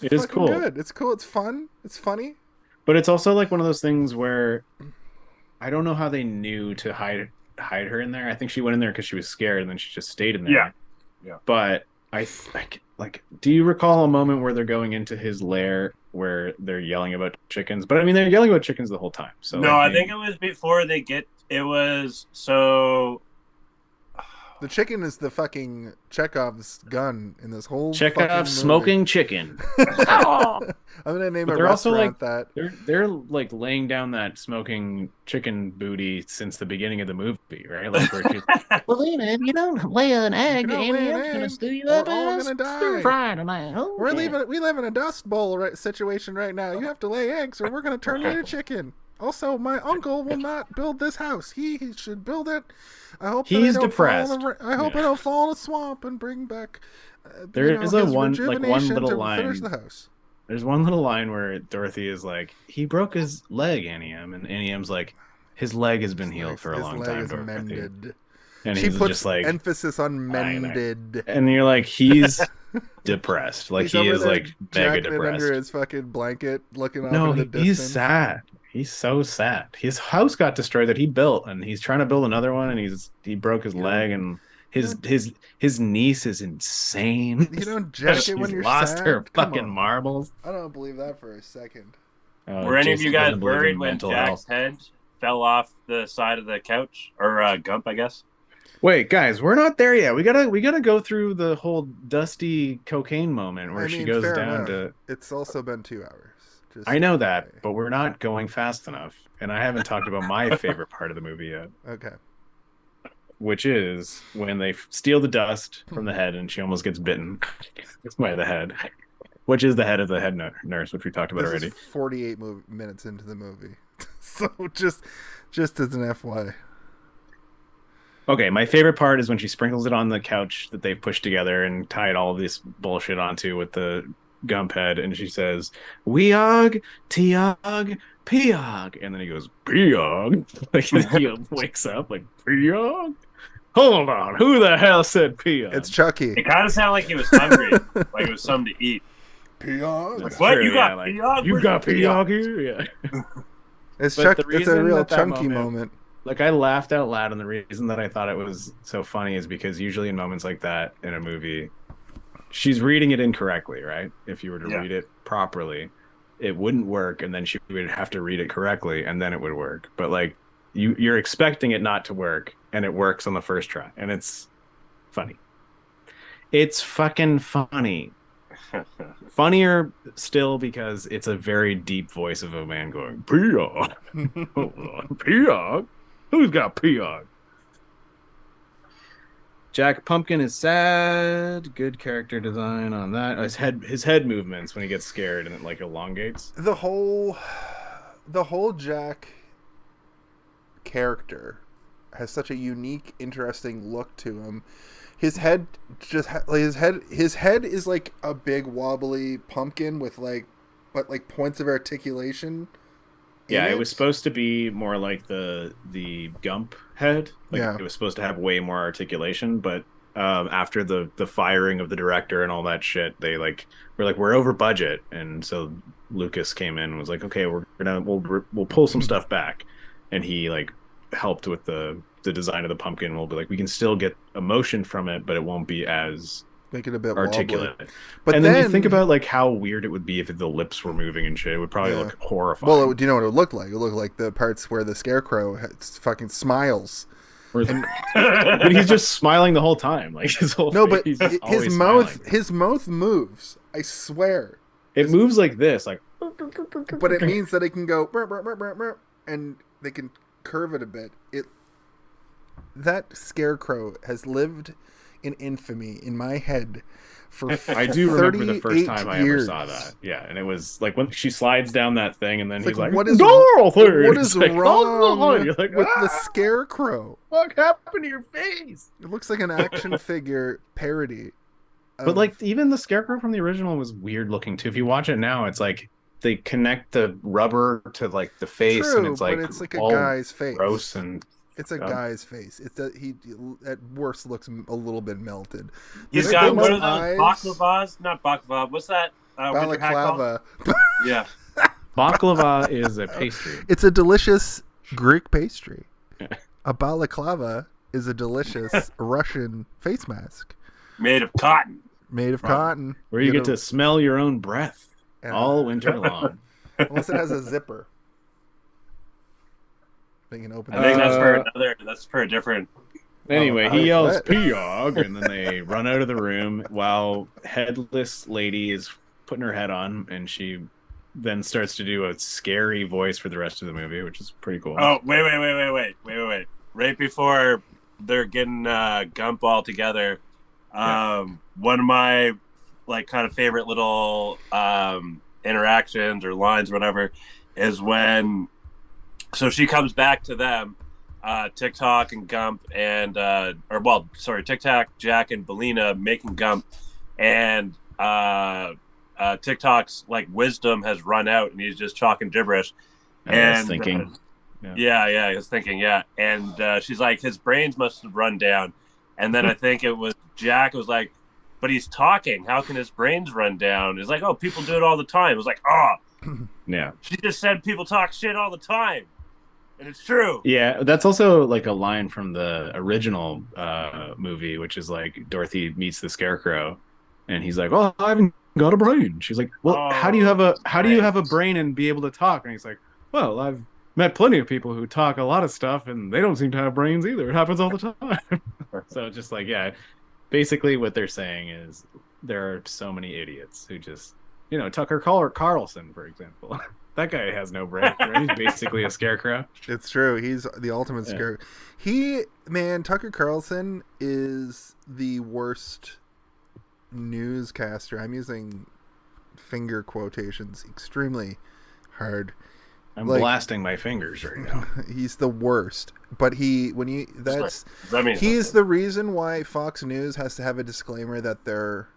It is cool. Good. It's cool. It's fun. It's funny. But it's also one of those things where I don't know how they knew to hide her in there. I think she went in there because she was scared, and then she just stayed in there. Yeah. But I do you recall a moment where they're going into his lair where they're yelling about chickens? But I mean, they're yelling about chickens the whole time. So no, I think it was before they get. It was so. The chicken is the fucking Chekhov's gun in this whole Chekhov's smoking chicken. I'm gonna name a restaurant that. They're laying down that smoking chicken booty since the beginning of the movie, right? Belina, if you don't lay an egg, Amium's gonna stew you up and stir fry tonight. Oh, we live in a dust bowl situation right now. You have to lay eggs, or we're gonna turn you into chicken. Also, my uncle will not build this house. He should build it. I hope he's depressed. I hope I don't fall in a swamp and bring back. There is one little line. Finish the house. There's one little line where Dorothy is like, "He broke his leg, Anium," and Anium's like, "His leg has been healed for a long time, His leg is Dorothy." mended. And she he's puts just like emphasis on mended. And you're like, he's depressed. He is mega depressed. Under his fucking blanket, looking off in the distance. He's sad. He's so sad. His house got destroyed that he built, and he's trying to build another one, and he broke his leg, and his niece is insane. You don't jack it when you're lost sad? her fucking marbles. I don't believe that for a second. Were any of you guys worried when Jack's head fell off the side of the couch or Gump, I guess? Wait, guys, we're not there yet. We gotta go through the whole dusty cocaine moment where she goes down to. It's also been 2 hours. I know that, but we're not going fast enough, and I haven't talked about my favorite part of the movie yet. Okay. Which is when they steal the dust from the head, and she almost gets bitten by the head, which is the head of the head nurse, which we talked about already. Is 48 minutes into the movie, so just as an FY. Okay, my favorite part is when she sprinkles it on the couch that they've pushed together and tied all of this bullshit onto with the Gump head, and she says, "Weog, Tiog, Piog," and then he goes, "Piog." Like he wakes up like, "Piog." Hold on, who the hell said Piog? It's Chucky. It kind of sounded like he was hungry, like it was something to eat. Piog. Like, what? True, You got like, Piog? You got Piog here? Yeah. It's But Chuck. the It's a reason real that chunky moment. Like, I laughed out loud, and the reason that I thought it was so funny is because usually in moments like that in a movie, she's reading it incorrectly, right? If you were to read it properly, it wouldn't work, and then she would have to read it correctly, and then it would work. But like, you're expecting it not to work, and it works on the first try, and it's funny. It's fucking funny. Funnier still because it's a very deep voice of a man going, "Piog, hold on, Piog, who's got Piog?" Jack Pumpkin is sad. Good character design on that. His head movements when he gets scared and it like elongates. The whole Jack character has such a unique, interesting look to him. His head his head is like a big wobbly pumpkin with but points of articulation. Yeah, it was supposed to be more like the Gump head. It was supposed to have way more articulation, but after the firing of the director and all that shit, they we're over budget, and so Lucas came in and was like, "Okay, we'll pull some stuff back," and he helped with the design of the pumpkin. We'll be like, we can still get emotion from it, but it won't be as make it a bit articulate. Wobbly. But then you think about how weird it would be if the lips were moving and shit. It would probably look horrifying. Well, do you know what it would look like? It would look like the parts where the scarecrow fucking smiles. But he's just smiling the whole time. Like his whole face, but his mouth moves. I swear. It moves like this, like. But it means that it can go and they can curve it a bit. That scarecrow has lived in infamy in my head for I do remember the first time I ever years. saw that. Yeah, and it was like when she slides down that thing, and then he's like, "What is Dorothy? What is wrong You're like, with the scarecrow? What happened to your face?" It looks like an action figure parody. But even the scarecrow from the original was weird looking too. If you watch it now, it's like they connect the rubber to the face, and it's like a guy's face. Gross and. It's a guy's face. He at worst looks a little bit melted. He's got one of those baklavas. Not baklava. What's that? Balaclava. Yeah. Baklava is a pastry. It's a delicious Greek pastry. A balaclava is a delicious Russian face mask. Made of cotton. Cotton. Where you get to smell your own breath all winter long. Unless it has a zipper. They can open. I think that's for another. That's for a different. Anyway, he yells "Piog," and then they run out of the room while headless lady is putting her head on, and she then starts to do a scary voice for the rest of the movie, which is pretty cool. Oh, wait! Right before they're getting Gump all together, one of my kind of favorite little interactions or lines, or whatever, is when. So she comes back to them, TikTok and Gump and TikTok, Jack and Belina making Gump, and TikTok's wisdom has run out and he's just talking gibberish. And he's thinking, he's thinking, and she's like, his brains must have run down, and then I think it was Jack was like, but he's talking. How can his brains run down? It's like, oh, people do it all the time. It was like, yeah. She just said people talk shit all the time. And it's true. Yeah, that's also a line from the original movie, which is Dorothy meets the Scarecrow, and he's like, "Oh, I haven't got a brain." She's like, "Well, how do you have a brain and be able to talk?" And he's like, "Well, I've met plenty of people who talk a lot of stuff, and they don't seem to have brains either. It happens all the time." So just basically what they're saying is there are so many idiots who just, Tucker Carlson, for example. That guy has no brain. Right? He's basically a scarecrow. It's true. He's the ultimate scarecrow. Tucker Carlson is the worst newscaster. I'm using finger quotations extremely hard. I'm blasting my fingers right now. He's the worst. But he's the reason why Fox News has to have a disclaimer that they're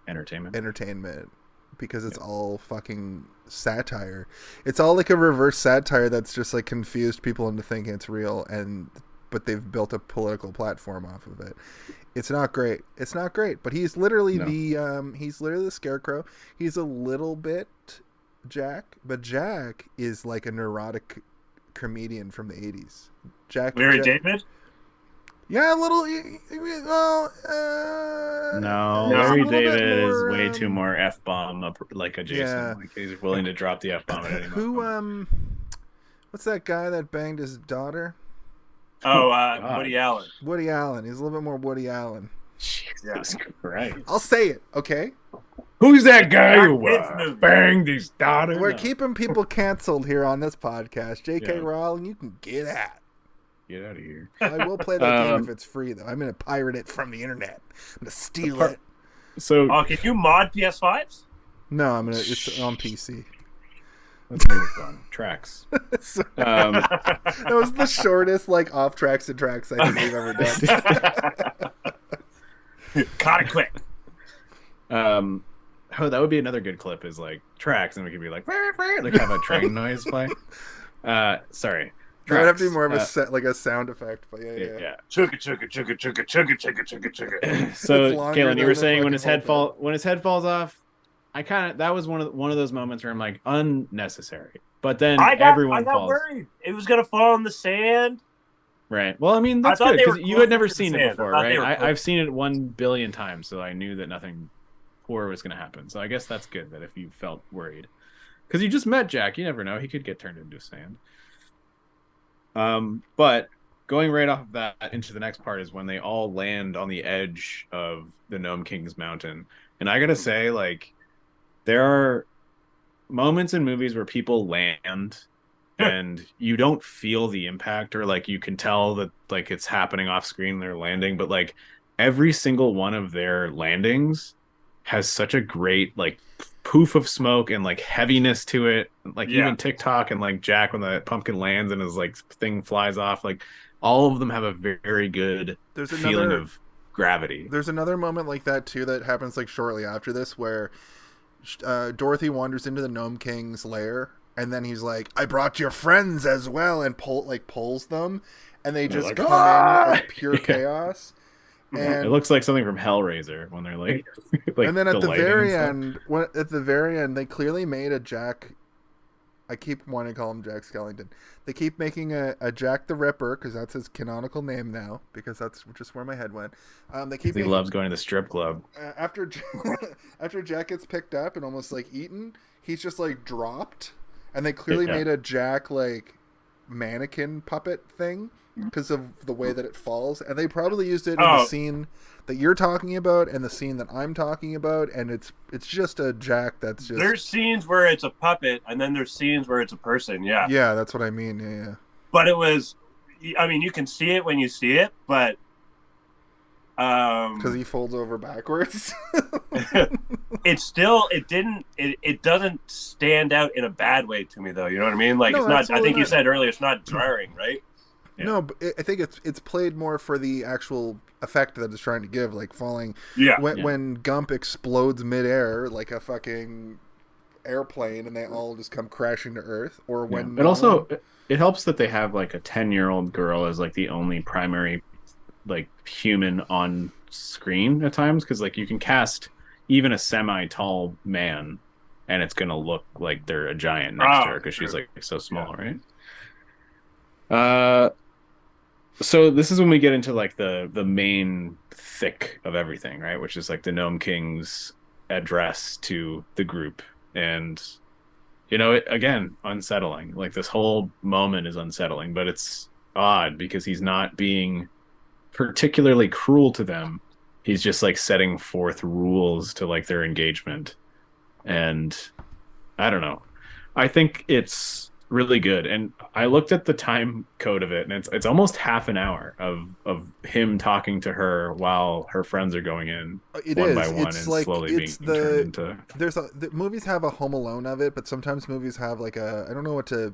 entertainment because it's all fucking satire. It's all like a reverse satire that's just like confused people into thinking it's real, but they've built a political platform off of it. It's not great. It's not great. But he's literally the scarecrow. He's a little bit Jack, but Jack is like a neurotic comedian from the 80s. Larry David? Yeah, a little. No, Larry David is way too more F-bomb like a Jason. Yeah. Like he's willing to drop the F-bomb at any moment. Who, what's that guy that banged his daughter? Oh, Woody Allen. Woody Allen. He's a little bit more Woody Allen. Jesus Christ. I'll say it, okay? Who's that guy who banged his daughter? We're keeping people canceled here on this podcast. J.K. Rowling, you can get out. Get out of here. I will play that game if it's free, though. I'm going to pirate it from the internet. I'm going to steal it. So, can you mod PS5s? No, it's on PC. Let's move on. Tracks. That was the shortest, like, off tracks and tracks I think we've ever done. Caught it quick. Oh, that would be another good clip. Is like tracks, and we could be like have a train noise play. Sorry. It would have to be more of a sound effect, but yeah. Chugga chugga chugga chugga chugga chugga chugga chugga. So, Kaylin, you were saying when his head falls off, that was one of those moments where I'm like unnecessary. But then everyone falls. I got worried it was gonna fall in the sand. Right. Well, I mean that's good because you had never seen it before, right? I've seen it 1 billion times, so I knew that nothing poor was gonna happen. So I guess that's good that if you felt worried, because you just met Jack, you never know, he could get turned into sand. But going right off of that into the next part is when they all land on the edge of the Gnome King's mountain. And I gotta say, like, there are moments in movies where people land and you don't feel the impact, or like you can tell that like it's happening off screen, they're landing, but like every single one of their landings has such a great like poof of smoke and like heaviness to it, like even TikTok and like Jack when the pumpkin lands and his like thing flies off, like all of them have a very good feeling of gravity. There's another moment like that too that happens like shortly after this where Dorothy wanders into the Gnome King's lair, and then he's like, I brought your friends as well, and pulls them, and they just come in like pure chaos. And it looks like something from Hellraiser when they're like and then at the very end, they clearly made a Jack. I keep wanting to call him Jack Skellington. They keep making a Jack the Ripper because that's his canonical name now. Because that's just where my head went. He loves going to the strip club. After Jack gets picked up and almost like eaten, he's just like dropped, and they clearly made a Jack like mannequin puppet thing because of the way that it falls, and they probably used it in the scene that you're talking about and the scene that I'm talking about, and it's just a Jack that's just... There's scenes where it's a puppet, and then there's scenes where it's a person, Yeah, that's what I mean, yeah. But it was... I mean, you can see it when you see it, but... Because he folds over backwards? It doesn't stand out in a bad way to me, though, you know what I mean? Like, no, it's not... I think you said earlier, it's not jarring, right? Yeah. No, but I think it's played more for the actual effect that it's trying to give, like falling. When Gump explodes midair like a fucking airplane, and they all just come crashing to Earth. Or when it helps that they have like a 10-year-old girl as like the only primary like human on screen at times, because like you can cast even a semi-tall man, and it's gonna look like they're a giant next to her because she's like so small, right? So this is when we get into like the main thick of everything, right? Which is like the Gnome King's address to the group. And, you know, it, again, unsettling. Like this whole moment is unsettling, but it's odd because he's not being particularly cruel to them. He's just like setting forth rules to like their engagement. And I don't know. I think it's really good, and I looked at the time code of it, and it's almost half an hour of him talking to her while her friends are going in one by one and slowly being turned into. The movies have a Home Alone of it, but sometimes movies have like I don't know what to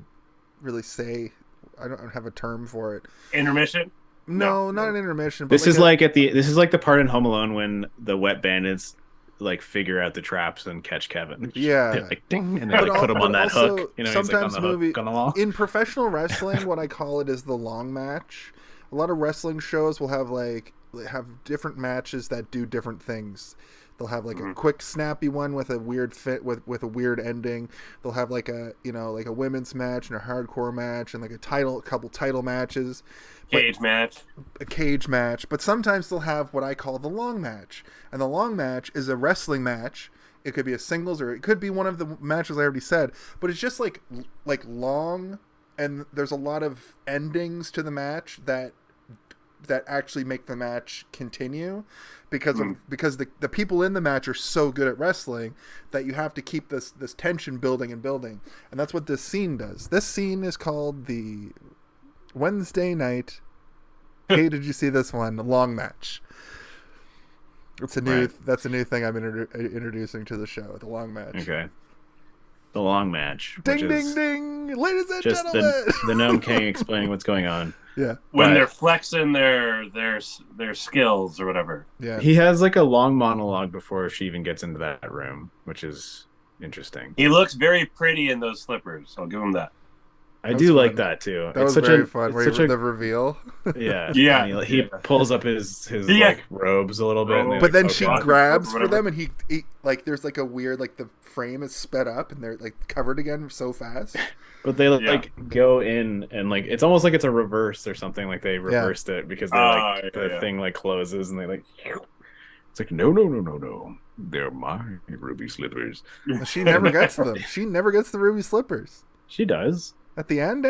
really say. I don't have a term for it. Intermission? No, not an intermission. But this is like the part in Home Alone when the wet bandits like figure out the traps and catch Kevin. Yeah. Like ding, and they like put him on that hook. You know, sometimes he's like on the hook on the wall. In professional wrestling, what I call it is the long match. A lot of wrestling shows will have different matches that do different things. They'll have like a quick snappy one with a weird fit with a weird ending. They'll have like a women's match and a hardcore match and like a couple title matches. A cage match. But sometimes they'll have what I call the long match. And the long match is a wrestling match. It could be a singles or it could be one of the matches I already said. But it's just like long, and there's a lot of endings to the match that actually make the match continue because the people in the match are so good at wrestling that you have to keep this tension building and building. And that's what this scene does. This scene is called the Wednesday night. Hey, did you see this one? The long match. It's a new that's a new thing I'm introducing to the show, the long match. Okay. The long match. Ding ding ding, ladies and gentlemen. The Gnome King explaining what's going on. Yeah. When they're flexing their skills or whatever. Yeah. He has like a long monologue before she even gets into that room, which is interesting. He looks very pretty in those slippers. I'll give him that. I do like that too. That was very fun. Where the reveal. Yeah. Yeah. He pulls up his like robes a little bit. But then she grabs for them, and he like there's like a weird like the frame is sped up and they're like covered again so fast. But they like go in and like it's almost like it's a reverse or something. Like they reversed it because they like the thing like closes and they like. It's like no. They're my ruby slippers. She never gets them. She never gets the ruby slippers. She does. At the end?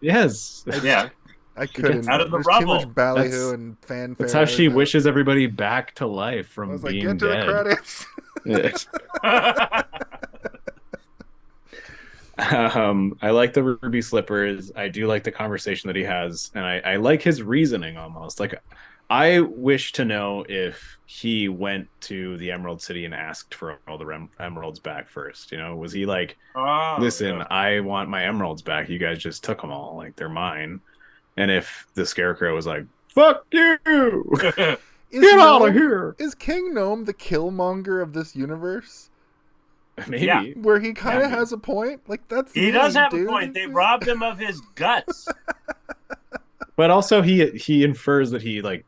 Yes. Yeah. I couldn't. Out of the There's rubble. too much ballyhoo and fanfare. That's how she wishes everybody back to life from being get to dead. the credits. I like the ruby slippers. I do like the conversation that he has, and I like his reasoning almost. Like, I wish to know if he went to the Emerald City and asked for all the emeralds back first. You know, was he like, listen, I want my emeralds back. You guys just took them all. Like, they're mine. And if the Scarecrow was like, fuck you, get out of here. Is King Gnome the Killmonger of this universe? Maybe. Yeah. Where he kind of has a point. Like, that's he does have a point. They robbed him of his guts. But also he infers that he like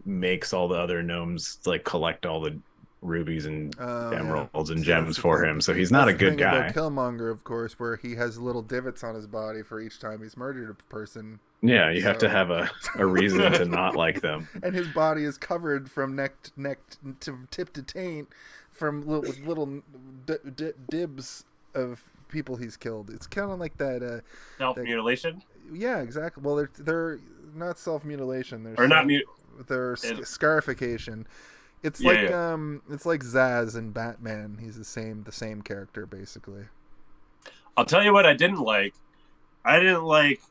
makes all the other gnomes like collect all the rubies and emeralds and gems for him, so he's not a good guy. About Killmonger, of course, where he has little divots on his body for each time he's murdered a person. Yeah, you have to have a reason to not like them. And his body is covered from neck to tip to taint from little dibs of people he's killed. It's kind of like that Self-mutilation? Yeah, exactly. Well, they're not self-mutilation. They're scarification. It's like Zaz in Batman. He's the same character basically. I'll tell you what I didn't like. I didn't like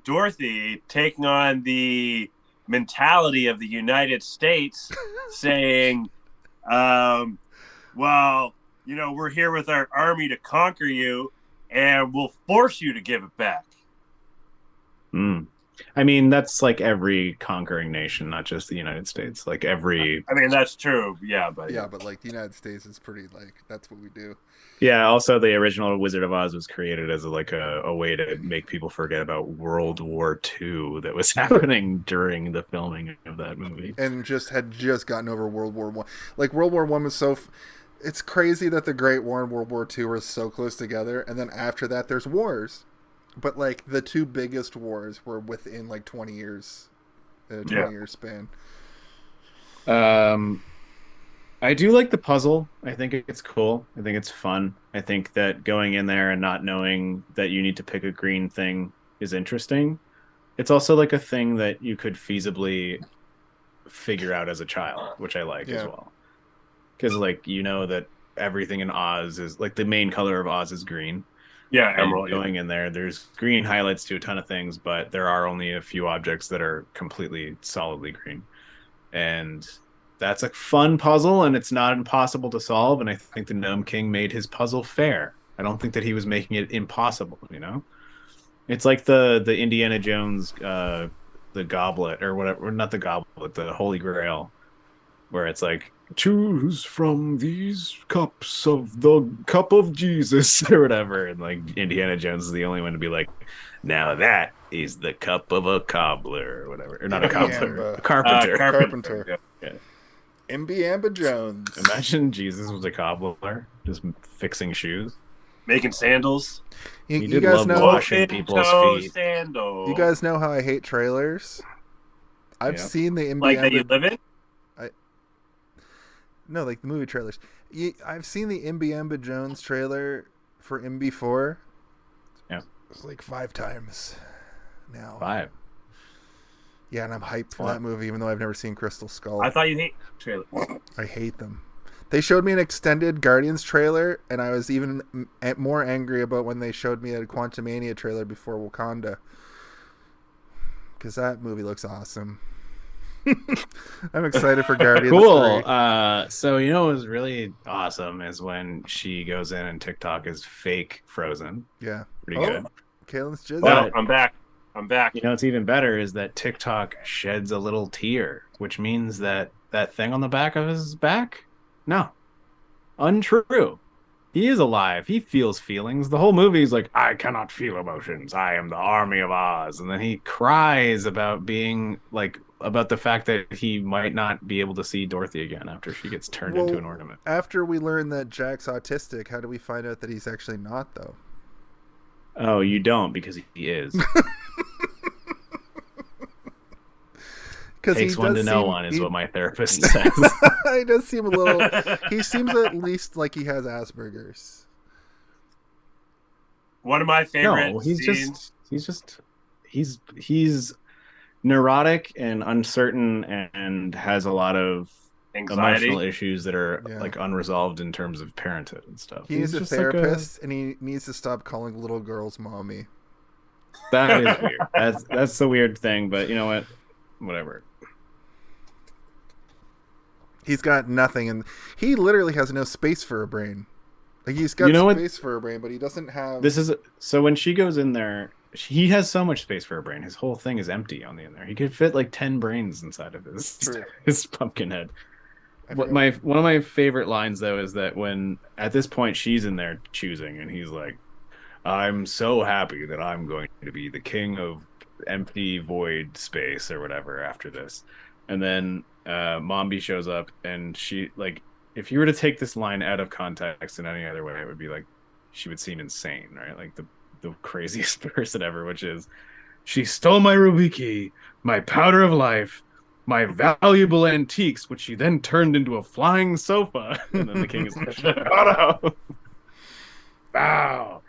Dorothy taking on the mentality of the United States, saying, "Well, you know, we're here with our army to conquer you, and we'll force you to give it back." I mean, that's like every conquering nation, not just the United States. Like every. I mean, that's true. Yeah, but like the United States is pretty like that's what we do. Yeah. Also, the original Wizard of Oz was created as a way to make people forget about World War II that was happening during the filming of that movie, and had just gotten over World War I. Like World War I was so. It's crazy that the Great War and World War II were so close together, and then after that, there's wars. But, like, the two biggest wars were within, like, 20 years. In a 20-year span. I do like the puzzle. I think it's cool. I think it's fun. I think that going in there and not knowing that you need to pick a green thing is interesting. It's also, like, a thing that you could feasibly figure out as a child, which I like as well. Because, like, you know that everything in Oz is, like, the main color of Oz is green. Yeah, emerald. Going in there, there's green highlights to a ton of things, but there are only a few objects that are completely solidly green. And that's a fun puzzle, and it's not impossible to solve, and I think the Gnome King made his puzzle fair. I don't think that he was making it impossible, you know? It's like the Indiana Jones, the goblet, or whatever, not the goblet, the Holy Grail, where it's like, choose from these cups of the cup of Jesus or whatever. And like Indiana Jones is the only one to be like, now that is the cup of a cobbler or whatever. Or not a cobbler, a carpenter. Carpenter. Yeah. Imbiamba Jones. Imagine Jesus was a cobbler, just fixing shoes. Making sandals. You guys know washing people's feet. Sandals. You guys know how I hate trailers. I've seen the Imbiamba. Like that you live in? No, like the movie trailers. I've seen the Imbiamba Jones trailer for MB4. Yeah. It's like 5 times now. 5. Yeah, and I'm hyped for that movie, even though I've never seen Crystal Skull. I thought you hate trailers. I hate them. They showed me an extended Guardians trailer, and I was even more angry about when they showed me a Quantumania trailer before Wakanda. Because that movie looks awesome. I'm excited for Guardians. Cool. So you know what was really awesome is when she goes in and TikTok is fake Frozen. Yeah. Pretty good. Kalen's jizz. Well, I'm back. You know what's even better is that TikTok sheds a little tear, which means that thing on the back of his back? No. Untrue. He is alive. He feels feelings. The whole movie is like, I cannot feel emotions. I am the army of Oz. And then he cries about being like, about the fact that he might not be able to see Dorothy again after she gets turned into an ornament. After we learn that Jack's autistic, how do we find out that he's actually not, though? Oh, you don't, because he is. Takes one to know one is what my therapist says. He does seem a little... He seems at least like he has Asperger's. One of my favorite scenes... He's neurotic and uncertain and has a lot of anxiety, emotional issues that are like unresolved in terms of parenthood and stuff. He needs a therapist, and he needs to stop calling little girls mommy. That is weird. That's the weird thing, but you know what? Whatever. He's got nothing, and he literally has no space for a brain. Like he's got space for a brain, but he doesn't have. So when she goes in there, he has so much space for a brain. His whole thing is empty on the in there. He could fit like 10 brains inside of his pumpkin head. One of my favorite lines though is that when at this point she's in there choosing, and he's like, "I'm so happy that I'm going to be the king of empty void space or whatever after this," and then Mombi shows up, and she like, if you were to take this line out of context in any other way, it would be like she would seem insane, right? Like the craziest person ever, which is, she stole my ruby key, my powder of life, my valuable antiques, which she then turned into a flying sofa. And then the king is like, shut up. Bow.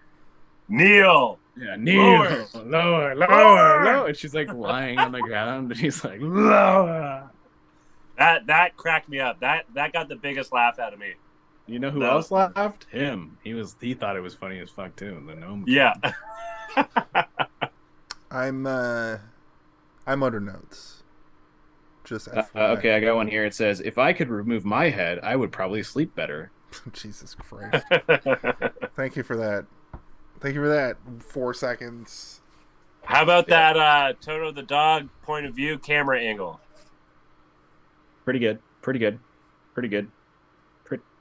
Kneel. Yeah, kneel. Lower. And she's like lying on the ground, and he's like, lower. That cracked me up. That got the biggest laugh out of me. You know who else laughed? Him. He thought it was funny as fuck too. The gnome. Yeah. I'm under notes. Just okay, I got one here. It says, if I could remove my head, I would probably sleep better. Jesus Christ. Thank you for that. 4 seconds. How about that Toto the dog point of view camera angle? Pretty good.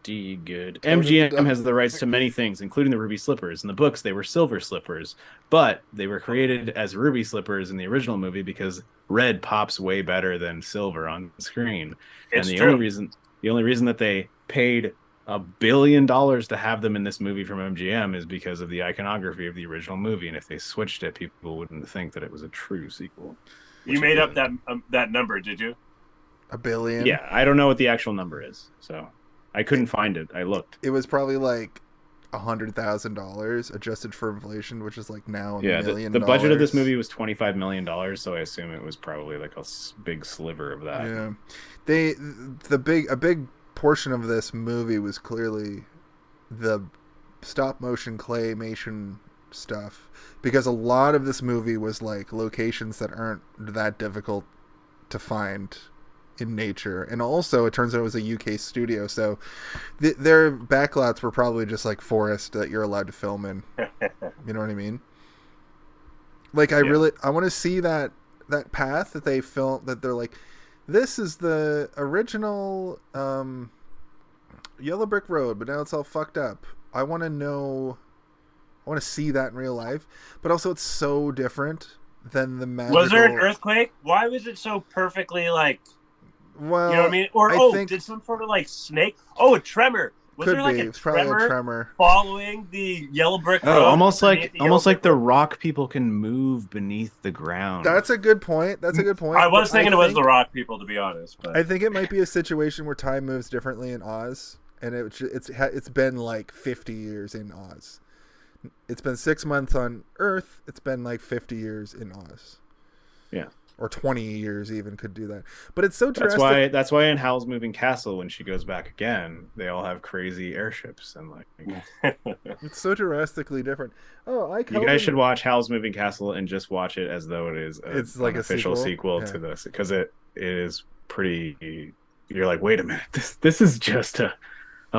MGM has the rights to many things, including the ruby slippers. In the books, they were silver slippers, but they were created as ruby slippers in the original movie because red pops way better than silver on screen. Only reason that they paid $1 billion to have them in this movie from MGM is because of the iconography of the original movie. And if they switched it, people wouldn't think that it was a true sequel. You made up that number, did you? $1 billion? Yeah, I don't know what the actual number is, so I couldn't find it. I looked. It was probably like $100,000 adjusted for inflation, which is like now $1 million. The budget of this movie was $25 million, so I assume it was probably like a big sliver of that. Yeah, a big portion of this movie was clearly the stop motion claymation stuff, because a lot of this movie was like locations that aren't that difficult to find in nature, and also it turns out it was a UK studio, so their backlots were probably just like forest that you're allowed to film in. You know what I mean? Like I want to see that path that they film, that they're like, This is the original Yellow Brick Road, but now it's all fucked up. I want to know. I want to see that in real life, but also it's so different than the magical. Was there an earthquake? Why was it so perfectly like? Well, you know what I mean? Or did some sort of like snake? Oh, a tremor. Was Could there like be. a It's probably a tremor following the Yellow Brick Road? Oh, almost like the rock people can move beneath the ground. That's a good point. I was thinking it was the rock people, to be honest. But I think it might be a situation where time moves differently in Oz, and it's been like 50 years in Oz. It's been 6 months on Earth. It's been like 50 years in Oz. Yeah. Or 20 years even could do that. But it's so drastic. That's why in Howl's Moving Castle, when she goes back again, they all have crazy airships and like. It's so drastically different. Oh, you guys should watch Howl's Moving Castle and just watch it as though it is it's like an official sequel to this, because it is pretty. You're like, wait a minute, this is just a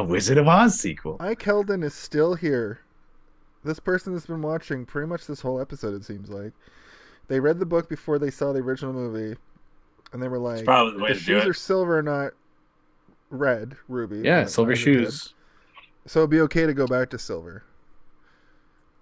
Wizard of Oz sequel. Ike Heldon is still here. This person has been watching pretty much this whole episode, it seems like. They read the book before they saw the original movie, and they were like, the shoes are silver, not red, ruby. Yeah, silver shoes. So it'd be okay to go back to silver.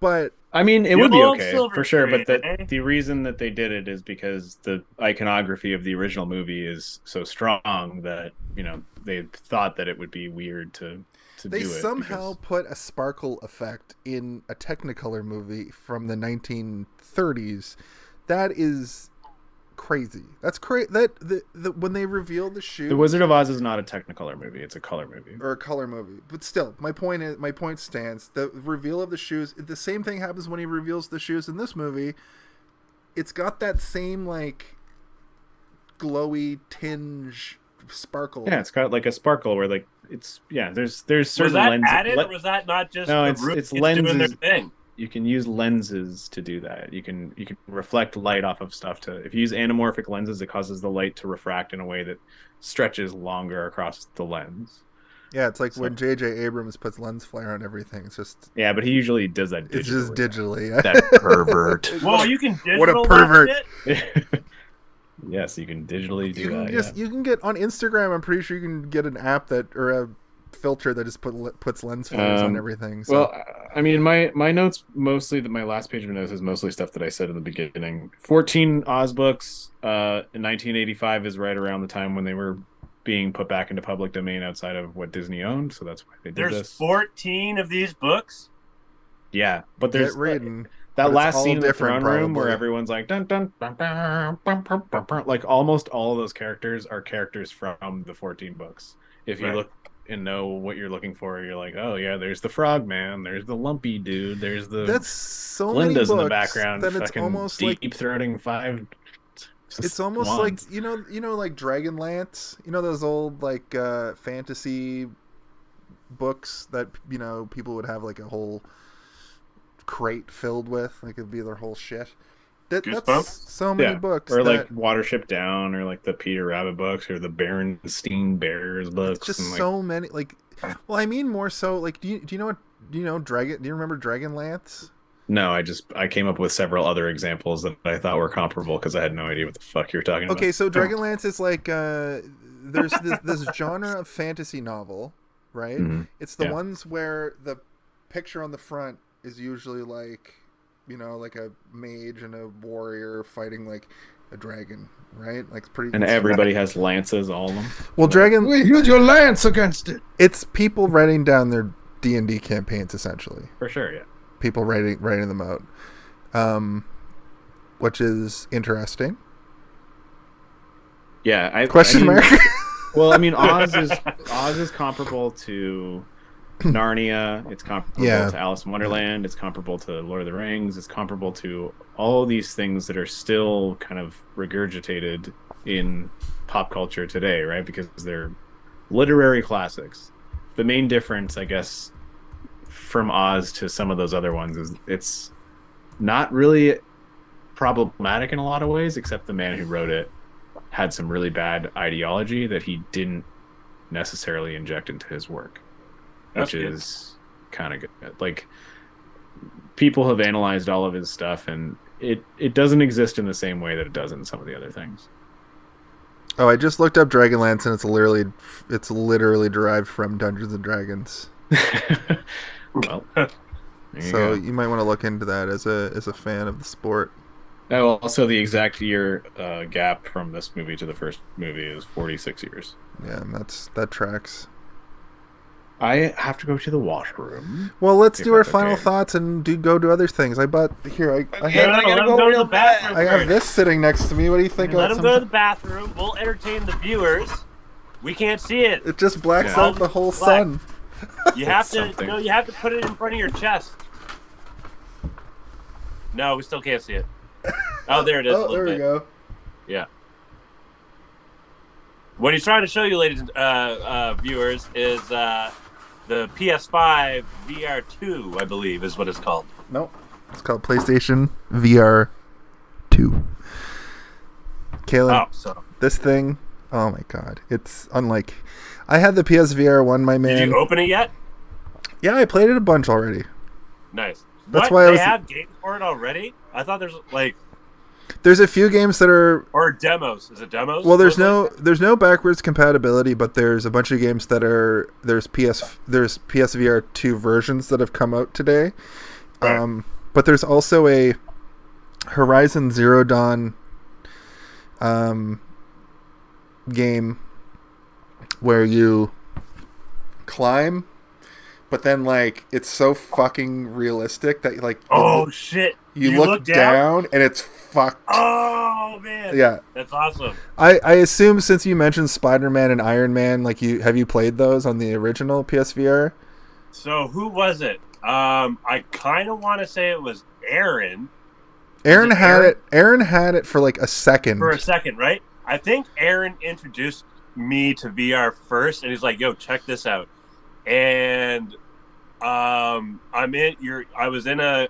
But I mean, it would be okay for sure, but the reason that they did it is because the iconography of the original movie is so strong that, you know, they thought that it would be weird to they somehow put a sparkle effect in a Technicolor movie from the 1930s. That is crazy. That's crazy. When they reveal the shoe, The Wizard of Oz is not a Technicolor movie; it's a color movie. Or a color movie. But still, my point stands. The reveal of the shoes. The same thing happens when he reveals the shoes in this movie. It's got that same like glowy tinge sparkle. Yeah, it's got like a sparkle where like it's there's certain lenses. Was that added, or was that not just it's lenses doing their thing? You can use lenses to do that. You can reflect light off of stuff if you use anamorphic lenses, it causes the light to refract in a way that stretches longer across the lens. Yeah, it's like when J.J. Abrams puts lens flare on everything. It's just but he usually does that digitally. It's just digitally. Yeah. That pervert. Well, you can digital what a pervert. Yes, you can digitally do that. You can get on Instagram. I'm pretty sure you can get an app or a filter that just puts lens flares on everything. So. Well, I mean, my notes mostly my last page of notes is mostly stuff that I said in the beginning. 14 Oz books. In 1985 is right around the time when they were being put back into public domain outside of what Disney owned. So that's why they did this. There's 14 of these books. Yeah, but there's that last scene in the throne room where everyone's like dun, dun, dun, dun, dun, dun, dun, dun. Like almost all of those characters are characters from the 14 books. If you look and know what you're looking for, you're like, oh yeah, there's the frog man, there's the lumpy dude, there's the that's so Linda's many in the background that it's almost deep like throating 5. It's almost wands. like you know like Dragonlance, those old like fantasy books that people would have like a whole crate filled with, like it'd be their whole shit. That's so many books. Or like Watership Down, or like the Peter Rabbit books, or the Berenstein Bears books. It's just so many. Like, well, I mean more so. Like, do you know Dragon? Do you remember Dragonlance? No, I came up with several other examples that I thought were comparable because I had no idea what the fuck you were talking about. Okay, so Dragonlance is like there's this genre of fantasy novel, right? Mm-hmm. It's the ones where the picture on the front is usually like, like a mage and a warrior fighting like a dragon, right? Like pretty. And everybody has lances, all of them. Well, Wait, use your lance against it. It's people writing down their D&D campaigns, essentially. For sure, yeah. People writing them out, which is interesting. Yeah, Question mark. Well, I mean, Oz is comparable to Narnia. It's comparable to Alice in Wonderland. It's comparable to Lord of the Rings. It's comparable to all these things that are still kind of regurgitated in pop culture today, right? Because they're literary classics. The main difference, I guess, from Oz to some of those other ones is it's not really problematic in a lot of ways, except the man who wrote it had some really bad ideology that he didn't necessarily inject into his work. Which is kind of good. Like, people have analyzed all of his stuff, and it doesn't exist in the same way that it does in some of the other things. Oh, I just looked up Dragonlance, and it's literally derived from Dungeons and Dragons. Well, So you might want to look into that as a fan of the sport. Oh, also the exact year gap from this movie to the first movie is 46 years. Yeah, that tracks. I have to go to the washroom. Well, let's do our final thoughts and go do other things. I have this sitting next to me. What do you think? Let him go to the bathroom. We'll entertain the viewers. We can't see it. It just blacks out the whole sun. You have to you have to put it in front of your chest. No, we still can't see it. Oh, there it is. Oh, there we go. Yeah. What he's trying to show you, ladies and viewers, is the PS5 VR2, I believe, is what it's called. Nope. It's called PlayStation VR 2. Caleb, this thing, oh my god. It's unlike... I had the PSVR 1, my man. Did you open it yet? Yeah, I played it a bunch already. Nice. That's why they have games for it already? I thought there's a few games that are... Or demos. Is it demos? Well, there's no backwards compatibility, but there's a bunch of games that are... There's PSVR 2 versions that have come out today. Right. But there's also a Horizon Zero Dawn game where you climb, but then it's so fucking realistic that shit, you look down and it's fucked. Oh man, yeah, that's awesome. I assume since you mentioned Spider-Man and Iron Man, have you played those on the original PSVR? So who was it? I kind of want to say it was Aaron. Aaron had it for a second. For a second, right? I think Aaron introduced me to VR first, and he's like, "Yo, check this out." And I was in a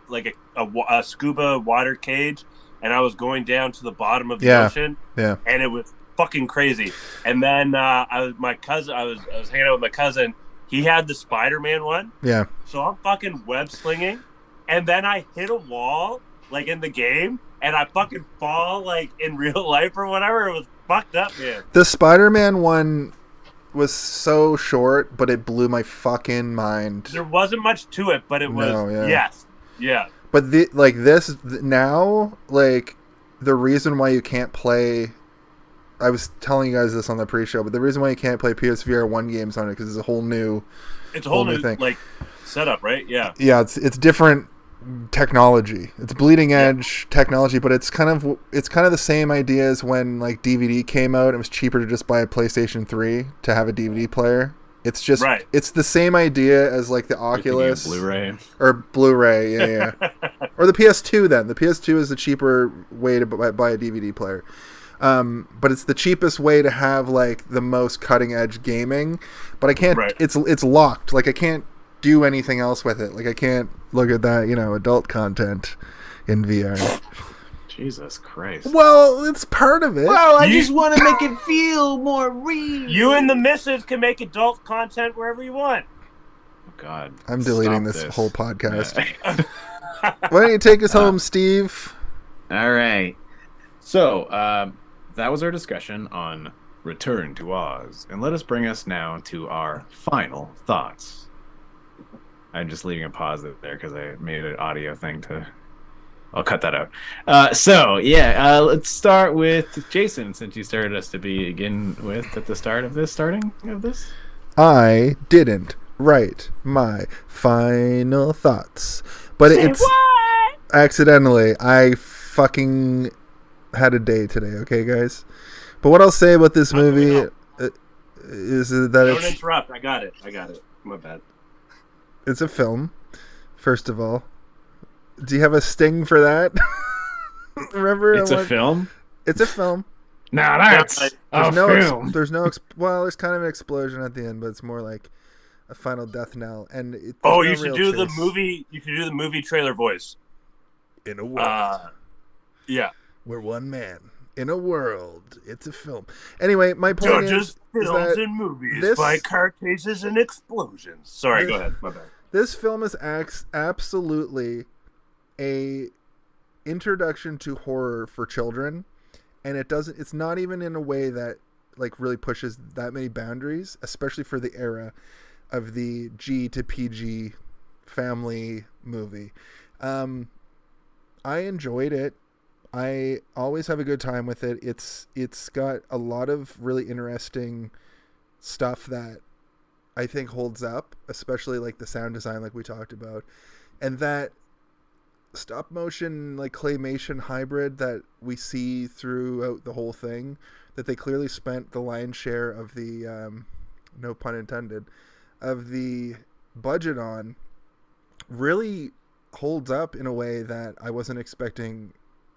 scuba water cage, and I was going down to the bottom of the ocean. Yeah. And it was fucking crazy. And then I was hanging out with my cousin. He had the Spider-Man one. Yeah. So I'm fucking web slinging, and then I hit a wall in the game, and I fucking fall in real life or whatever. It was fucked up, man. The Spider-Man one was so short, but it blew my fucking mind. There wasn't much to it, but it was yeah. But the reason why you can't play, I was telling you guys this on the pre-show, but the reason why you can't play PSVR 1 games on it because it's a whole new thing. Setup, right? Yeah. Yeah, it's different technology. It's bleeding edge technology, but it's kind of the same idea as when DVD came out. It was cheaper to just buy a PlayStation 3 to have a DVD player. It's just it's the same idea as the Oculus, Blu-ray, yeah. Or the PS2. Then the PS2 is the cheaper way to buy a DVD player. But it's the cheapest way to have the most cutting edge gaming. But I can't. It's locked. I can't do anything else with it. I can't look at that, adult content in VR. Jesus Christ. Well, it's part of it. Well, I just want to make it feel more real. You and the missus can make adult content wherever you want. Oh, God. I'm deleting this whole podcast. Why don't you take us home, Steve? All right. So, that was our discussion on Return to Oz. And let us bring us now to our final thoughts. I'm just leaving a pause there because I made an audio thing I'll cut that out. Let's start with Jason, since you started us to begin with at the start of this. I didn't write my final thoughts, but it's accidentally. I fucking had a day today, okay, guys? But what I'll say about this movie is that Don't interrupt. I got it. My bad. It's a film, first of all. Do you have a sting for that? Remember? It's a film? It's a film. Now that's a film. There's kind of an explosion at the end, but it's more like a final death knell. And you should do the movie. You should do the movie trailer voice. In a world. Yeah. We're one man. In a world. It's a film. Anyway, my point is films that and movies by car chases and explosions. Sorry, go ahead. My bad. This film is absolutely a introduction to horror for children, and it's not even in a way that like really pushes that many boundaries, especially for the era of the G to PG family movie. I enjoyed it. I always have a good time with it. It's got a lot of really interesting stuff that I think holds up, especially like the sound design, like we talked about, and that stop motion, like claymation hybrid that we see throughout the whole thing, that they clearly spent the lion's share of the, no pun intended, of the budget on, really holds up in a way that I wasn't expecting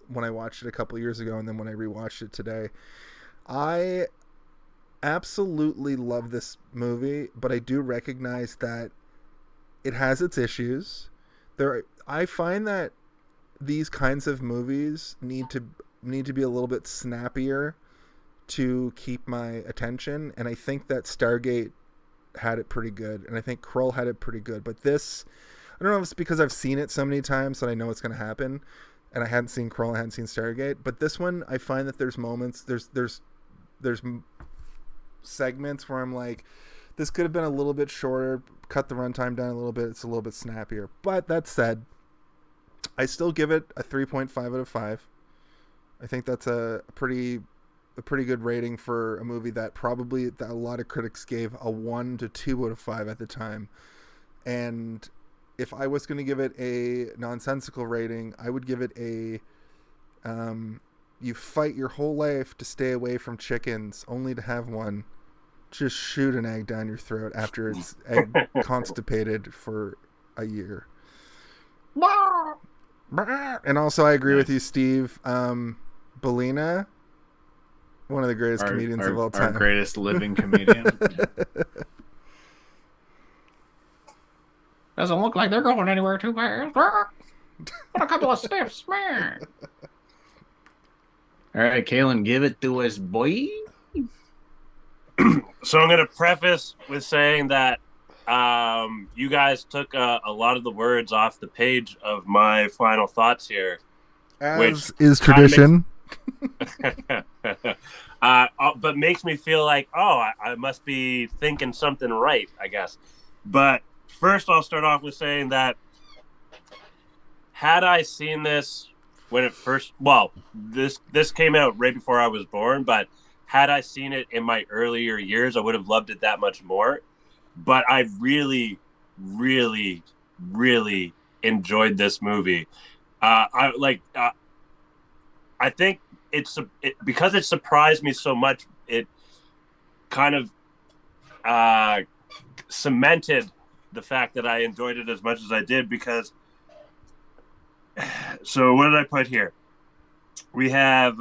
when I watched it a couple years ago, and then when I rewatched it today. I absolutely love this movie, but I do recognize that it has its issues. I find that these kinds of movies need to be a little bit snappier to keep my attention, and I think that Stargate had it pretty good, and I think Krull had it pretty good. But this, I don't know if it's because I've seen it so many times that I know it's going to happen, and I hadn't seen Krull, I hadn't seen Stargate. But this one, I find that there's moments, there's segments where I'm like, this could have been a little bit shorter, cut the runtime down a little bit, it's a little bit snappier. But that said, I still give it a 3.5 out of 5. I think that's a pretty good rating for a movie that probably a lot of critics gave a 1 to 2 out of 5 at the time. And if I was going to give it a nonsensical rating, I would give it a you fight your whole life to stay away from chickens, only to have one just shoot an egg down your throat after it's egg constipated for a year. And also, I agree with you, Steve. Bellina, one of the greatest comedians of all time. Our greatest living comedian. Doesn't look like they're going anywhere too fast. What a couple of stiffs, man. All right, Kalen, give it to us, boy. So I'm going to preface with saying that you guys took a lot of the words off the page of my final thoughts here. As is tradition. But makes me feel like, I must be thinking something right, I guess. But first, I'll start off with saying that had I seen this when it first, this came out right before I was born, but had I seen it in my earlier years, I would have loved it that much more. But I really, really, really enjoyed this movie. I think because it surprised me so much, it kind of cemented the fact that I enjoyed it as much as I did. Because, so what did I put here? We have,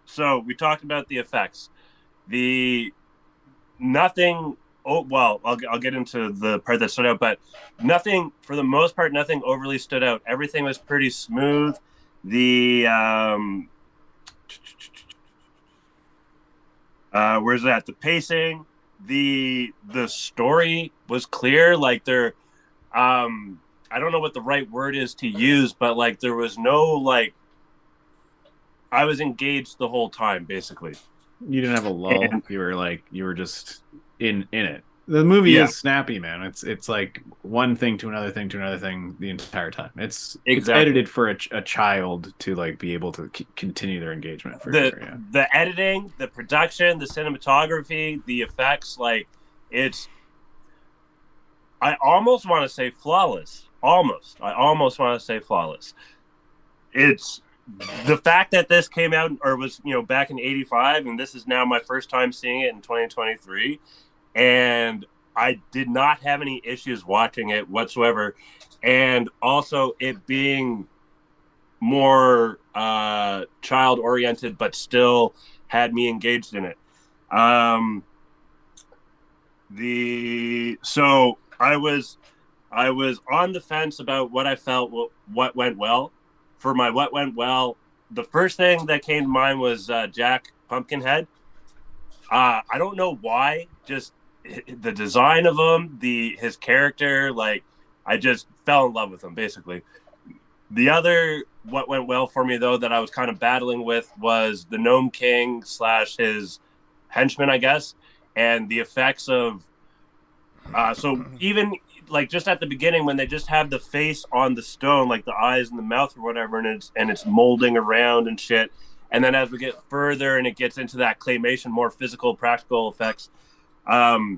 so we talked about the effects. I'll get into the part that stood out, but nothing, for the most part, nothing overly stood out. Everything was pretty smooth. Where's that? The pacing, the story was clear. Like I don't know what the right word is to use, but like there was no I was engaged the whole time, basically. You didn't have a lull. You were just in it. The movie is snappy, man. It's like one thing to another thing to another thing the entire time. It's edited for a child to like be able to continue their engagement. The editing, the production, the cinematography, the effects, I almost want to say flawless. I almost want to say flawless. It's the fact that this came out or was back in '85, and this is now my first time seeing it in 2023. And I did not have any issues watching it whatsoever. And also it being more child-oriented, but still had me engaged in it. So I was on the fence about what I felt, what went well. For my what went well, the first thing that came to mind was Jack Pumpkinhead. I don't know why, just the design of him, his character, I just fell in love with him, basically. The other what went well for me, though, that I was kind of battling with was the Gnome King / his henchmen, I guess, and the effects of so even like just at the beginning when they just have the face on the stone, like the eyes and the mouth or whatever, and it's molding around and shit. And then as we get further and it gets into that claymation, more physical, practical effects, I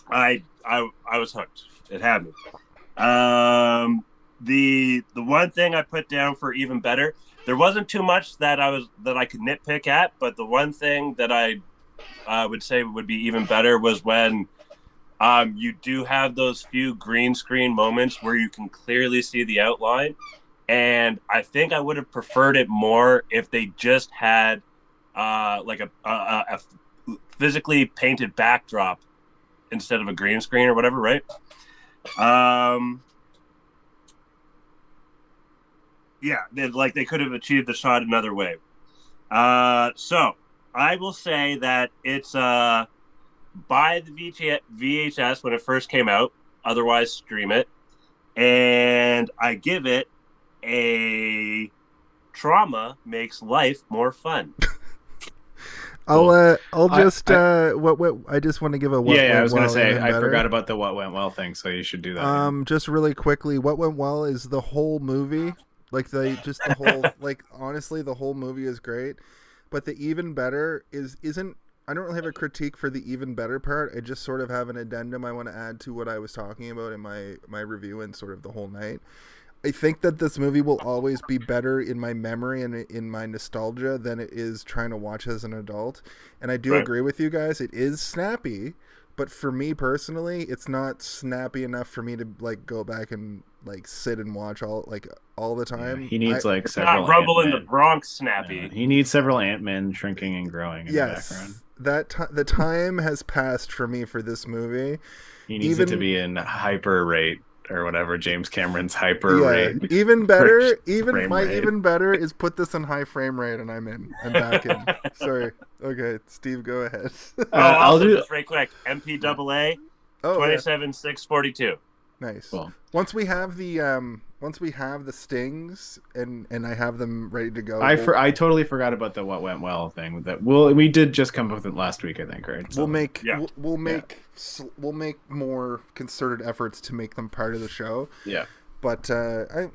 was hooked. It had me. The one thing I put down for even better, there wasn't too much that I could nitpick at, but the one thing that I would say would be even better was when you do have those few green screen moments where you can clearly see the outline. And I think I would have preferred it more if they just had like a physically painted backdrop instead of a green screen or whatever, right? Yeah, they could have achieved the shot another way. So I will say that it's buy the VHS when it first came out, otherwise stream it, and I give it a trauma makes life more fun. I'll just I just want to give a what went I was gonna well say I better. forgot about the what went well thing, so you should do that. Just really quickly, what went well is the whole movie. Like the whole like honestly the whole movie is great, but the even better isn't. I don't really have a critique for the even better part. I just sort of have an addendum I want to add to what I was talking about in my review and sort of the whole night. I think that this movie will always be better in my memory and in my nostalgia than it is trying to watch as an adult. And I do agree with you guys. It is snappy, but for me personally, it's not snappy enough for me to like go back and like sit and watch all the time. Yeah, he needs several. Not Rubble in the Bronx snappy. He needs several Ant-Men shrinking and growing in the background. The time has passed for me for this movie. He needs it to be in hyper rate or whatever James Cameron's hyper rate. Even better, even better is put this in high frame rate and I'm back in. Sorry. Okay, Steve, go ahead. I'll do this right quick. MPAA 27642. Nice. Cool. Once we have the stings and I have them ready to go. I totally forgot about the what went well thing. We did just come up with it last week, I think, right? So, we'll make more concerted efforts to make them part of the show. Yeah. But for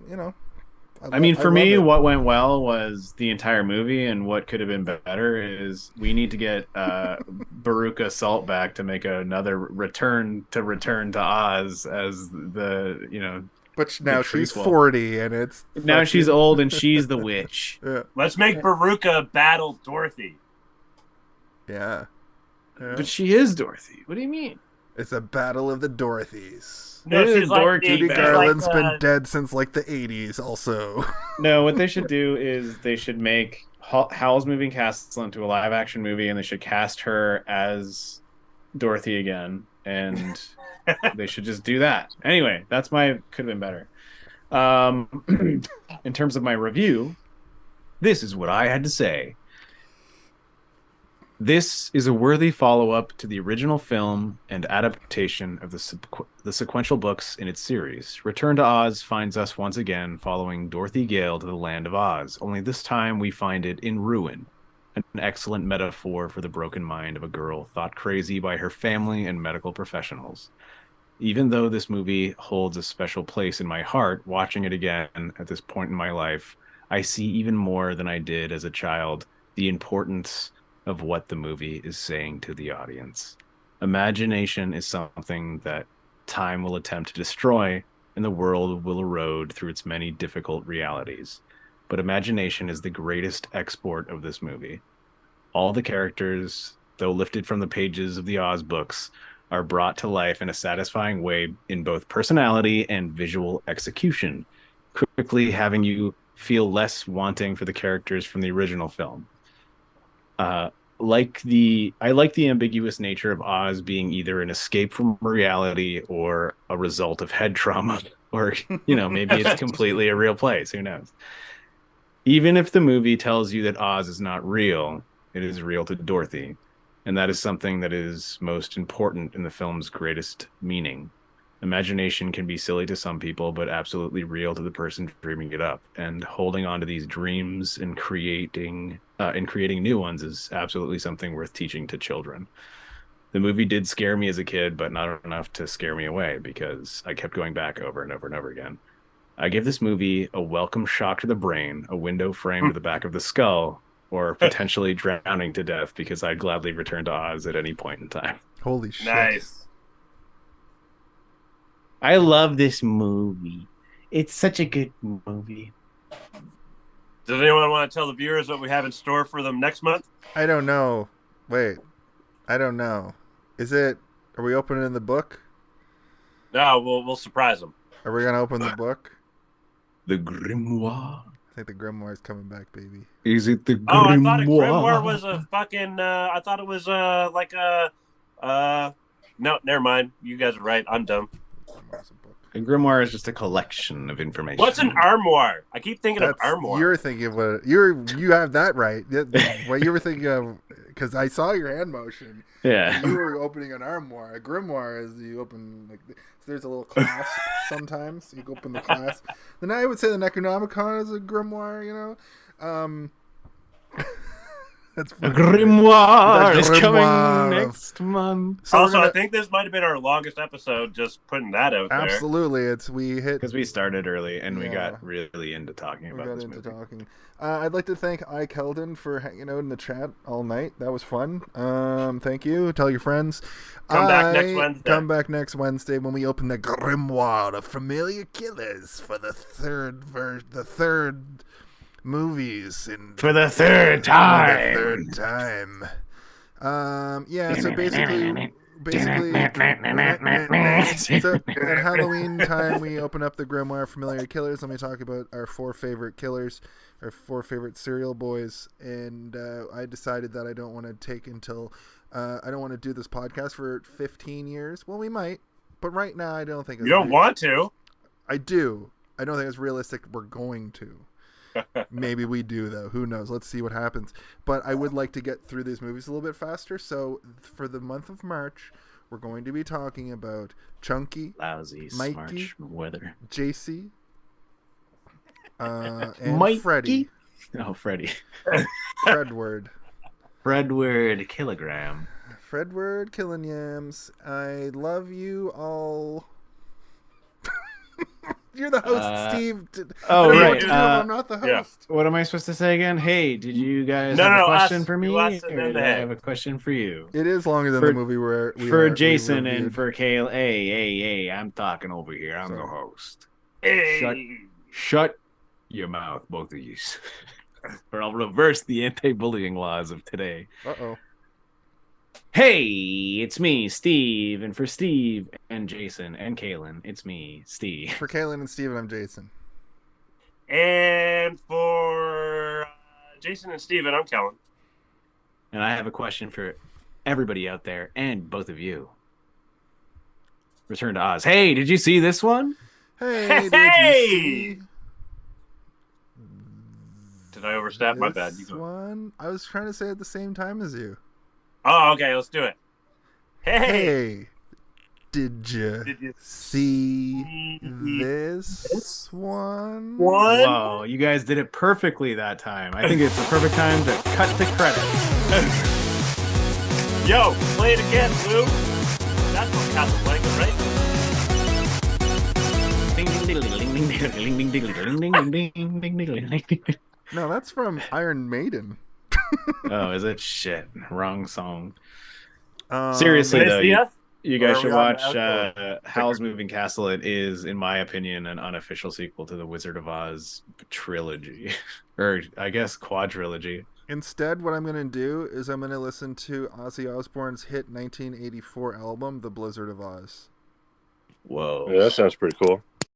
me, what went well was the entire movie, and what could have been better is we need to get Veruca Salt back to make another return to Oz as the But now she's 40, and it's now she's old, and she's the witch. Yeah. Let's make Veruca battle Dorothy. Yeah. But she is Dorothy. What do you mean? It's a battle of the Dorothys. No, she's like Judy Garland's been dead since like the 80s also. No, what they should do is they should make Howl's Moving Castle into a live action movie, and they should cast her as Dorothy again, and they should just do that. Anyway, could have been better. In terms of my review, this is what I had to say. This is a worthy follow-up to the original film and adaptation of the sequential books in its series. Return to Oz finds us once again following Dorothy Gale to the land of Oz, only this time we find it in ruin. An excellent metaphor for the broken mind of a girl thought crazy by her family and medical professionals. Even though this movie holds a special place in my heart, watching it again at this point in my life, I see even more than I did as a child the importance of what the movie is saying to the audience. Imagination is something that time will attempt to destroy, and the world will erode through its many difficult realities. But imagination is the greatest export of this movie. All the characters, though lifted from the pages of the Oz books, are brought to life in a satisfying way in both personality and visual execution, quickly having you feel less wanting for the characters from the original film. I like the ambiguous nature of Oz being either an escape from reality or a result of head trauma, or maybe it's completely a real place. Who knows? Even if the movie tells you that Oz is not real, it is real to Dorothy, and that is something that is most important in the film's greatest meaning. Imagination can be silly to some people, but absolutely real to the person dreaming it up, and holding on to these dreams and creating in creating new ones is absolutely something worth teaching to children. The movie did scare me as a kid, but not enough to scare me away because I kept going back over and over and over again. I give this movie a welcome shock to the brain, a window frame to the back of the skull, or potentially drowning to death because I'd gladly return to Oz at any point in time. Holy shit. Nice. I love this movie. It's such a good movie. Does anyone want to tell the viewers what we have in store for them next month? I don't know. Wait. I don't know. Are we opening the book? No, we'll surprise them. Are we going to open the book? The Grimoire. I think the Grimoire is coming back, baby. Is it the Grimoire? Oh, I thought a Grimoire was a fucking, I thought it was like a, no, never mind. You guys are right. I'm dumb. A grimoire is just a collection of information. What's an armoire? I keep thinking of armoire. You're thinking of what you have that right. What you were thinking of, because I saw your hand motion. Yeah. You were opening an armoire. A grimoire is you open there's a little clasp sometimes. You open the clasp. Then I would say the Necronomicon is a grimoire. You know. That's a grimoire is coming next month. So also, I think this might have been our longest episode. Just putting that out there. Absolutely, we hit because we started early and we got really into talking about this movie. I'd like to thank I Keldon for hanging out in the chat all night. That was fun. Thank you. Tell your friends. Come back next Wednesday when we open the Grimoire of Familiar Killers for the third movies for the third time. So at Halloween time we open up the Grimoire Familiar Killers. Let me talk about our 4 favorite killers, our 4 favorite serial boys, and I decided that I don't want to take until I don't want to do this podcast for 15 years. Well, we might, but right now I don't think it's want to. I do. I don't think it's realistic we're going to. Maybe we do, though. Who knows? Let's see what happens. But I would like to get through these movies a little bit faster. So for the month of March, we're going to be talking about Chunky, lousy, Mikey, weather, JC, and Mikey? Freddie. Oh, Freddie. Fredward. Fredward Kilogram. Fredward Killinyams. I love you all. You're the host, Steve. Right. I'm not the host. What am I supposed to say again? Hey, did you guys have a question for me? Or did I have a question for you? It is longer than the movie for Jason and for Kale. Hey, I'm talking over here. I'm the host. Hey. Shut your mouth, both of you. Or I'll reverse the anti-bullying laws of today. Uh-oh. Hey, it's me, Steve, and for Steve and Jason and Kaylin, it's me, Steve. For Kaylin and Steve, I'm Jason. And for Jason and Steven, I'm Kellen. And I have a question for everybody out there and both of you. Return to Oz. Hey, did you see this one? Hey! Did I overstep? My bad. You go. One? I was trying to say it at the same time as you. Oh, okay, let's do it. Hey, did you see this one? Whoa, you guys did it perfectly that time. I think it's the perfect time to cut to credits. Yo, play it again, Lou. That's what Casablanca, right? No, that's from Iron Maiden. Oh, is it? Shit. Wrong song. Seriously, though, you guys should watch Howl's Moving Castle. It is, in my opinion, an unofficial sequel to the Wizard of Oz trilogy. Or, I guess, quadrilogy. Instead, what I'm going to do is I'm going to listen to Ozzy Osbourne's hit 1984 album, The Blizzard of Oz. Whoa. Yeah, that sounds pretty cool.